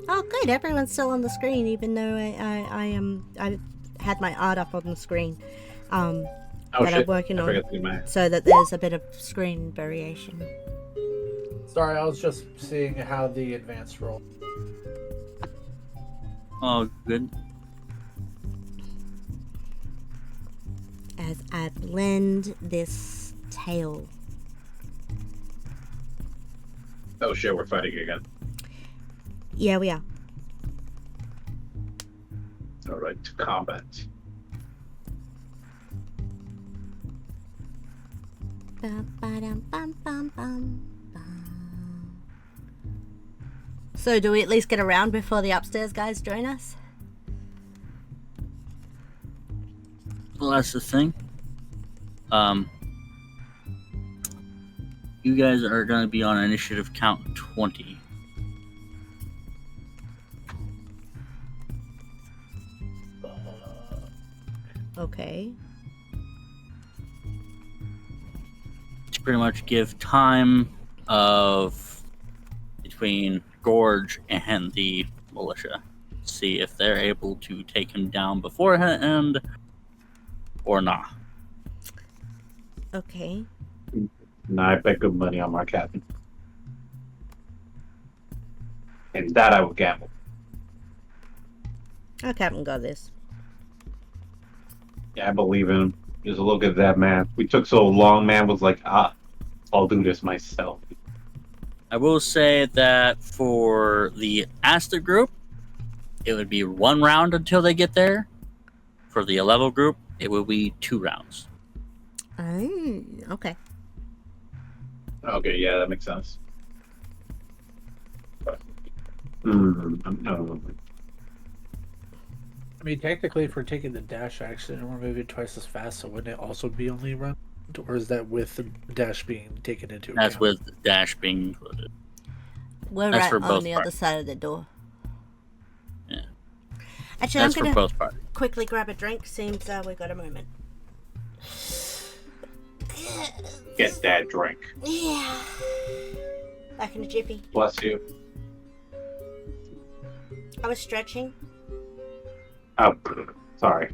Oh, good. Everyone's still on the screen, even though I had my art up on the screen. Oh, that shit. I'm working I on, forgot to do mine. so that there's a bit of screen variation. Sorry, I was just seeing how the advanced roll. Oh, good. As I blend this tail. Oh shit, we're fighting again. Yeah, we are. Alright, to combat. So do we at least get around before the upstairs guys join us? Well, that's the thing. You guys are going to be on initiative count 20. Okay. To pretty much give time of between Gorge and the militia. See if they're able to take him down beforehand or not. Okay. Nah, I bet good money on my captain. And that I would gamble. Our captain got this. Yeah, I believe in him. Just look at that man. We took so long, man was like, I'll do this myself. I will say that for the Asta group, it would be 1 round until they get there. For the level group, it will be 2 rounds. Okay. Okay, yeah, that makes sense. No. I mean, technically, if we're taking the dash action and we're moving twice as fast, so wouldn't it also be only run? Or is that with the dash being taken into account? That's with the dash being included. We're That's right for on both the parties. other side of the door. Yeah. Actually, That's I'm for gonna both parties. quickly grab a drink. Seems we got a moment. Get that drink. Yeah. Back in a jiffy. Bless you. I was stretching. Oh, sorry.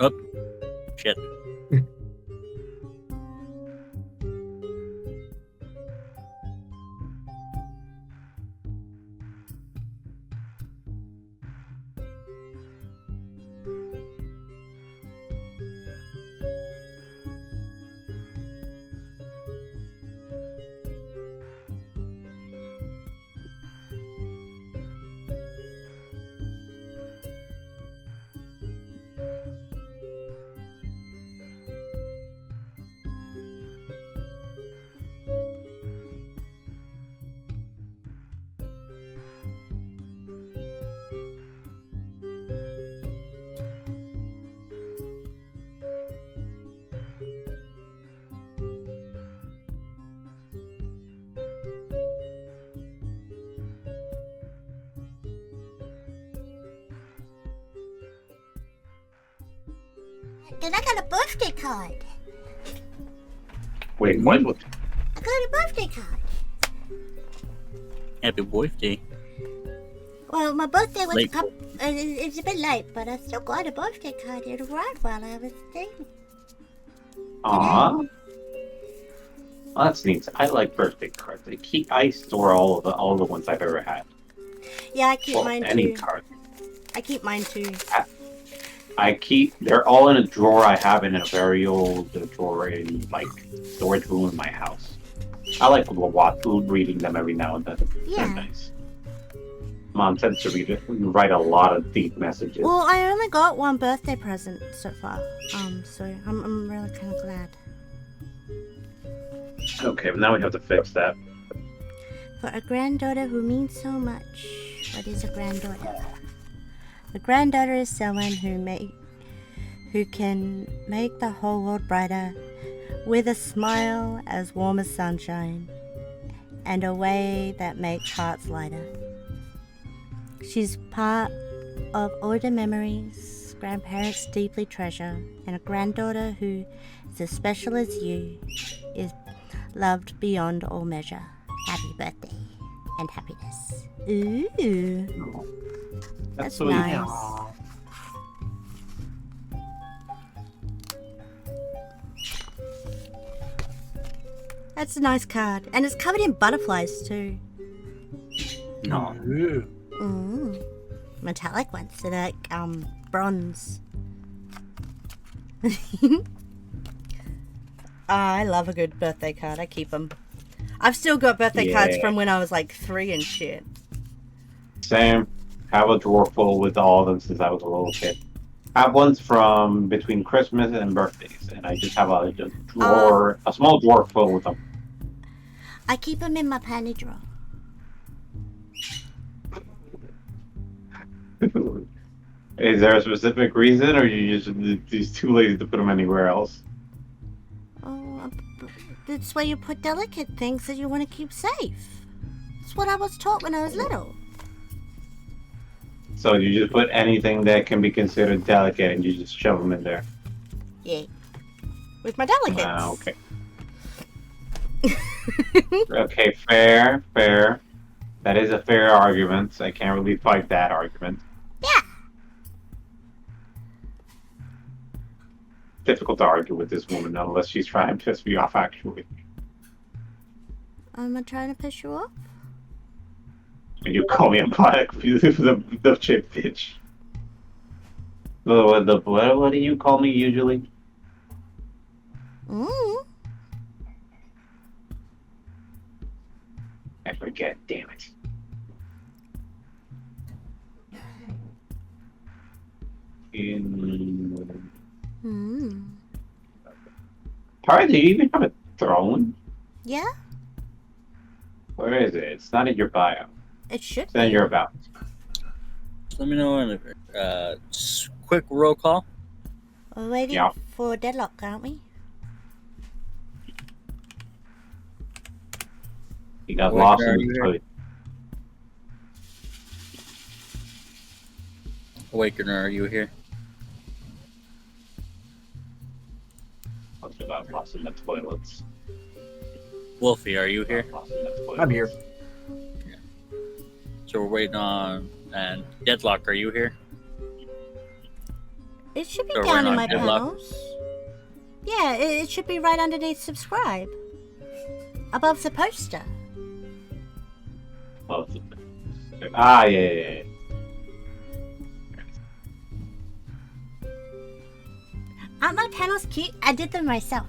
Oh, shit. Then I got a birthday card. Wait, what? I got a birthday card. Happy birthday. Well, my birthday was Late. it's a bit late, but I still got a birthday card. It arrived while I was streaming. Aww. Well, that's neat. I like birthday cards. I store all the ones I've ever had. Yeah, I keep mine any too. card. I keep mine too. They're all in a drawer I have in a very old drawer in like storage room in my house. I like reading them every now and then. Yeah. They're nice. Mom tends to write a lot of deep messages. Well, I only got one birthday present so far. So I'm really kind of glad. Okay, but now we have to fix that. For a granddaughter who means so much. What is a granddaughter? A granddaughter is someone who can make the whole world brighter with a smile as warm as sunshine and a way that makes hearts lighter. She's part of all the memories grandparents deeply treasure, and a granddaughter who is as special as you is loved beyond all measure. Happy birthday and happiness. Ooh. That's sweet. nice. That's a nice card. And it's covered in butterflies too. No. Metallic ones. They're like bronze. I love a good birthday card. I keep them. I've still got birthday cards from when I was like 3 and shit. Same. Have a drawer full with all of them since I was a little kid. Have ones from between Christmas and birthdays, and I just have a drawer, a small drawer full with them. I keep them in my panty drawer. Is there a specific reason, or you just too lazy to put them anywhere else? Oh, that's where you put delicate things that you want to keep safe. That's what I was taught when I was little. So you just put anything that can be considered delicate, and you just shove them in there. Yeah. With my delicates. Ah, okay. Okay, fair. That is a fair argument. I can't really fight that argument. Yeah. Difficult to argue with this woman unless she's trying to piss me off, actually. Am I trying to piss you off? And you call me a product, the chip bitch. What do you call me usually? I forget, damn it. Pyra, do you even have a throne? Yeah? Where is it? It's not in your bio. It should It's in your about. Let me know in just quick roll call. We're waiting Yeah. for DeadLock, aren't we? He got Wait, lost are in you the here? food. Awakener, are you here? Must have got lost in the toilets. Wolfie, are you here? Lost in the toilets. I'm here. So we're waiting on. And DeadLock, are you here? It should be So we're down in not my DeadLock? panels. Yeah, it should be right underneath subscribe. Above the poster. Ah, yeah. Aren't my panels cute? I did them myself.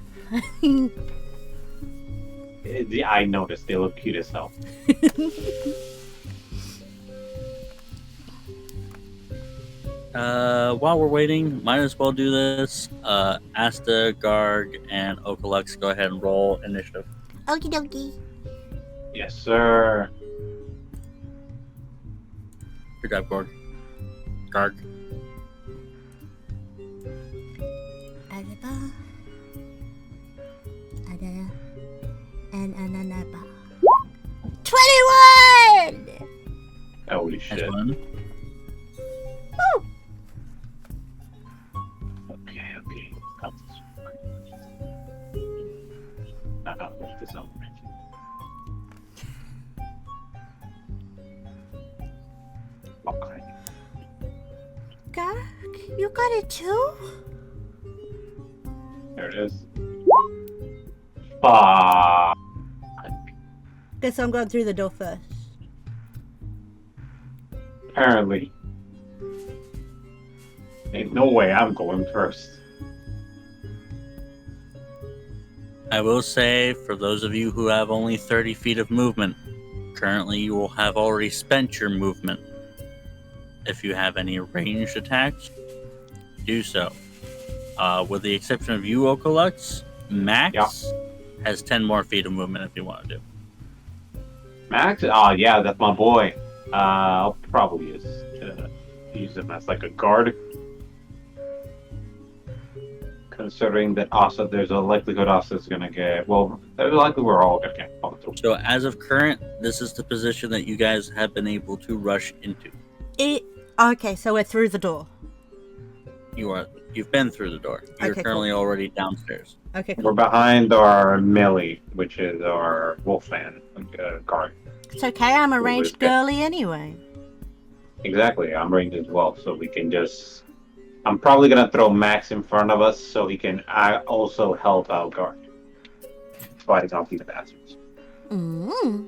I noticed they look cute as hell. While we're waiting, might as well do this. Asta, Garg, and Okalux, go ahead and roll initiative. Okie dokie. Yes, sir. Good job, Garg. Garg. Adaba. Ada. And Ananaba. 21! Holy shit. That's one. Woo! Okay. I'll put this on. Okay. Garrick, you got it too? There it is. Ah. Guess I'm going through the door first. Apparently. Ain't no way I'm going first. I will say, for those of you who have only 30 feet of movement, currently you will have already spent your movement. If you have any ranged attacks, do so. With the exception of you, Okalux, Max has 10 more feet of movement if you want to do. Max? Oh, yeah, that's my boy. I'll probably use him as like a guard. Considering that also there's a likelihood also is going to get, well, there's likely we're all going to get bumped through. So as of current, this is the position that you guys have been able to rush into. Okay, so we're through the door. You've been through the door. You're Okay, currently already downstairs. Okay, cool. We're behind our Millie, which is our Wolfman guard. It's okay, I'm a ranged girly anyway. Exactly, I'm ranged as well, so we can just... I'm probably going to throw Max in front of us so he can also help our guard. Fighting off these bastards. Mm.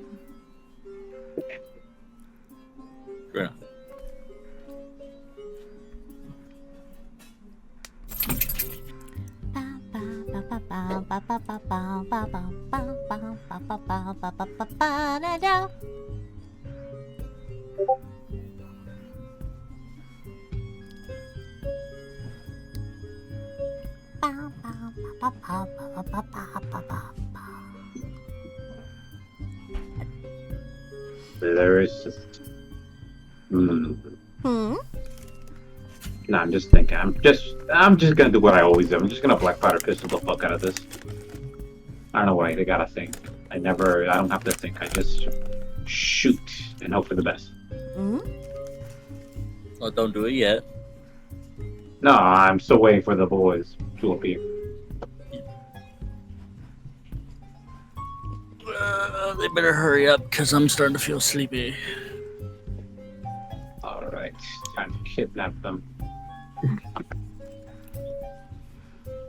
Fair enough. There is just... Hmm? No, I'm just thinking. I'm just gonna do what I always do. I'm just gonna black powder pistol the fuck out of this. I don't know why they gotta think. I don't have to think. I just shoot and hope for the best. Well, don't do it yet. No, I'm still waiting for the boys to appear. They better hurry up, because I'm starting to feel sleepy. Alright, time to kidnap them.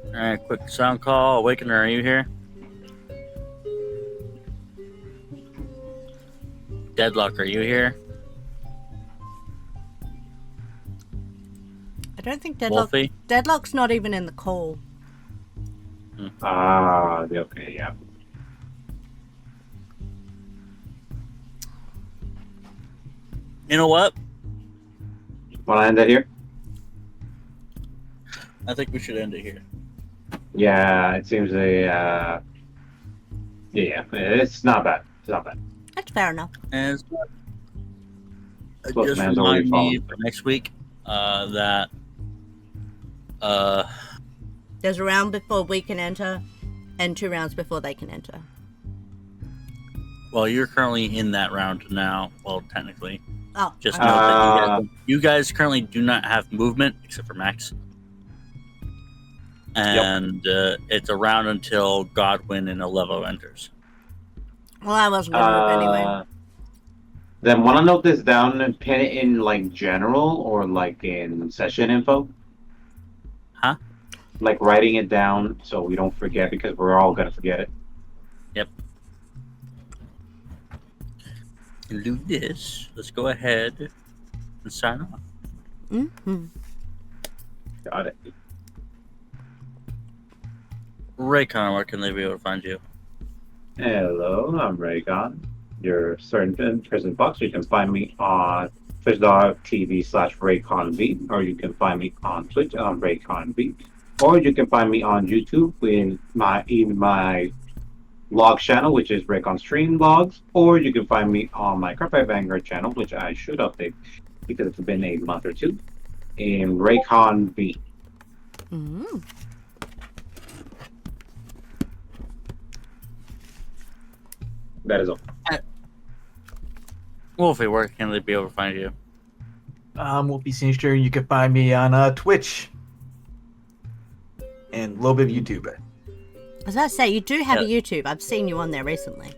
Alright, quick sound call. Awakener, are you here? DeadLock, are you here? I don't think Wolfie? Deadlock's not even in the call. Okay, yeah. You know what? Wanna end it here? I think we should end it here. Yeah, it seems yeah, it's not bad. It's not bad. That's fair enough. And Look, just man's already remind me fallen. for next week that There's a round before we can enter, and 2 rounds before they can enter. well, you're currently in that round now. Well, technically. Oh, Just okay. note that you guys currently do not have movement, except for Max. And it's a round until Godwin and Alevo enters. Well, I wasn't going to move anyway. Then want to note this down and pin it in like general or like in session info? Huh? Like writing it down so we don't forget because we're all gonna forget it. Yep. To do this, let's go ahead and sign off. Mm-hmm. Got it. Raycon, where can they be able to find you? Hello, I'm Raycon. Your certain prison box. You can find me on twitch.tv/RayconV, or you can find me on Twitch on RayconV, or you can find me on YouTube in my log channel, which is Raycon Stream Logs, or you can find me on my Carpet Vanguard channel, which I should update because it's been a month or two, in RayconV. Mm-hmm. That is all. Wolfie, where can they be able to find you? Wolfie Sinister. You can find me on Twitch and a little bit of YouTube. I was about to say, you do have a YouTube. I've seen you on there recently.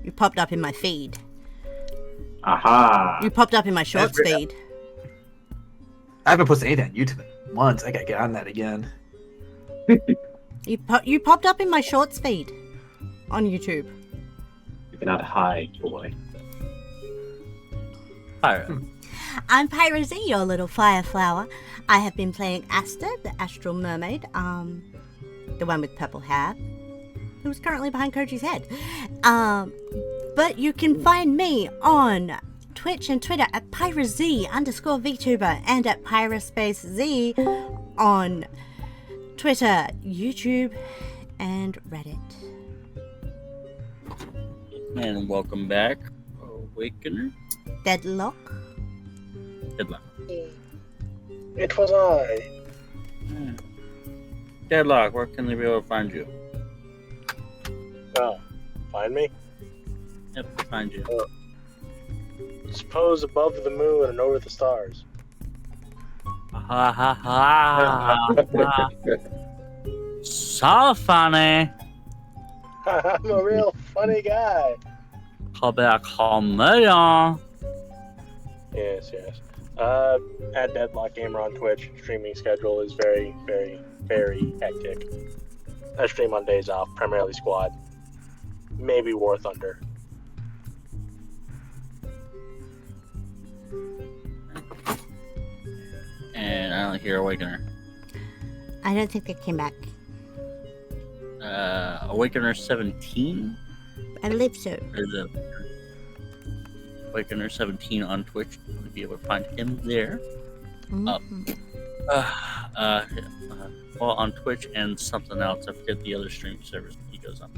You popped up in my feed. Aha! You popped up in my shorts feed. I haven't posted anything on YouTube in months. I gotta get on that again. You popped up in my shorts feed on YouTube. You cannot hide, boy. Pyra. I'm Pyra Z, your little fire flower. I have been playing Asta, the Astral Mermaid, the one with purple hair, who's currently behind Koji's head. But you can find me on Twitch and Twitter at Pyra Z _ VTuber and at Pyra Z on Twitter, YouTube, and Reddit. And welcome back, Awakener. DeadLock. DeadLock. It was I. DeadLock, where can they be able to find you? Oh, find me? Yep, find you. Suppose above the moon and over the stars. Ha ha ha. So funny. I'm a real funny guy. Call back home, Militia. Yes. At DeadLock Gamer on Twitch, streaming schedule is very, very, very hectic. I stream on days off, primarily squad. Maybe War Thunder. And I don't hear Awakener. I don't think they came back. Awakener 17? I believe so. There's a Awakener 17 on Twitch. You'll be able to find him there. Well, on Twitch and something else. I forget the other stream service that he goes on.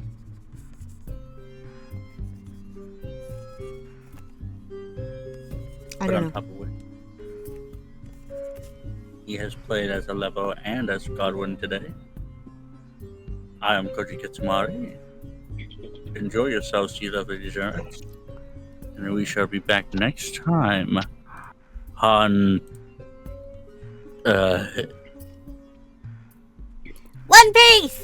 I But don't on know. top of it, he has played as a Levo and as Godwin today. I am Koji Kitsumari. Enjoy yourselves, you lovely degenerates. And we shall be back next time on One Piece!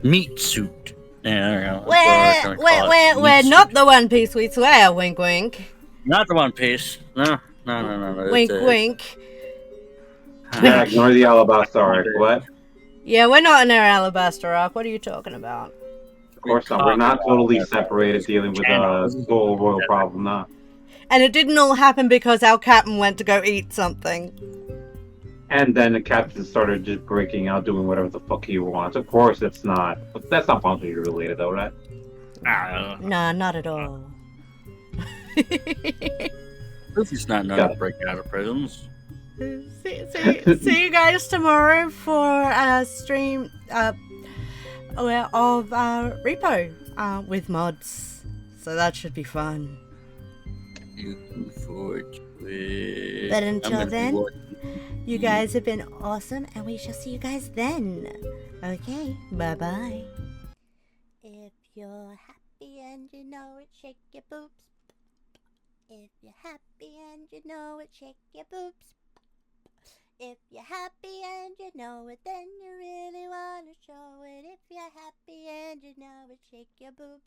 Meat Suit. Yeah, We're not the One Piece, we swear, wink wink. Not the One Piece. No. Wink It's, wink. Yeah, ignore the Alabaster arc. What? Yeah, we're not in our Alabaster Rock. What are you talking about? Of course not. We're not totally separated dealing with a whole royal problem, nah. And it didn't all happen because our captain went to go eat something. And then the captain started just breaking out, doing whatever the fuck he wants. Of course, that's not boundary related, though, right? Nah, not at all. Luffy's not known to break out of prisons. See you guys tomorrow for a stream of Repo with mods. So that should be fun. But until then, you guys have been awesome, and we shall see you guys then. Okay, bye-bye. If you're happy and you know it, shake your boobs. If you're happy and you know it, shake your boobs. If you're happy and you know it, then you really want to show it. If you're happy and you know it, shake your boobs.